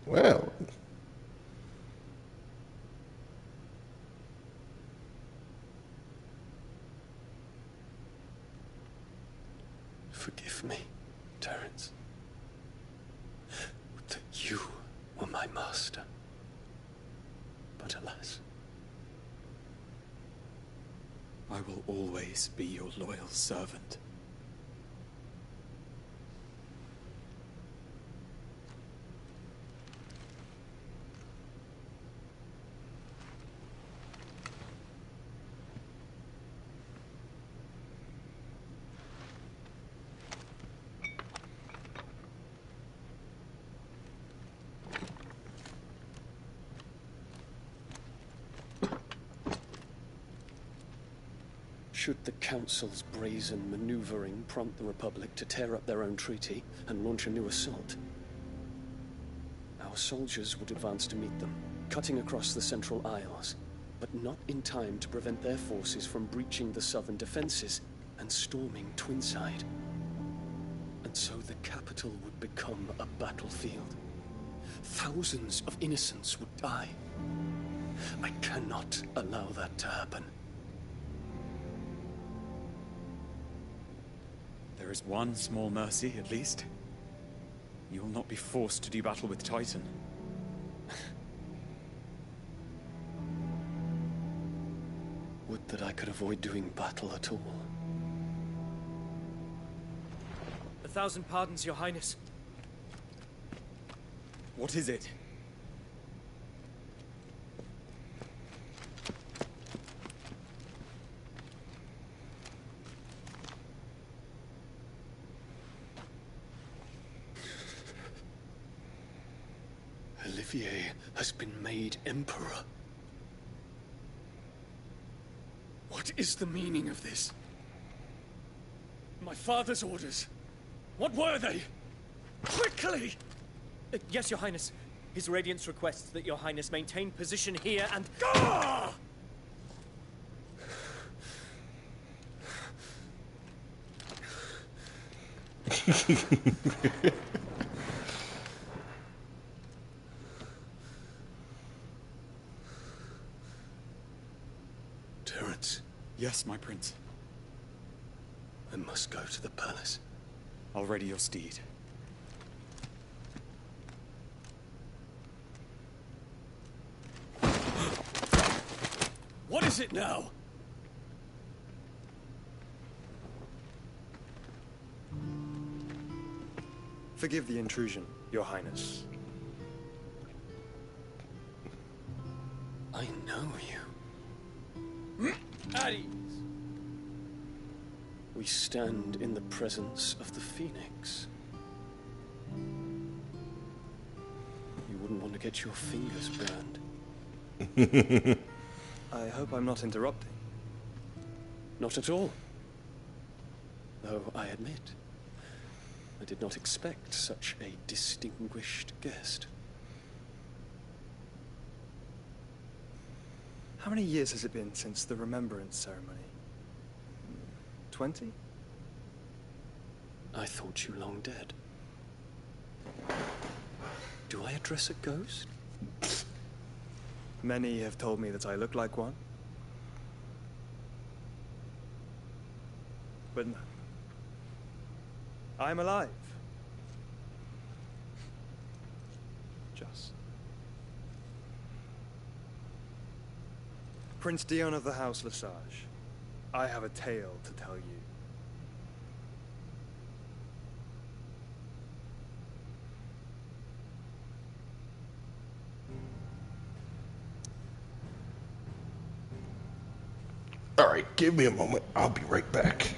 Well, forgive me, Terence. That you were my master. But alas. I will always be your loyal servant. Should the Council's brazen maneuvering prompt the Republic to tear up their own treaty and launch a new assault, our soldiers would advance to meet them, cutting across the Central Isles, but not in time to prevent their forces from breaching the southern defenses and storming Twinside. And so the capital would become a battlefield. Thousands of innocents would die. I cannot allow that to happen. There is one small mercy, at least. You will not be forced to do battle with Titan. Would that I could avoid doing battle at all. 1,000 pardons, Your Highness. What is it? Olivier has been made Emperor. What is the meaning of this? My father's orders. What were they? Quickly! Yes, Your Highness. His Radiance requests that Your Highness maintain position here and... Ah! Terence. Yes, my prince. I must go to the palace. I'll ready your steed. What is it now? Forgive the intrusion, Your Highness. I know you. At ease. We stand in the presence of the Phoenix. You wouldn't want to get your fingers burned. I hope I'm not interrupting. Not at all. Though I admit, I did not expect such a distinguished guest. How many years has it been since the Remembrance ceremony? 20? I thought you long dead. Do I address a ghost? Many have told me that I look like one. But no. I'm alive. Just. Prince Dion of the House Lesage, I have a tale to tell you. All right, give me a moment. I'll be right back.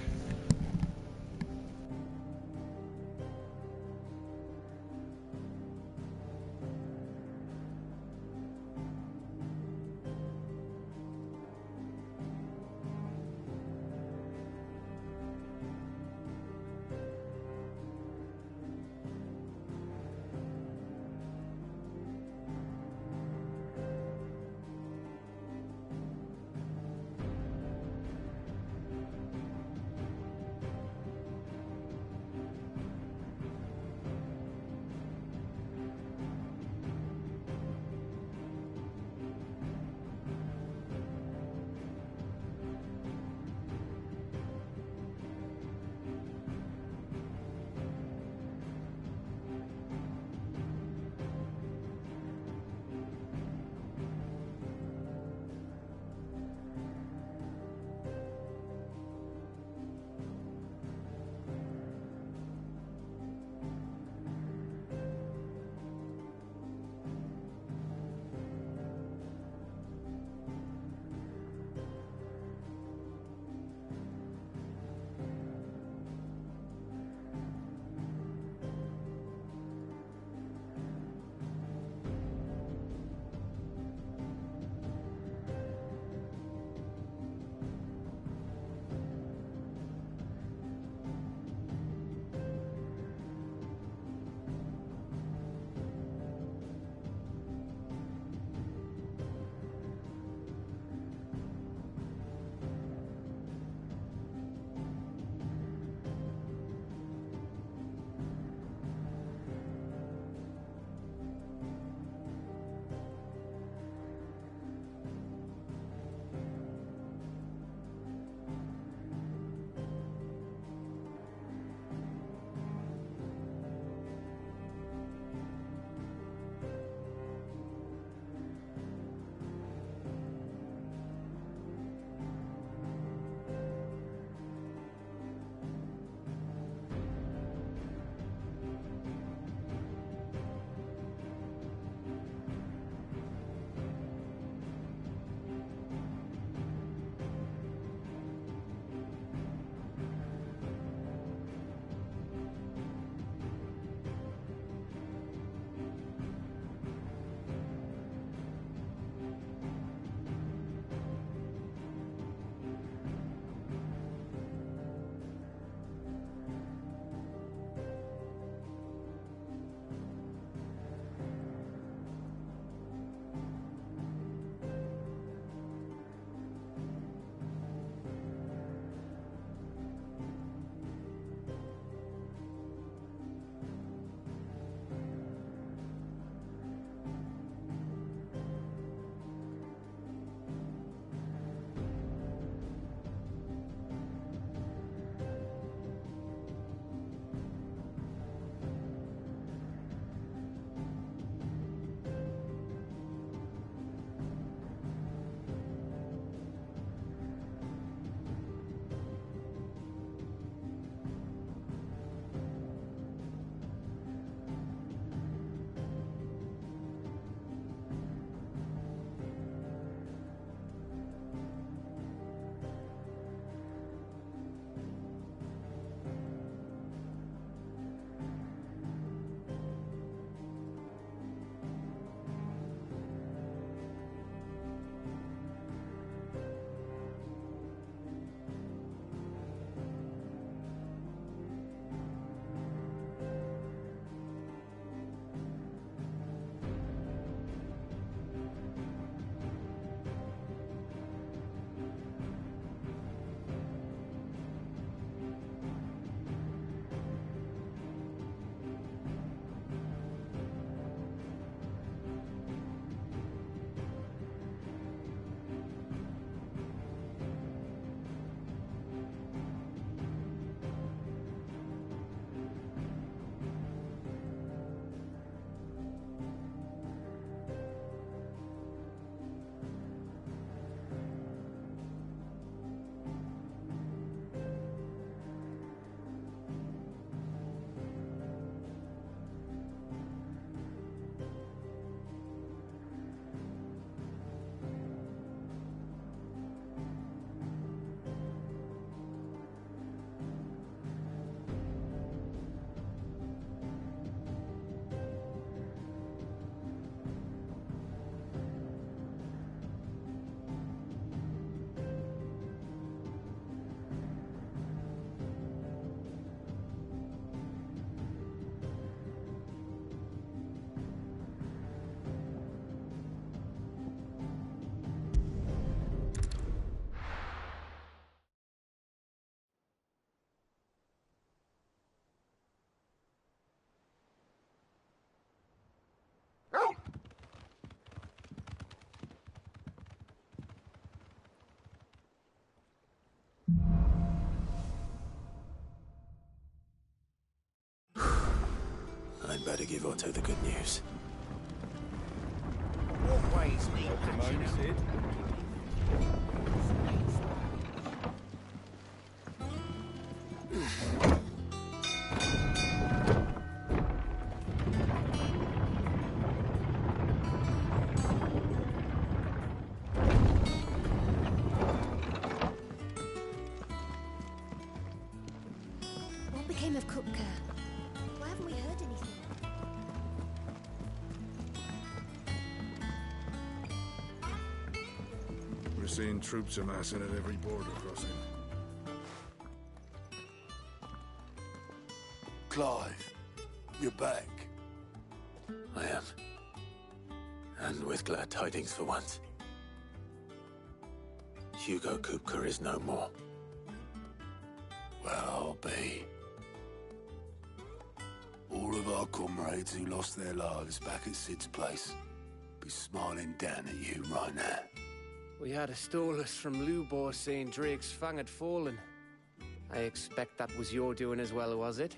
I'd better give Otto the good news. Walkways need patching up. What became of Kupka? Why haven't we heard anything? We're seeing troops amassing at every border crossing. Clive, you're back. I am. And with glad tidings for once. Hugo Kupka is no more. Well, I'll be. All of our comrades who lost their lives back at Sid's place be smiling down at you right now. We had a stolus from Lubor saying Drake's Fang had fallen. I expect that was your doing as well, was it?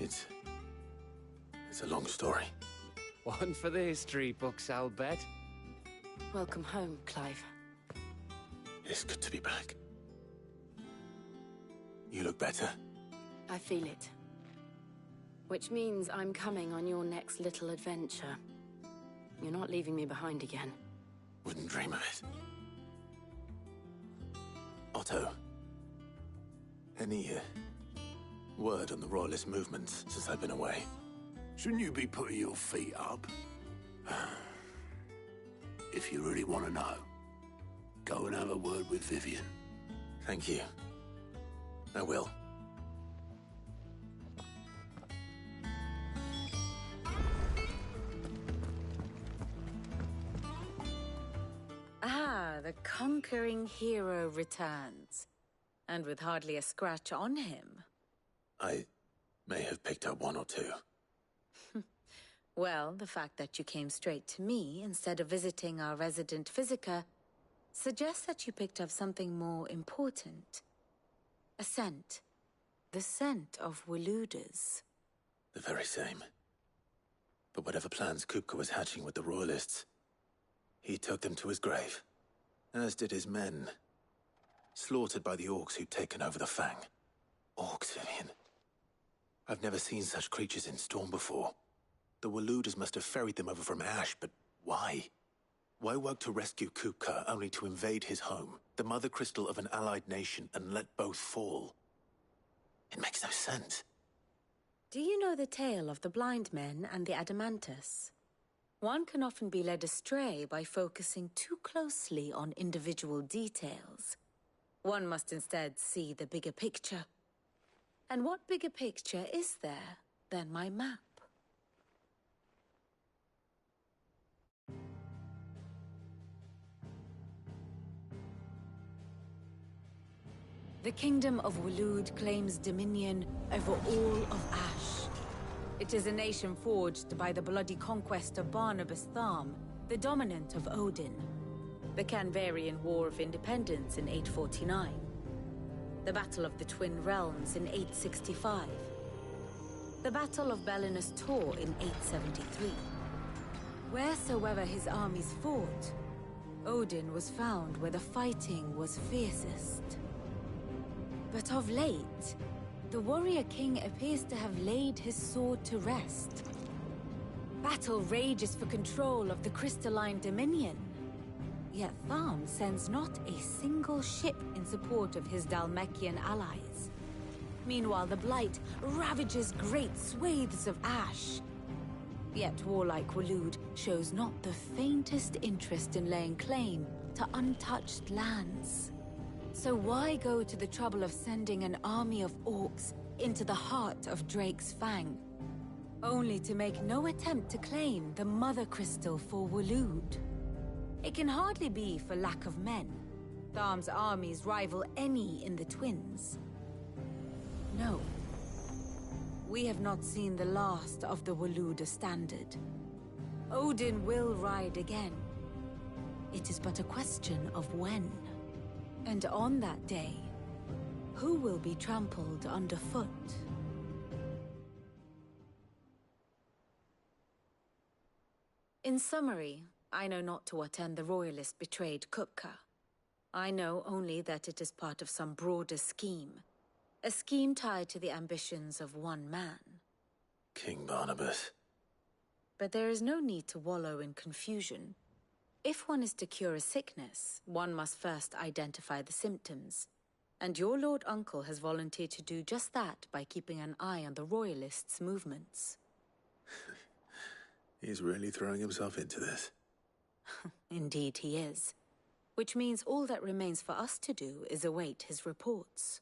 It's a long story. One for the history books, I'll bet. Welcome home, Clive. It's good to be back. You look better. I feel it. Which means I'm coming on your next little adventure. You're not leaving me behind again. Wouldn't dream of it. Otto. Any word on the Royalist movements since I've been away? Shouldn't you be putting your feet up? If you really want to know, go and have a word with Vivian. Thank you. I will. Ah, the conquering hero returns. And with hardly a scratch on him. I may have picked up one or two. Well, the fact that you came straight to me instead of visiting our resident Physica suggests that you picked up something more important. A scent. The scent of Waludas. The very same. But whatever plans Kupka was hatching with the Royalists, he took them to his grave. As did his men. Slaughtered by the orcs who'd taken over the Fang. Orcs, Vivian. I've never seen such creatures in Storm before. The Waludas must have ferried them over from Ash, but why? Why work to rescue Kupka only to invade his home, the mother crystal of an allied nation, and let both fall? It makes no sense. Do you know the tale of the blind men and the Adamantus? One can often be led astray by focusing too closely on individual details. One must instead see the bigger picture. And what bigger picture is there than my map? The Kingdom of Waloed claims dominion over all of Ash. It is a nation forged by the bloody conquest of Barnabas Tharm, the dominant of Odin. The Canvarian War of Independence in 849. The Battle of the Twin Realms in 865. The Battle of Belinus Tor in 873. Wheresoever his armies fought, Odin was found where the fighting was fiercest. But of late, the warrior king appears to have laid his sword to rest. Battle rages for control of the crystalline dominion. Yet Tharm sends not a single ship in support of his Dhalmekian allies. Meanwhile, the Blight ravages great swathes of Ash. Yet warlike Waloed shows not the faintest interest in laying claim to untouched lands. So why go to the trouble of sending an army of orcs into the heart of Drake's Fang, only to make no attempt to claim the Mother Crystal for Waloed? It can hardly be for lack of men. Tharm's armies rival any in the Twins. No. We have not seen the last of the Waluda standard. Odin will ride again. It is but a question of when. And on that day, who will be trampled underfoot? In summary, I know not to what end the Royalists betrayed Kupka. I know only that it is part of some broader scheme. A scheme tied to the ambitions of one man. King Barnabas. But there is no need to wallow in confusion. If one is to cure a sickness, one must first identify the symptoms. And your Lord Uncle has volunteered to do just that by keeping an eye on the Royalists' movements. He's really throwing himself into this. Indeed he is. Which means all that remains for us to do is await his reports.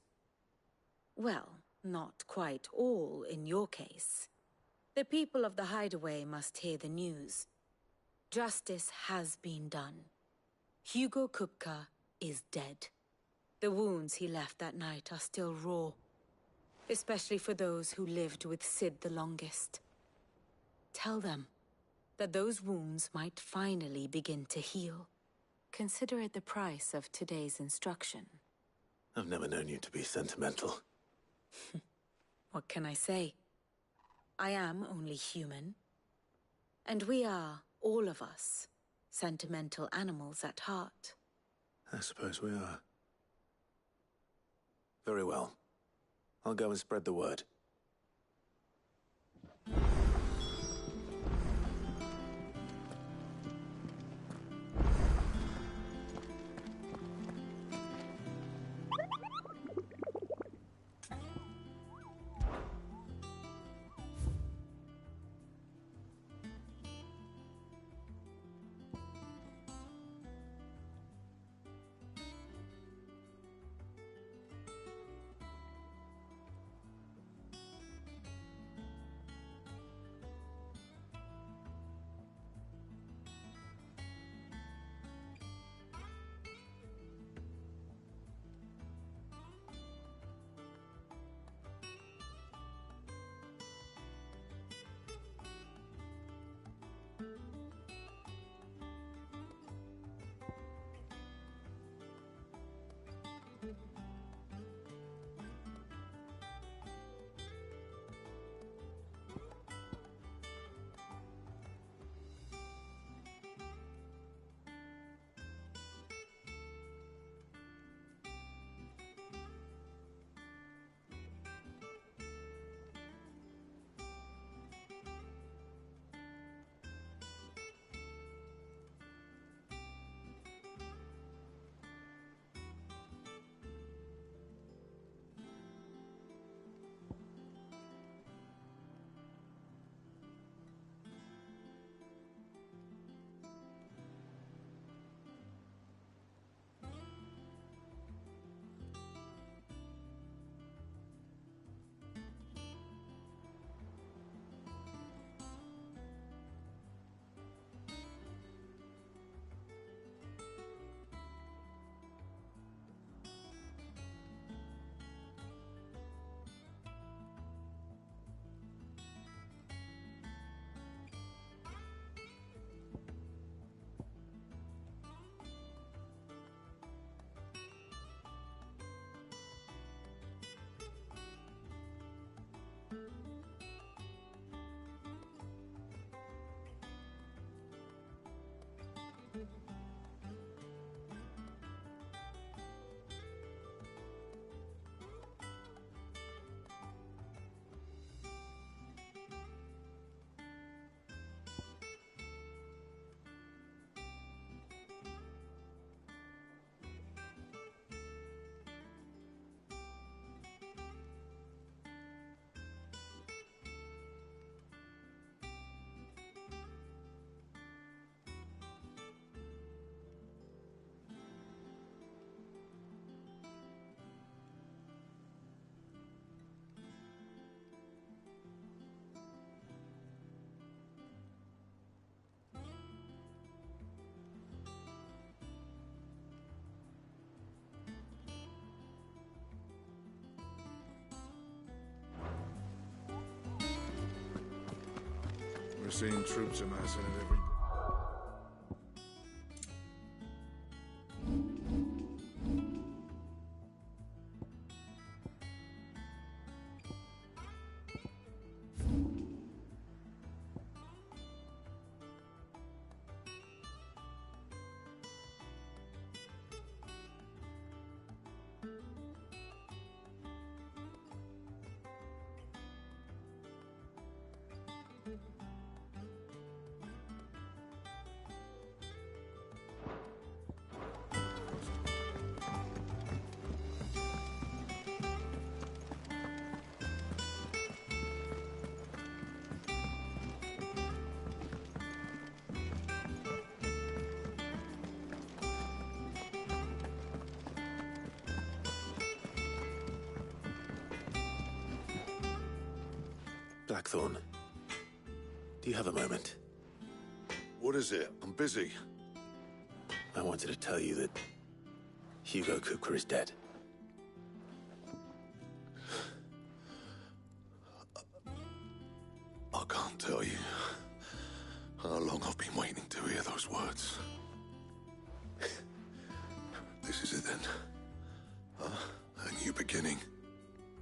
Well, not quite all in your case. The people of the Hideaway must hear the news. Justice has been done. Hugo Kupka is dead. The wounds he left that night are still raw, especially for those who lived with Cid the longest. Tell them that those wounds might finally begin to heal. Consider it the price of today's instruction. I've never known you to be sentimental. What can I say? I am only human. And we are, all of us, sentimental animals at heart. I suppose we are. Very well. I'll go and spread the word. We're seeing troops amassing at every... Blackthorn, do you have a moment? What is it? I'm busy. I wanted to tell you that Hugo Kupka is dead. I can't tell you how long I've been waiting to hear those words. This is it then. A new beginning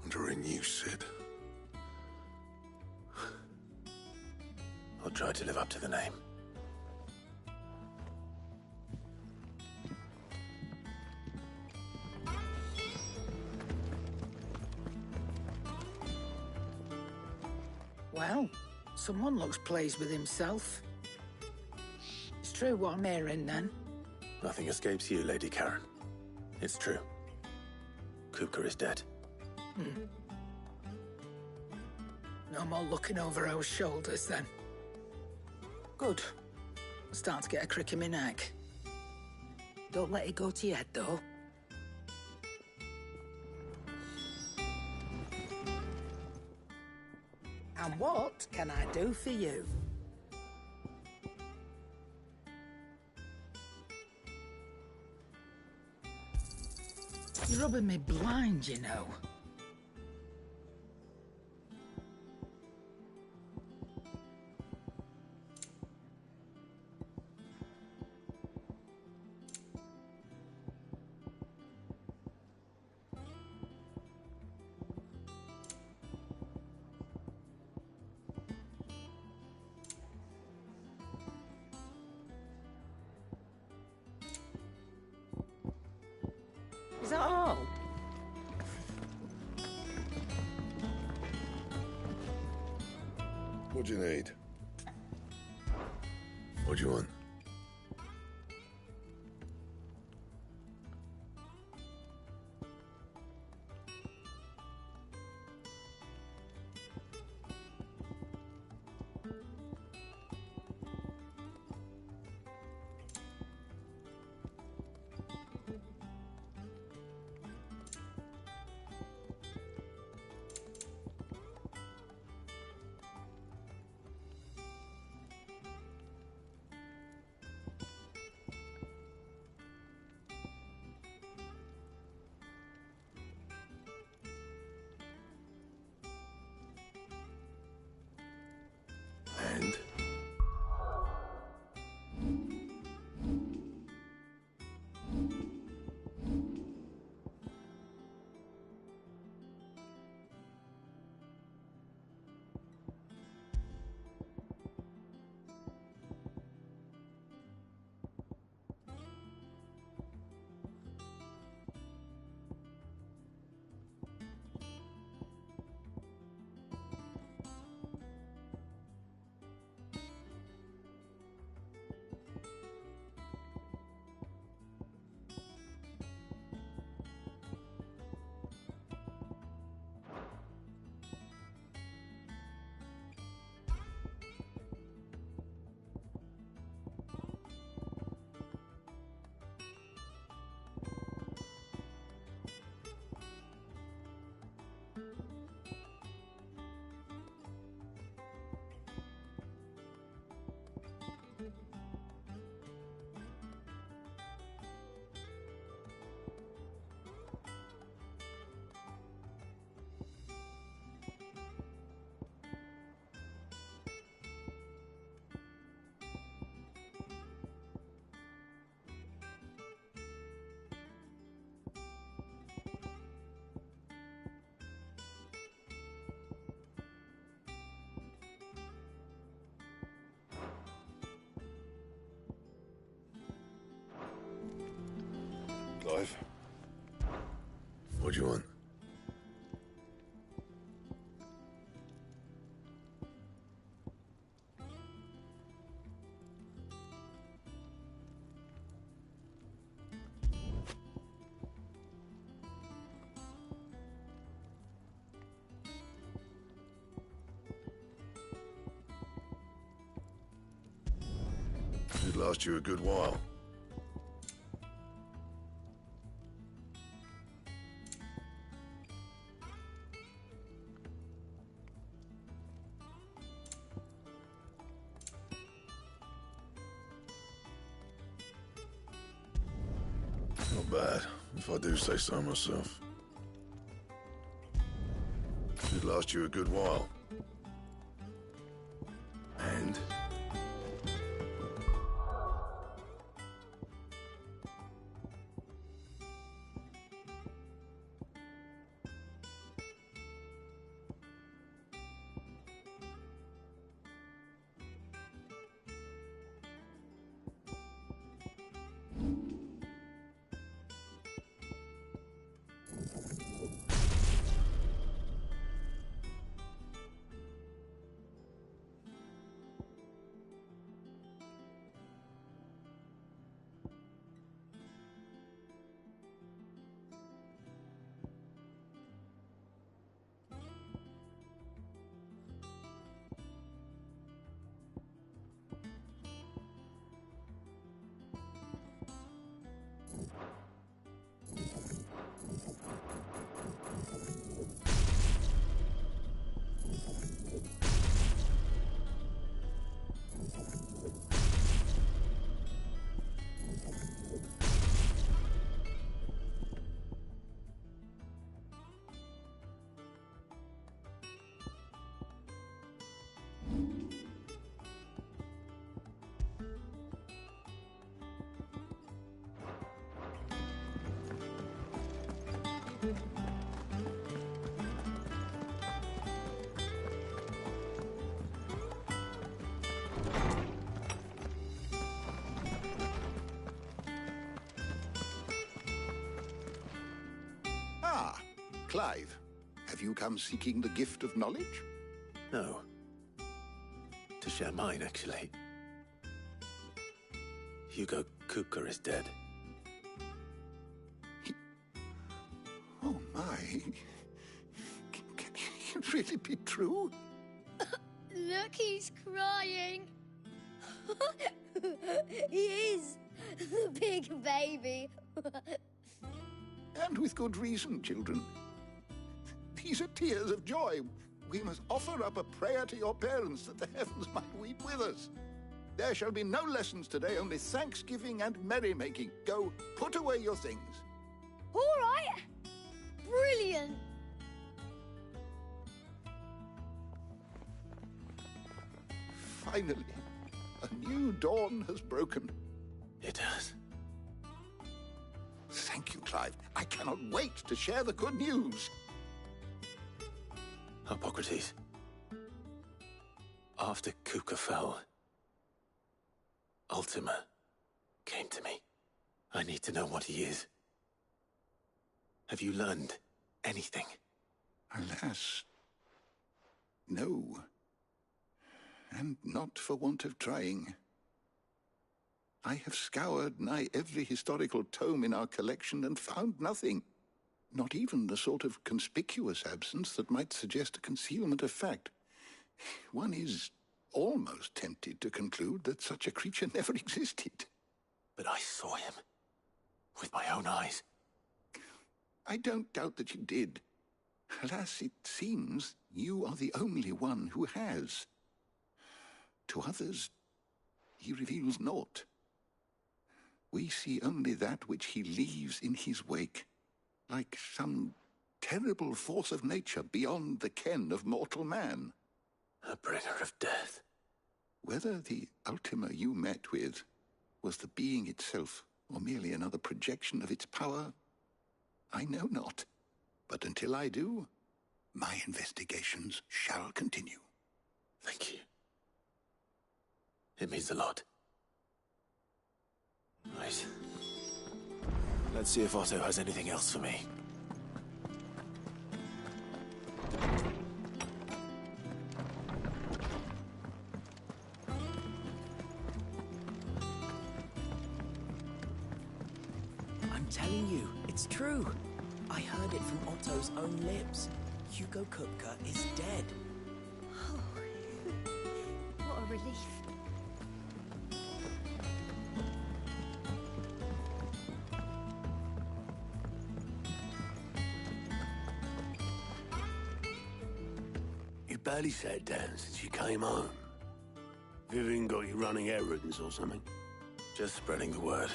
under a new Cid. I'll try to live up to the name. Well, someone looks pleased with himself. It's true what I'm hearing, then. Nothing escapes you, Lady Karen. It's true. Kupka is dead. No more looking over our shoulders, then. Good. I'm starting to get a crick in my neck. Don't let it go to your head, though. And what can I do for you? You're rubbing me blind, you know. Is that all? What do you need? What do you want? And? Clive? What do you want? It'd last you a good while. bad, if I do say so myself. Should last you a good while. And? Ah, Clive. Have you come seeking the gift of knowledge? No. To share mine, actually. Hugo Kupka is dead. Oh, my. Can it really be true? Look, he's crying. He is. The big baby. And with good reason, children. These are tears of joy. We must offer up a prayer to your parents that the heavens might weep with us. There shall be no lessons today, only thanksgiving and merrymaking. Go, put away your things. All right. Brilliant. Finally, a new dawn has broken. It has. Thank you, Clive. I cannot wait to share the good news. Hippocrates. After Kupka fell, Ultima came to me. I need to know what he is. Have you learned anything? Alas, no. And not for want of trying. I have scoured nigh every historical tome in our collection and found nothing. Not even the sort of conspicuous absence that might suggest a concealment of fact. One is almost tempted to conclude that such a creature never existed. But I saw him. With my own eyes. I don't doubt that you did. Alas, it seems you are the only one who has. To others, he reveals naught. We see only that which he leaves in his wake, like some terrible force of nature beyond the ken of mortal man. A bringer of death. Whether the Ultima you met with was the being itself, or merely another projection of its power, I know not. But until I do, my investigations shall continue. Thank you. It means a lot. Right. Let's see if Otto has anything else for me. I'm telling you, it's true. I heard it from Otto's own lips. Hugo Kupka is dead. Oh, what a relief. You barely sat down since you came home. Vivian got you running errands or something? Just spreading the word.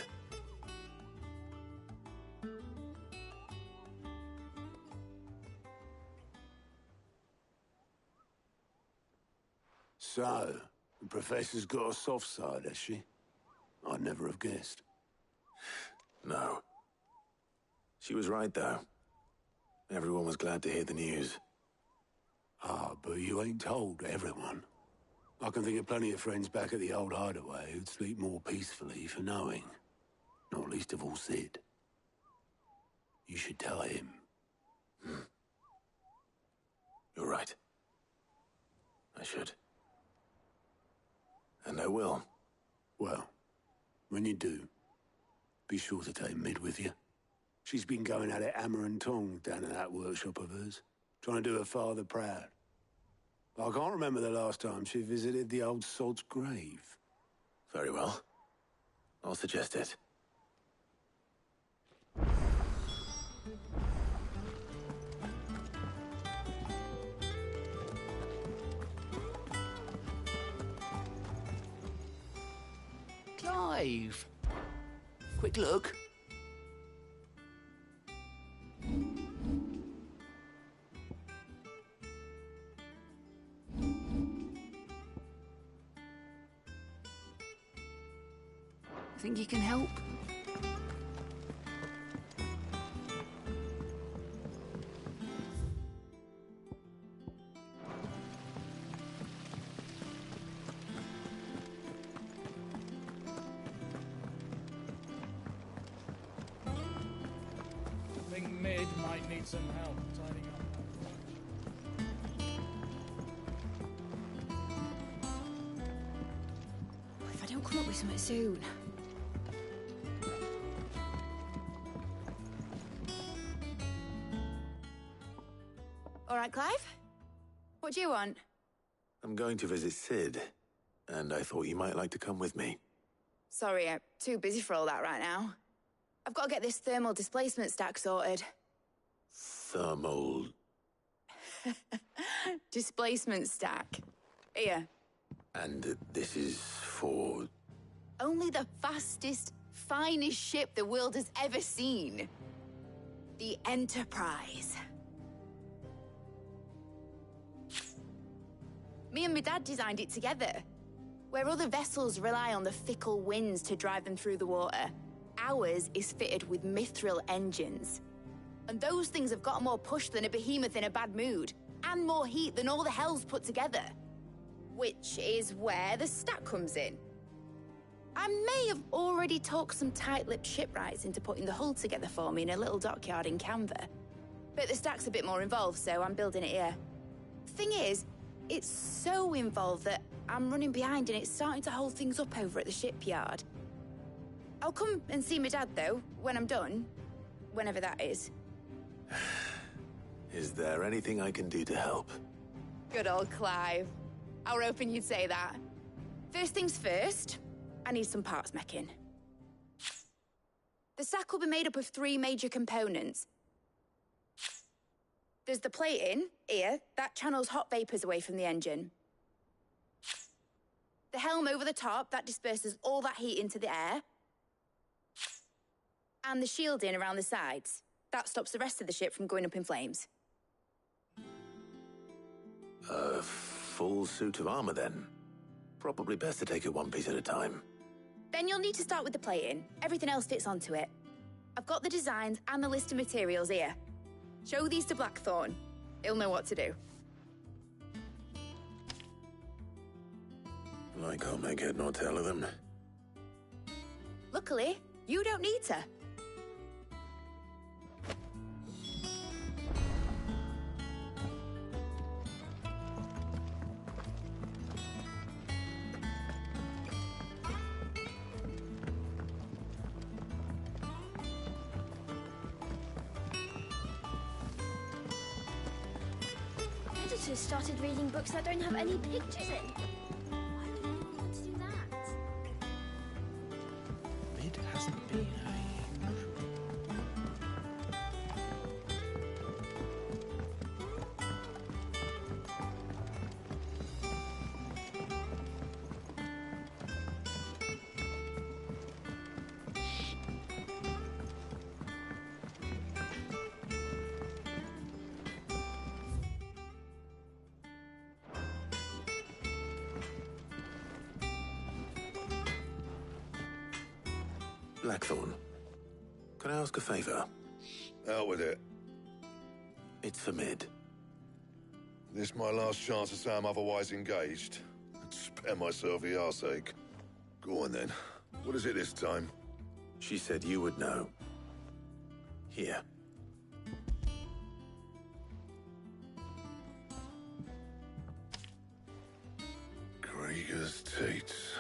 So, the Professor's got a soft side, has she? I'd never have guessed. No. She was right, though. Everyone was glad to hear the news. Ah, but you ain't told everyone. I can think of plenty of friends back at the old hideaway who'd sleep more peacefully for knowing. Not least of all Sid. You should tell him. You're right. I should. And I will. Well, when you do, be sure to take Mid with you. She's been going at it hammer and tongs down in that workshop of hers, trying to do her father proud. I can't remember the last time she visited the old sod's grave. Very well. I'll suggest it. Clive! Quick look. Think you can help? I think Mid might need some help tidying up. If I don't come up with something soon. All right, Clive? What do you want? I'm going to visit Sid, and I thought you might like to come with me. Sorry, I'm too busy for all that right now. I've got to get this thermal displacement stack sorted. Thermal... Displacement stack. Here. And this is for... Only the fastest, finest ship the world has ever seen. The Enterprise. Me and my dad designed it together. Where other vessels rely on the fickle winds to drive them through the water, ours is fitted with mithril engines. And those things have got more push than a behemoth in a bad mood, and more heat than all the hells put together. Which is where the stack comes in. I may have already talked some tight-lipped shipwrights into putting the hull together for me in a little dockyard in Canva. But the stack's a bit more involved, so I'm building it here. Thing is, it's so involved that I'm running behind and it's starting to hold things up over at the shipyard. I'll come and see my dad, though, when I'm done. Whenever that is. Is there anything I can do to help? Good old Clive. I were hoping you'd say that. First things first, I need some parts meching. The stack will be made up of 3 major components. There's the plating, here, that channels hot vapors away from the engine. The helm over the top, that disperses all that heat into the air. And the shielding around the sides. That stops the rest of the ship from going up in flames. A full suit of armor, then. Probably best to take it one piece at a time. Then you'll need to start with the plating. Everything else fits onto it. I've got the designs and the list of materials here. Show these to Blackthorn. He'll know what to do. I can't make head nor tail of them. Luckily, you don't need to. Editors started reading books that don't have any pictures in. Why would anyone want to do that? Mid hasn't been Blackthorn, can I ask a favor? Out with it. It's for Mid. This my last chance to say I'm otherwise engaged. Spare myself the arseache. Go on then. What is it this time? She said you would know. Here. Krieger's Teats.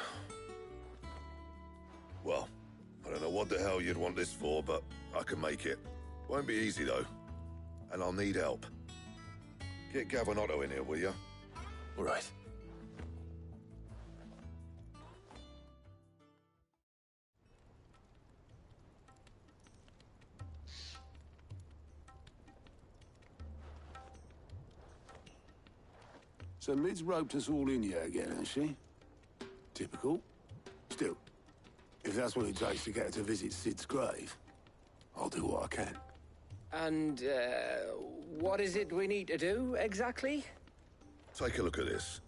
Well, I don't know what the hell you'd want this for, but I can make it. Won't be easy, though. And I'll need help. Get Gav and Otto in here, will you? All right. So Mid's roped us all in here again, has she? Typical. Still, if that's what it takes to get her to visit Sid's grave, I'll do what I can. And, what is it we need to do, exactly? Take a look at this.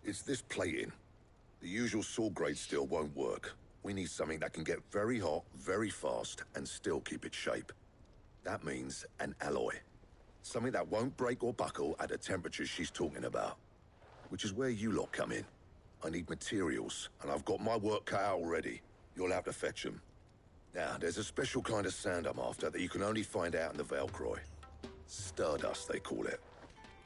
It's this plating. The usual sword grade steel won't work. We need something that can get very hot, very fast, and still keep its shape. That means an alloy. Something that won't break or buckle at the temperatures she's talking about. Which is where you lot come in. I need materials, and I've got my work cut out already. You'll have to fetch them. Now, there's a special kind of sand I'm after that you can only find out in the Velcroy. Stardust, they call it.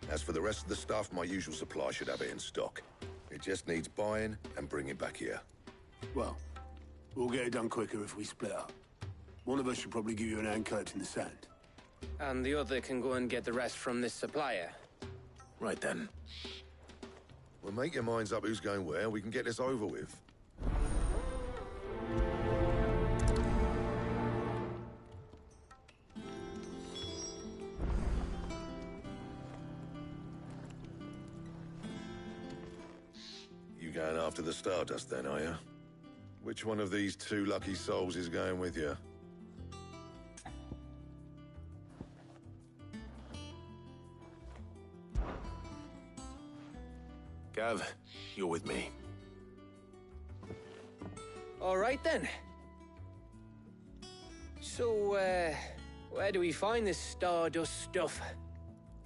As for the rest of the stuff, my usual supply should have it in stock. It just needs buying and bringing back here. Well, we'll get it done quicker if we split up. One of us should probably give you an hand collecting the sand. And the other can go and get the rest from this supplier. Right then. Well, make your minds up who's going where, and we can get this over with. You going after the Stardust then, are you? Which one of these two lucky souls is going with you? Gav, you're with me. All right, then. So, where do we find this Stardust stuff?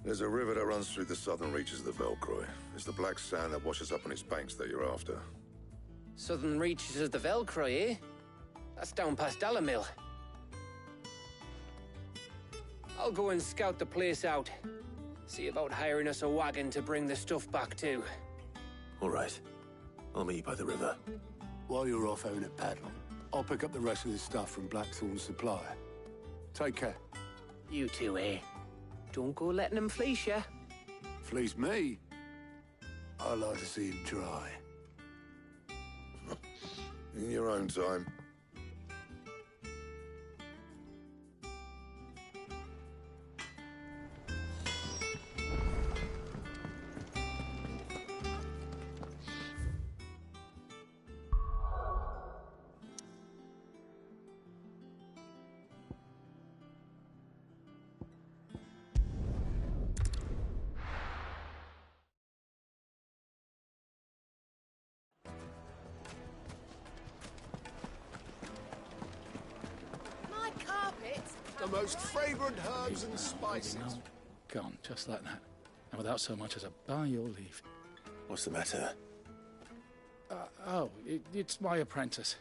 There's a river that runs through the southern reaches of the Velcroy. It's the black sand that washes up on its banks that you're after. Southern reaches of the Velcroy, eh? That's down past Alamil. I'll go and scout the place out. See about hiring us a wagon to bring the stuff back to. All right. I'll meet you by the river. While you're off having a paddle, I'll pick up the rest of the stuff from Blackthorn's supplier. Take care. You two, eh? Don't go letting them fleece ya. Fleece me? I like to see him try. In your own time. The most fragrant herbs and spices. No, gone, just like that. And without so much as a by your leave. What's the matter? It's my apprentice.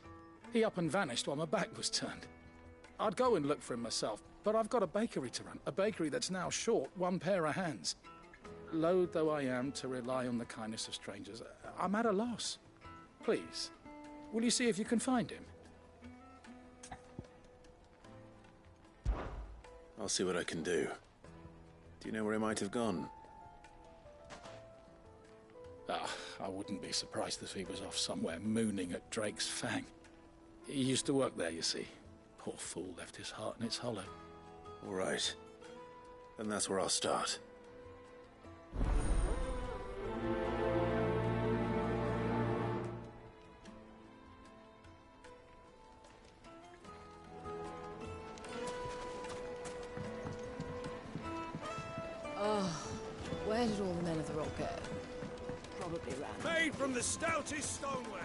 He up and vanished while my back was turned. I'd go and look for him myself, but I've got a bakery to run. A bakery that's now short one pair of hands. Loath though I am to rely on the kindness of strangers, I'm at a loss. Please, will you see if you can find him? I'll see what I can do. Do you know where he might have gone? I wouldn't be surprised if he was off somewhere mooning at Drake's Fang. He used to work there, you see. Poor fool left his heart in its hollow. All right. Then that's where I'll start. Where did all the men of the rock go? Probably ran. Made from the stoutest stoneware.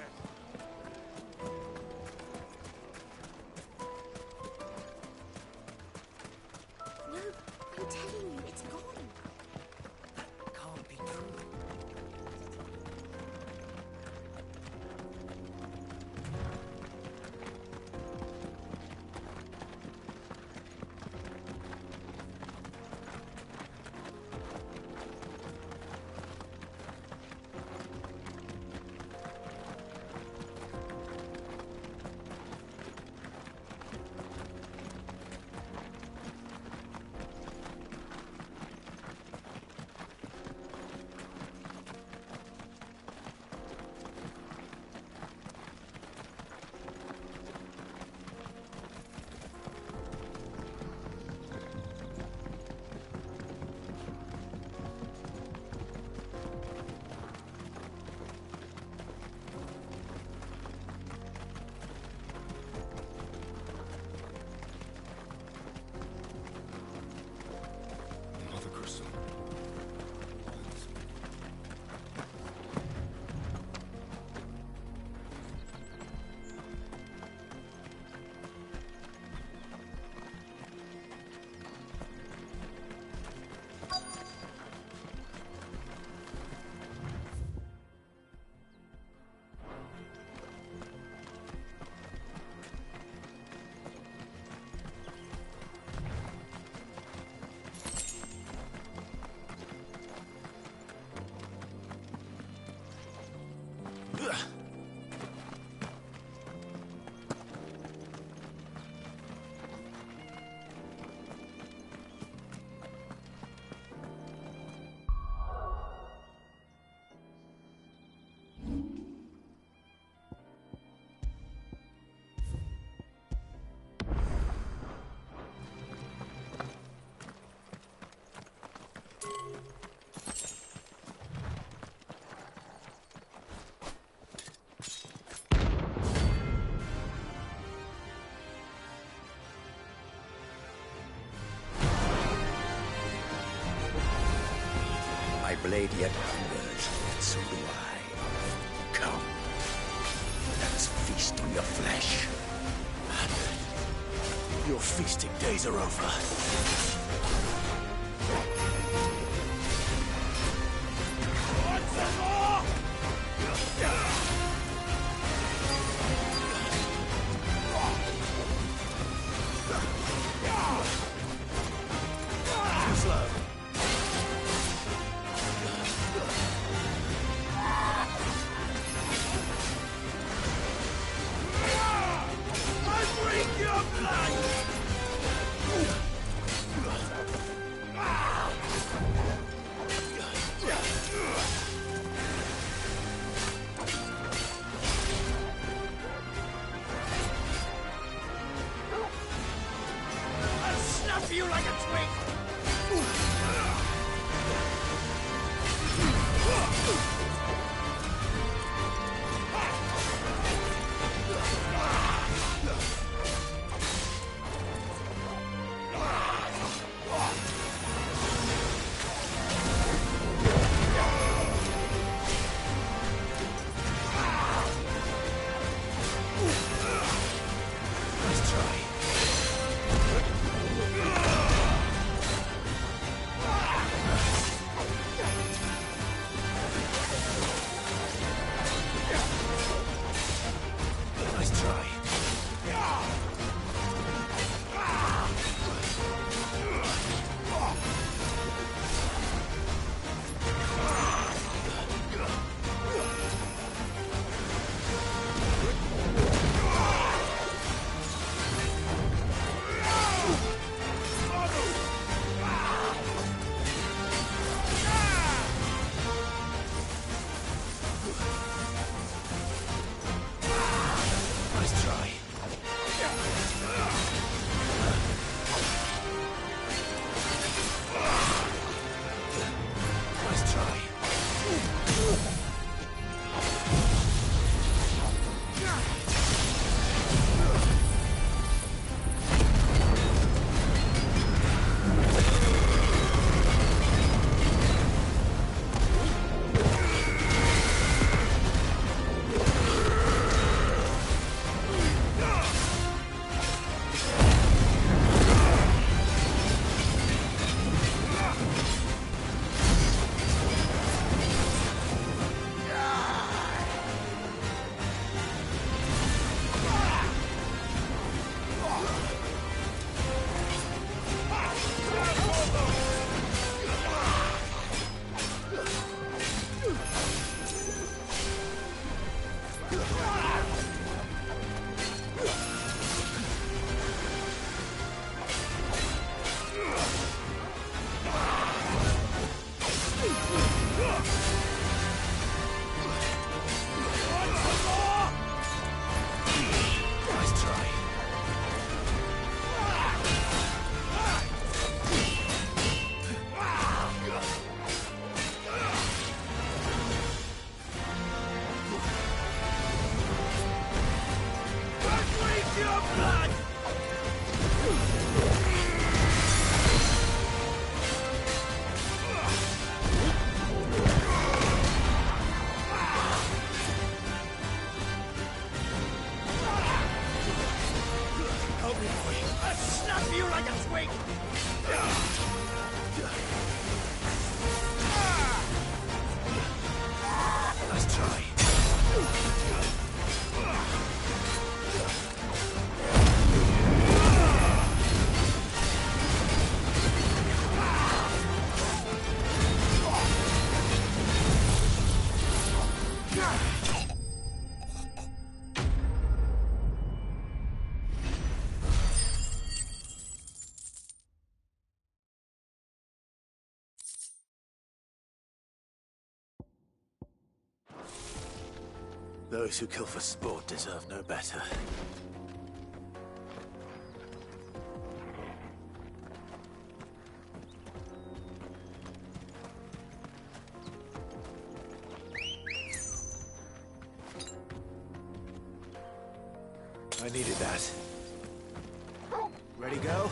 telling you, it's gone. That can't be true. My blade yet hungers, so do I. Come, let's feast on your flesh. Your feasting days are over. Too slow. I bring your blood! I'll snuff you like a twig! Let's try. Those who kill for sport deserve no better. I needed that. Ready, go?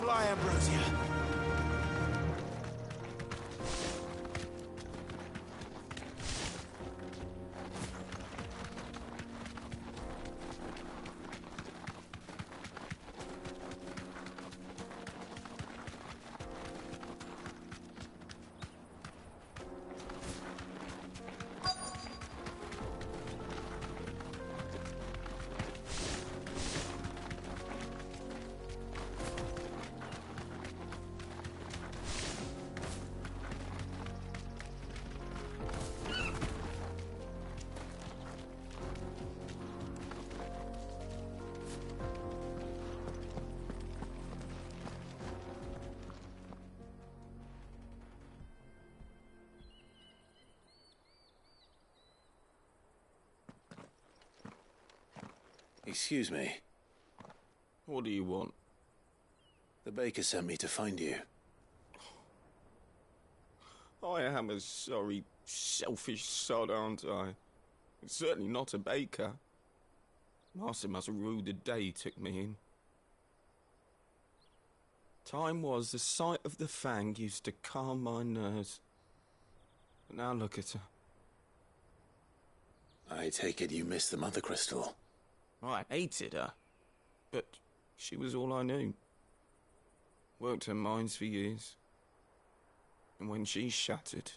Fly, Ambrosia. Excuse me. What do you want? The baker sent me to find you. I am a sorry, selfish sod, aren't I? Certainly not a baker. Master must rue the day he took me in. Time was the sight of the Fang used to calm my nerves. But now look at her. I take it you missed the Mother Crystal. I hated her, but she was all I knew. Worked her mines for years. And when she shattered,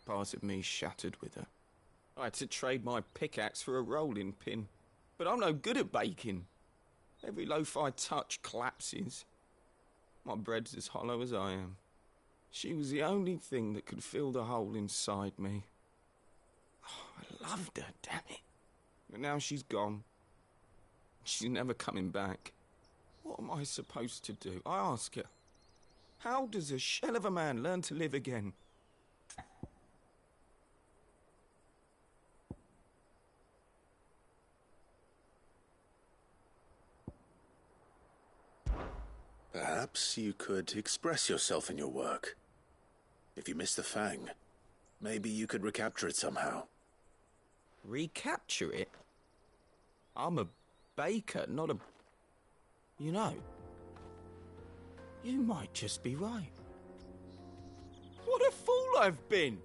part of me shattered with her. I had to trade my pickaxe for a rolling pin, but I'm no good at baking. Every loaf I touch collapses. My bread's as hollow as I am. She was the only thing that could fill the hole inside me. Oh, I loved her, damn it. But now she's gone. She's never coming back. What am I supposed to do? I ask her. How does a shell of a man learn to live again? Perhaps you could express yourself in your work. If you miss the Fang, maybe you could recapture it somehow. Recapture it? I'm a baker, not a... You know, you might just be right. What a fool I've been!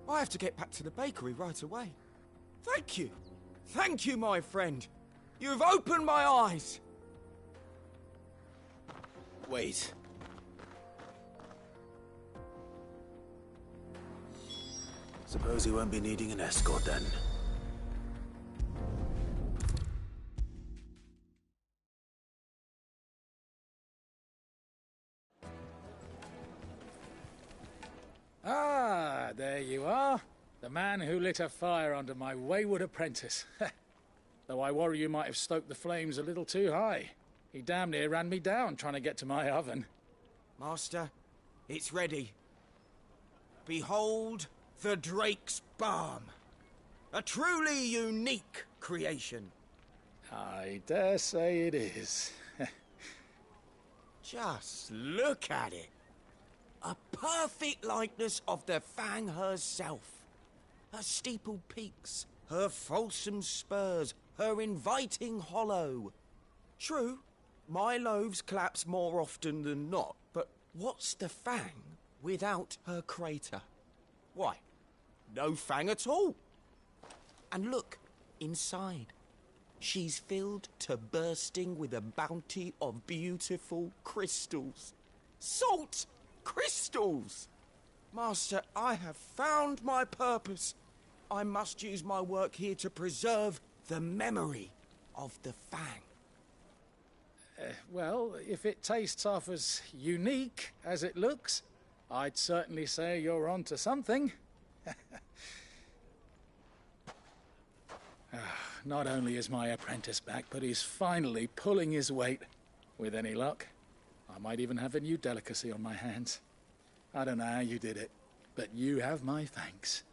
I have to get back to the bakery right away. Thank you. Thank you, my friend. You've opened my eyes. Wait. Suppose he won't be needing an escort then. Ah, there you are. The man who lit a fire under my wayward apprentice. Though I worry you might have stoked the flames a little too high. He damn near ran me down trying to get to my oven. Master, it's ready. Behold the Drake's Balm. A truly unique creation. I dare say it is. Just look at it. A perfect likeness of the Fang herself. Her steepled peaks, her fulsome spurs, her inviting hollow. True, my loaves collapse more often than not, but what's the Fang without her crater? Why, no Fang at all. And look, inside. She's filled to bursting with a bounty of beautiful crystals. Salt crystals! Master, I have found my purpose. I must use my work here to preserve the memory of the Fang. Well, if it tastes half as unique as it looks, I'd certainly say you're onto something. Not only is my apprentice back, but he's finally pulling his weight. With any luck, I might even have a new delicacy on my hands. I don't know how you did it, but you have my thanks.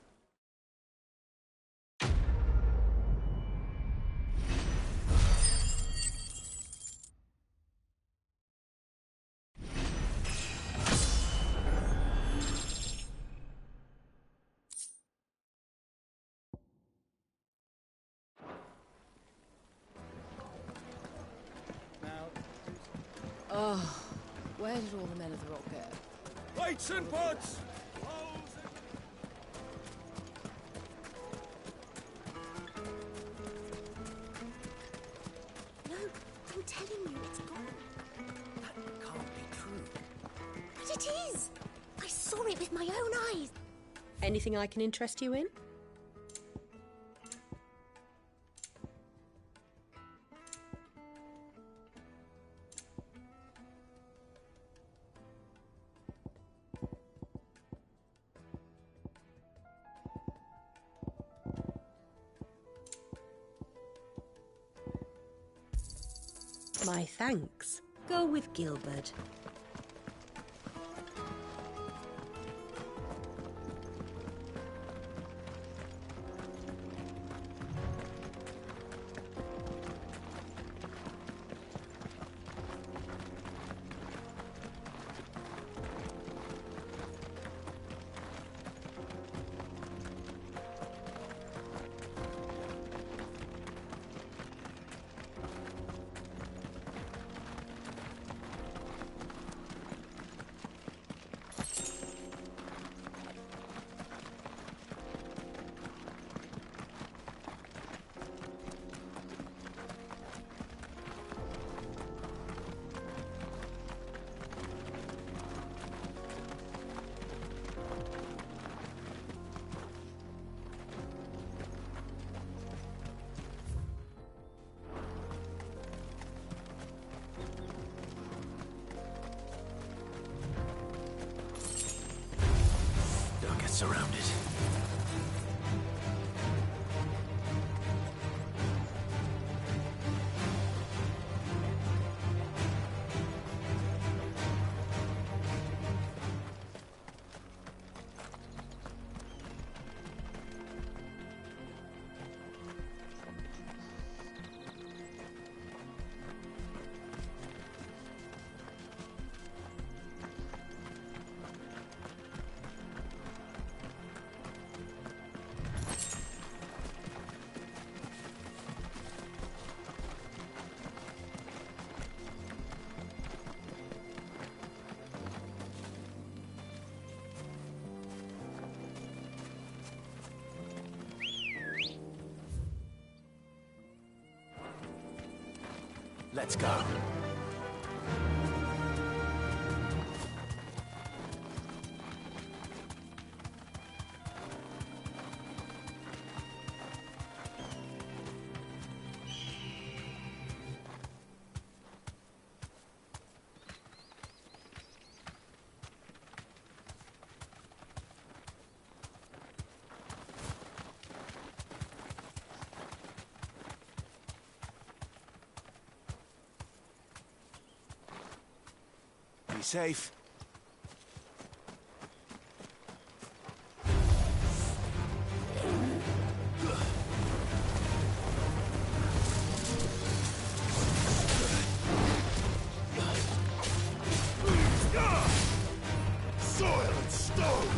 Oh, where did all the men of the rock go? Weights and pots! No, I'm telling you, it's gone. That can't be true. But it is! I saw it with my own eyes. Anything I can interest you in? My thanks. Go with Gilbert. Surrounded. Let's go. Be safe. Soil and stone!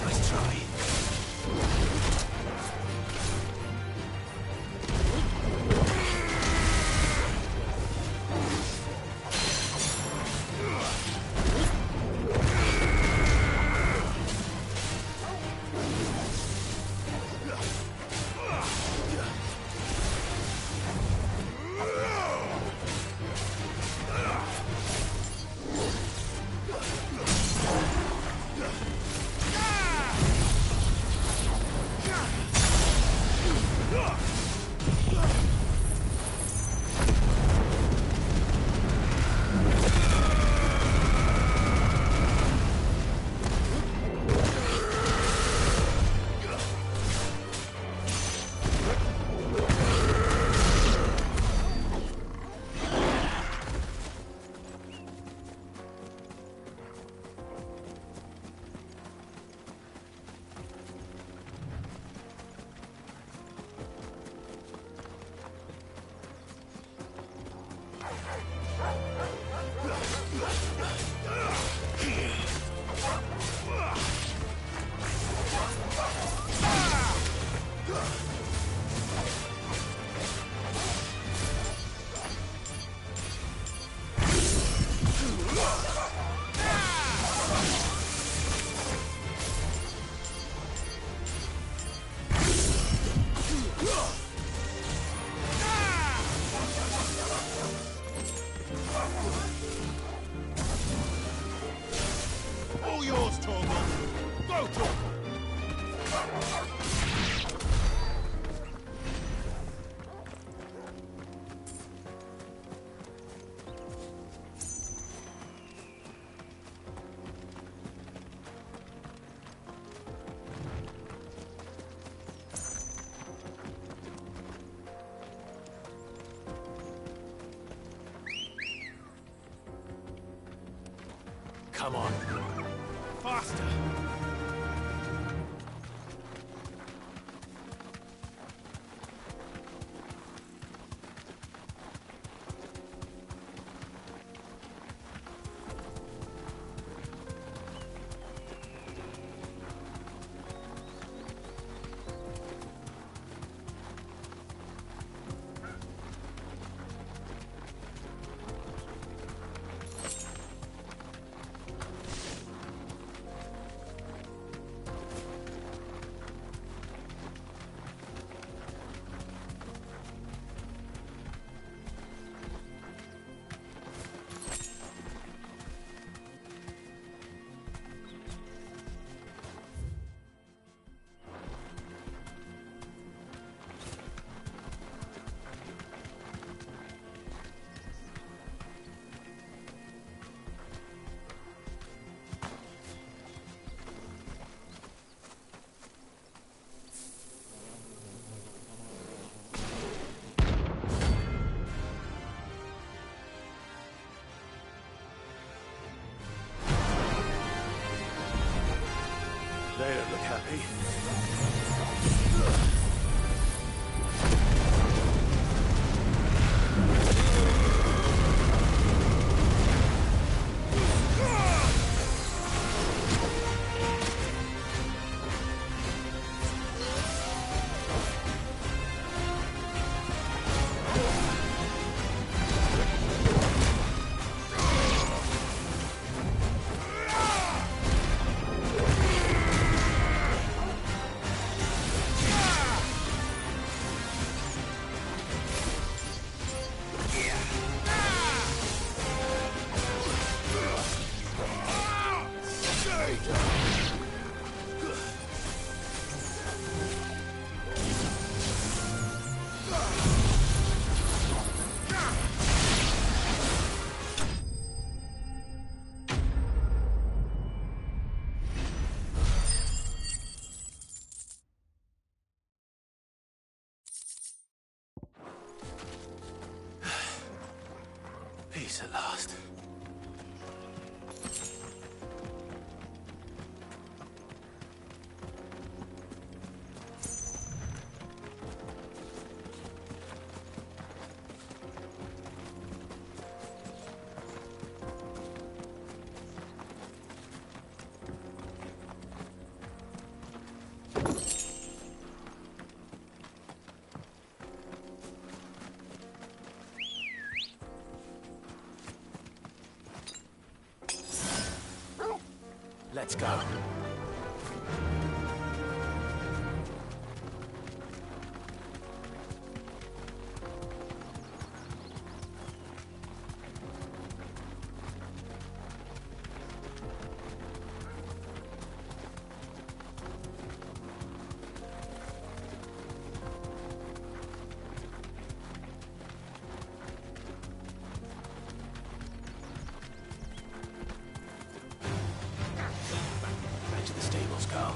Nice try. All yours, Torgal. Go, Torgal. Come on. Faster. Peace at last. Let's go. Back to the stables, Carl.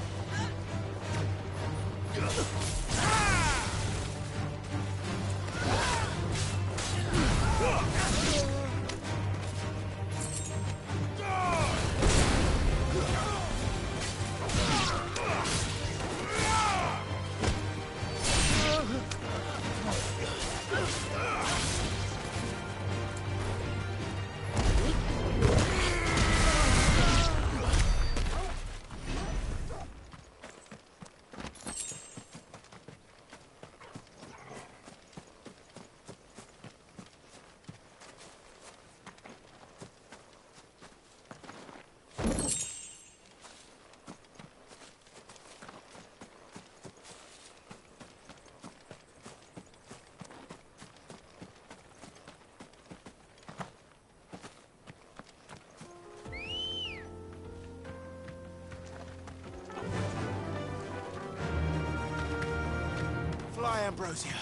Fly, Ambrosia.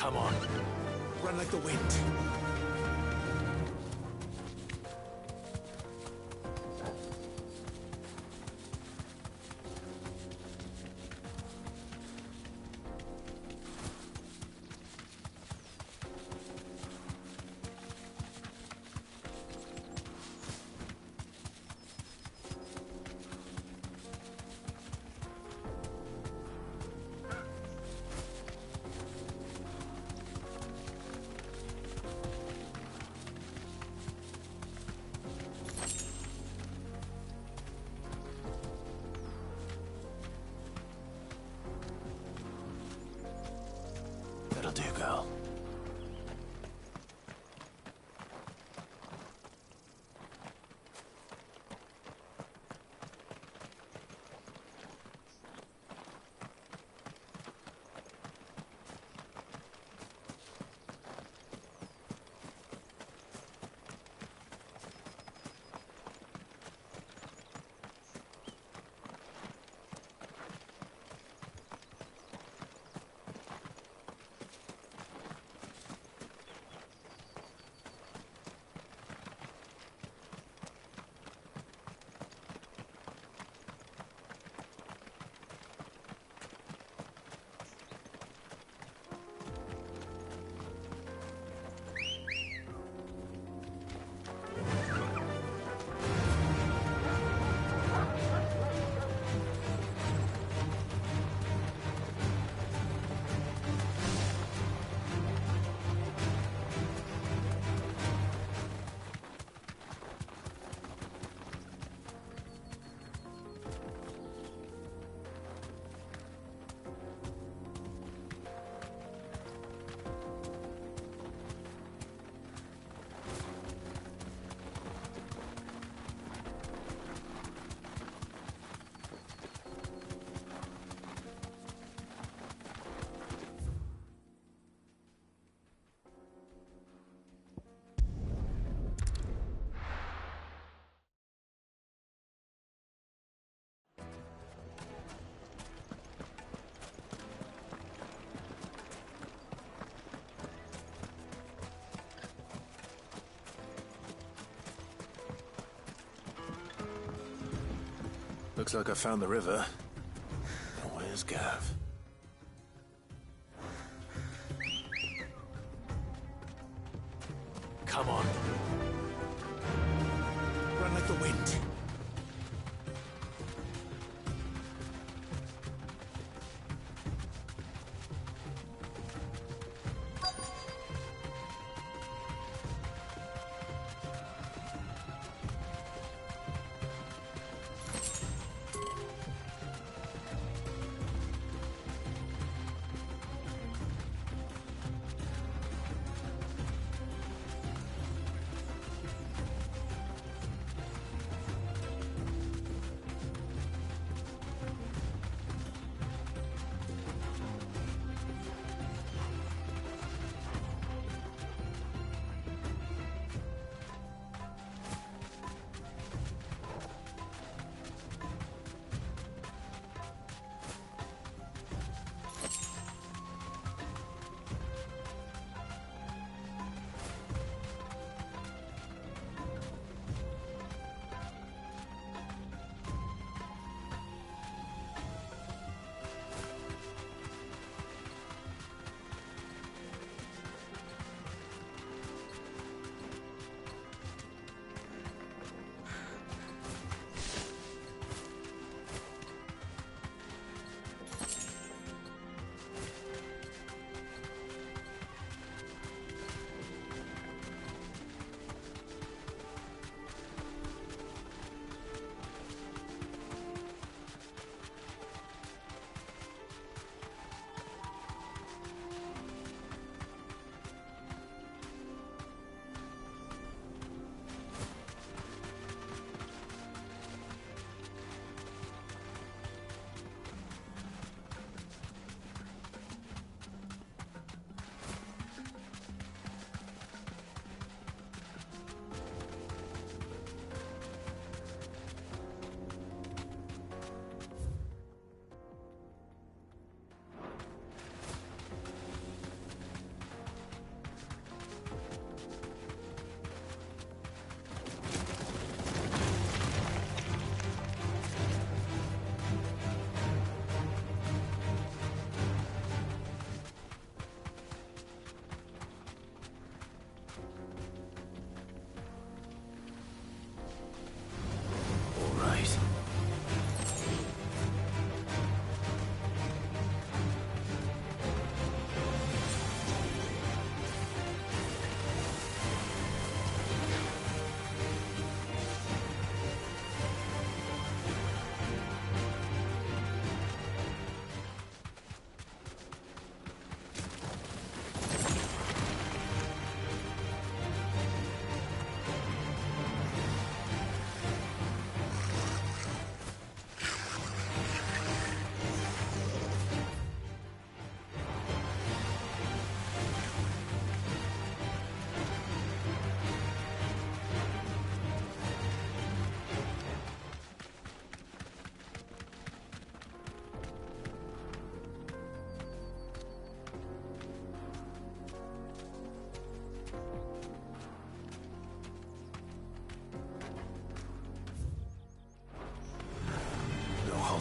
Come on. Run like the wind. That'll do, girl. Looks like I found the river. Where's Gav? Come on. Run like the wind.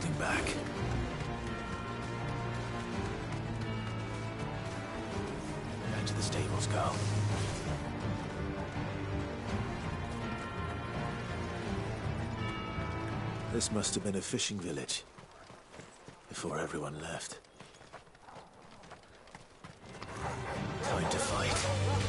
holding back. Back to the stables, Carl. This must have been a fishing village before everyone left. Time to fight.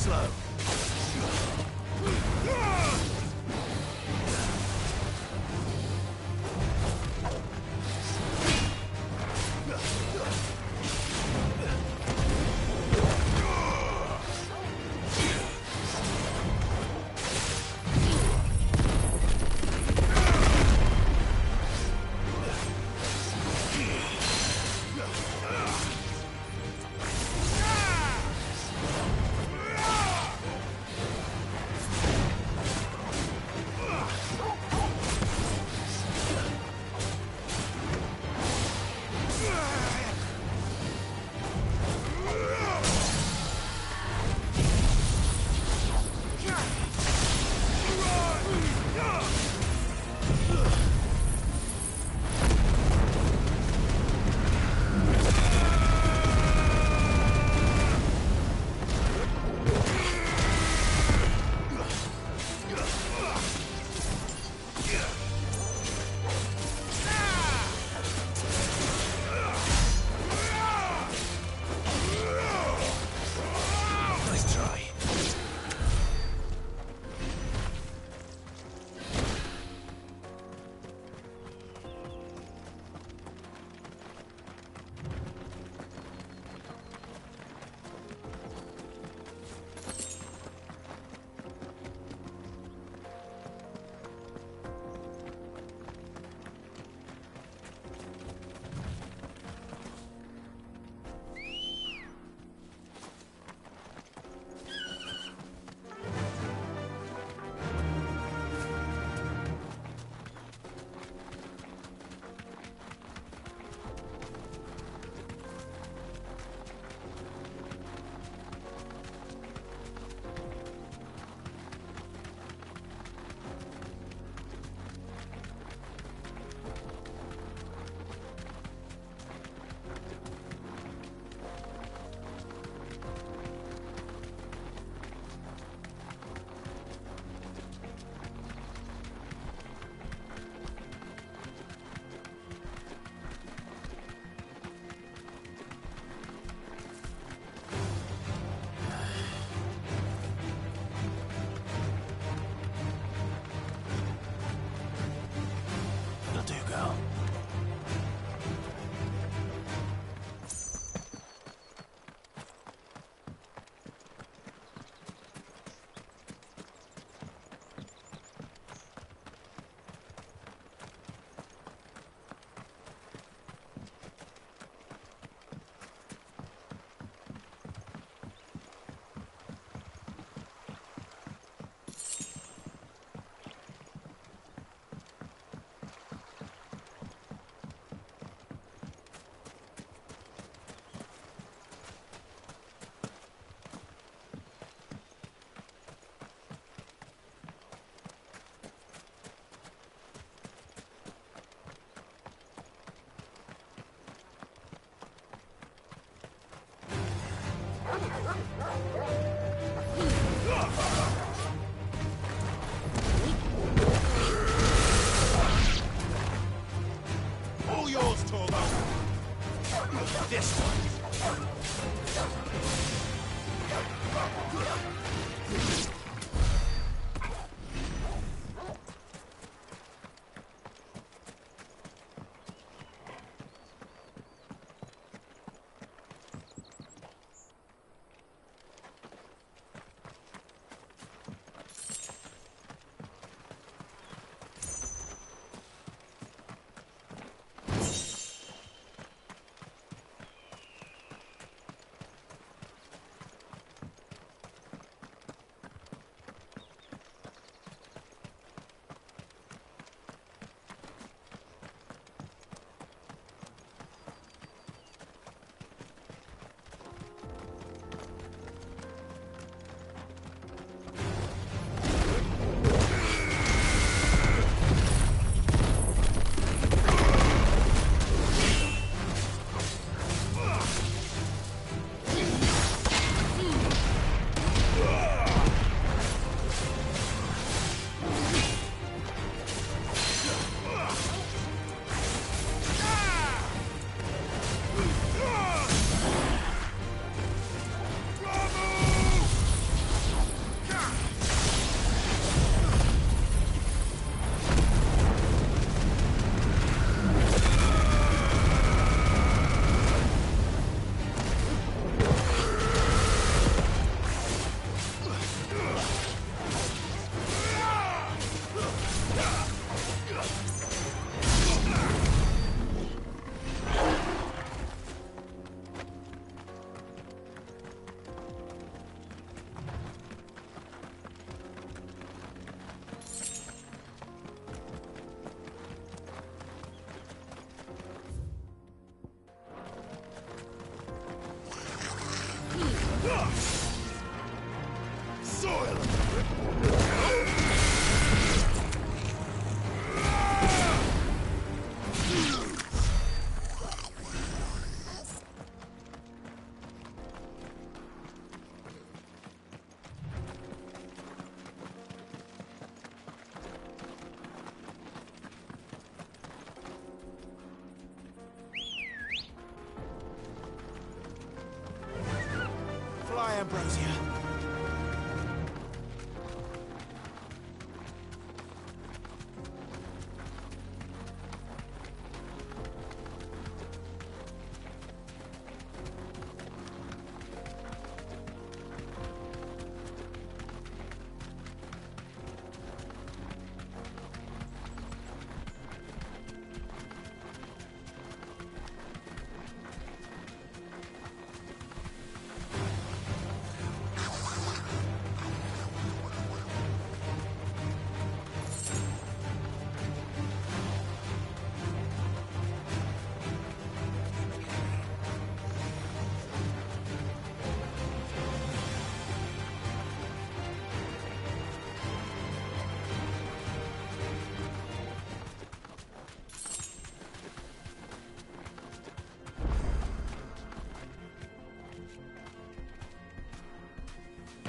slow. soil! Fly, Ambrosia.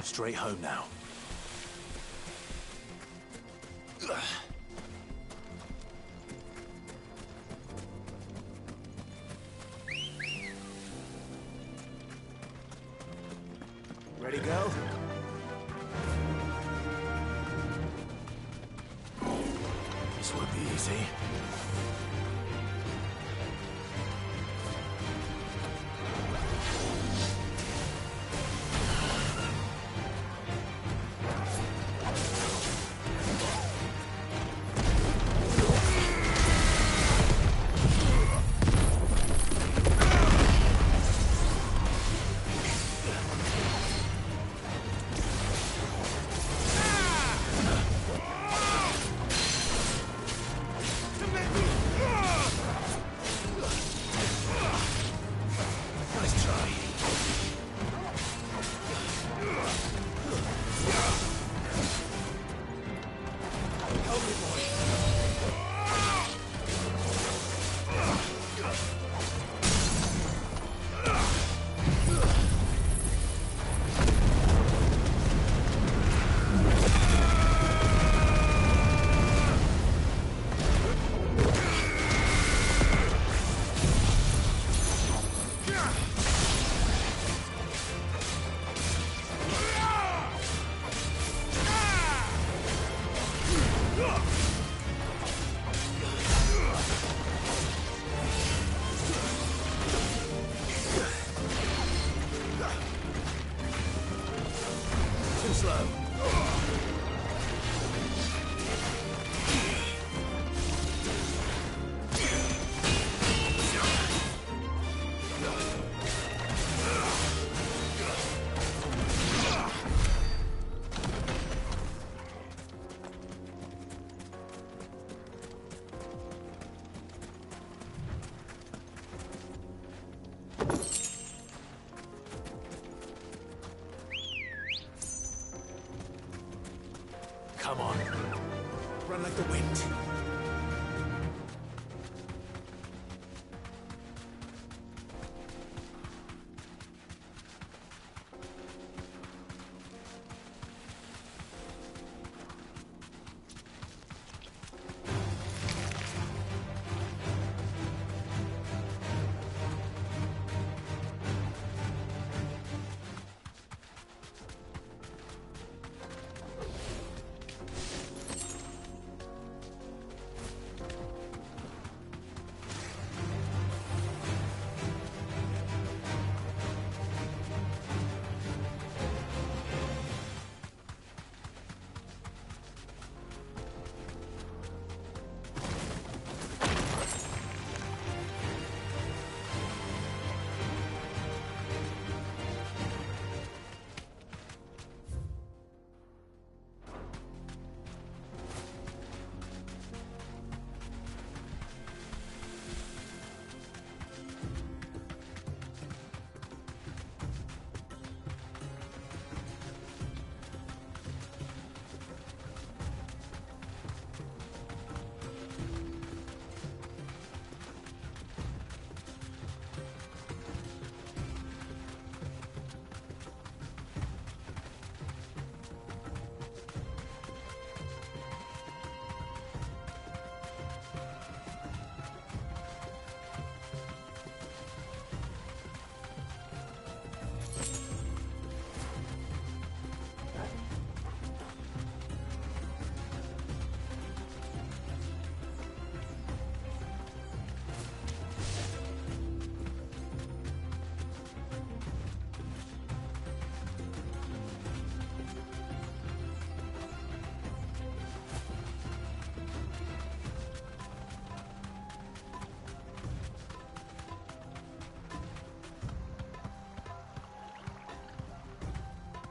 Straight home now. Ready, go? This won't be easy. Too slow. Come on. Run like the wind.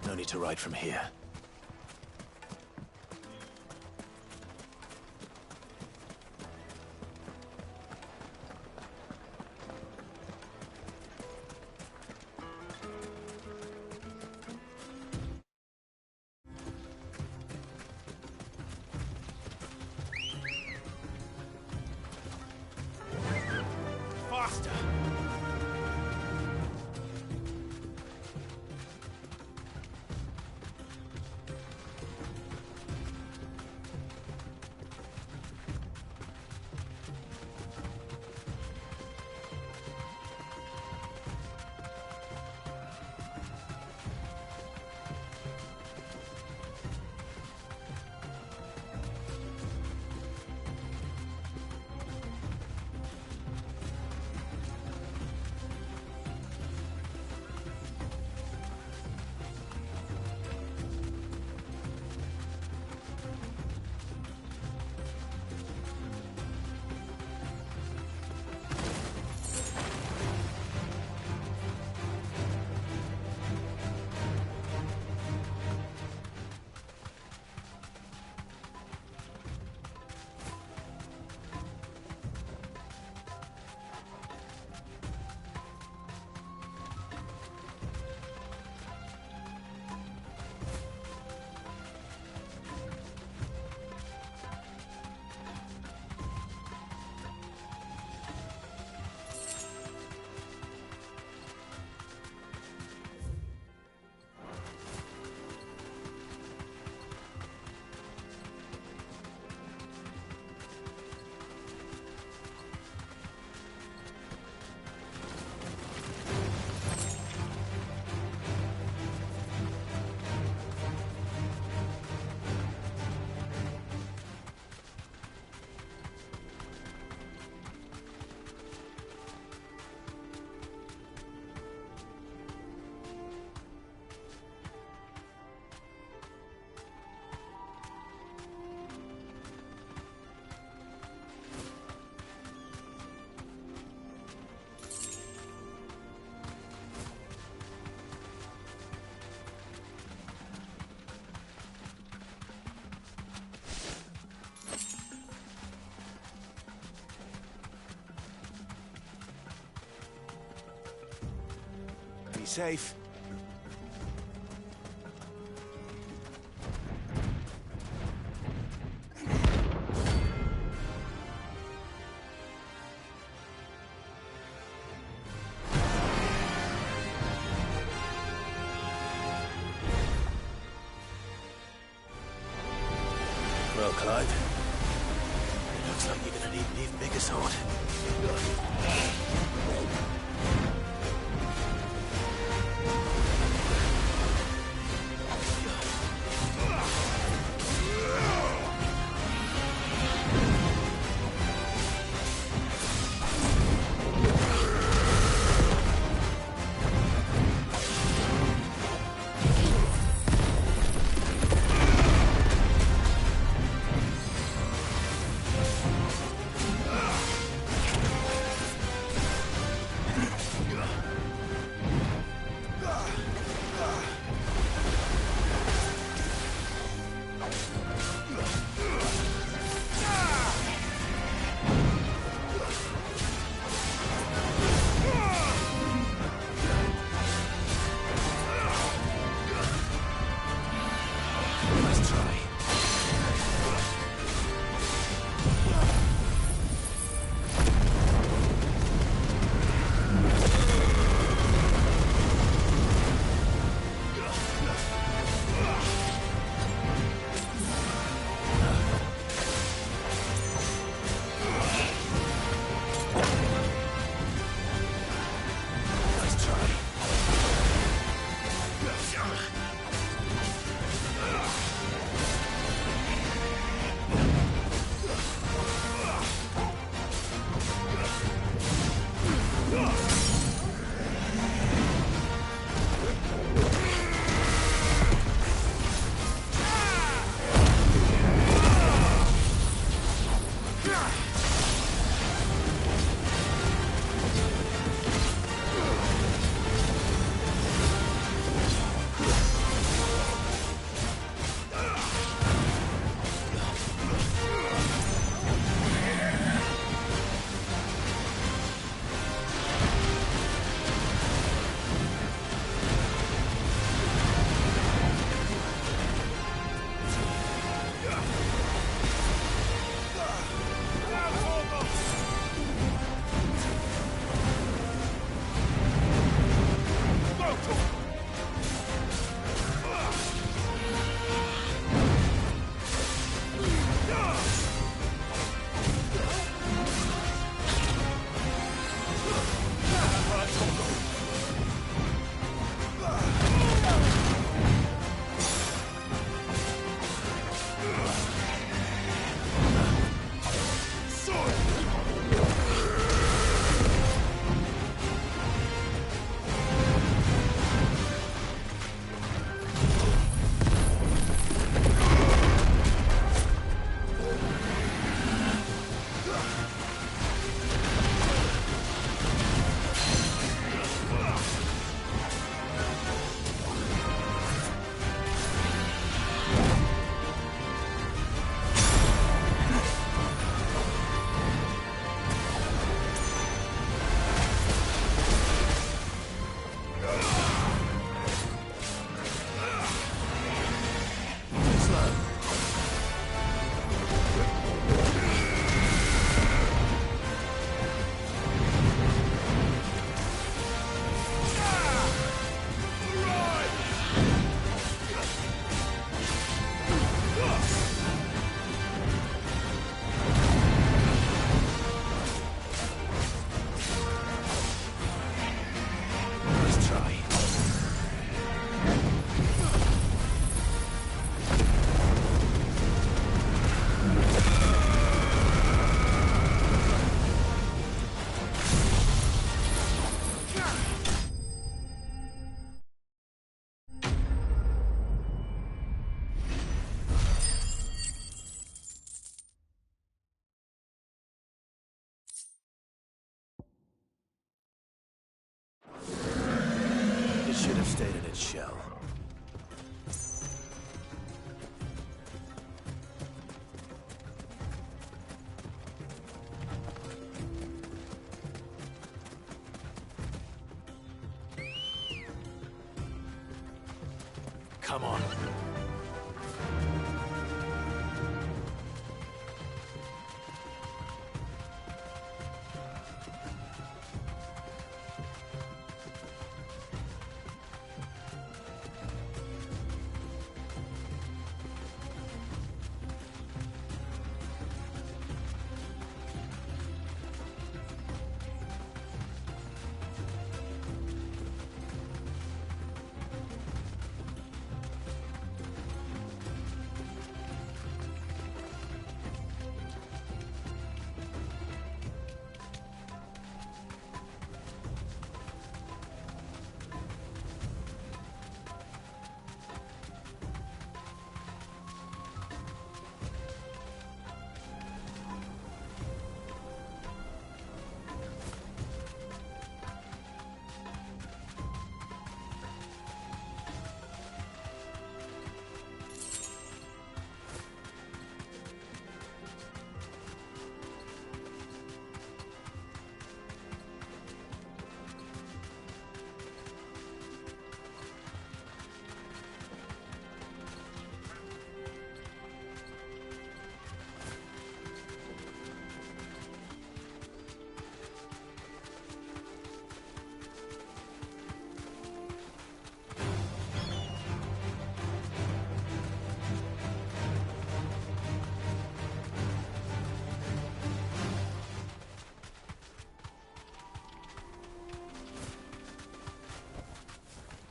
No need to ride from here. Faster! Be safe. Well, Clyde, it looks like you're gonna need an even bigger sword. Come on.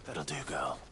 That'll do, girl.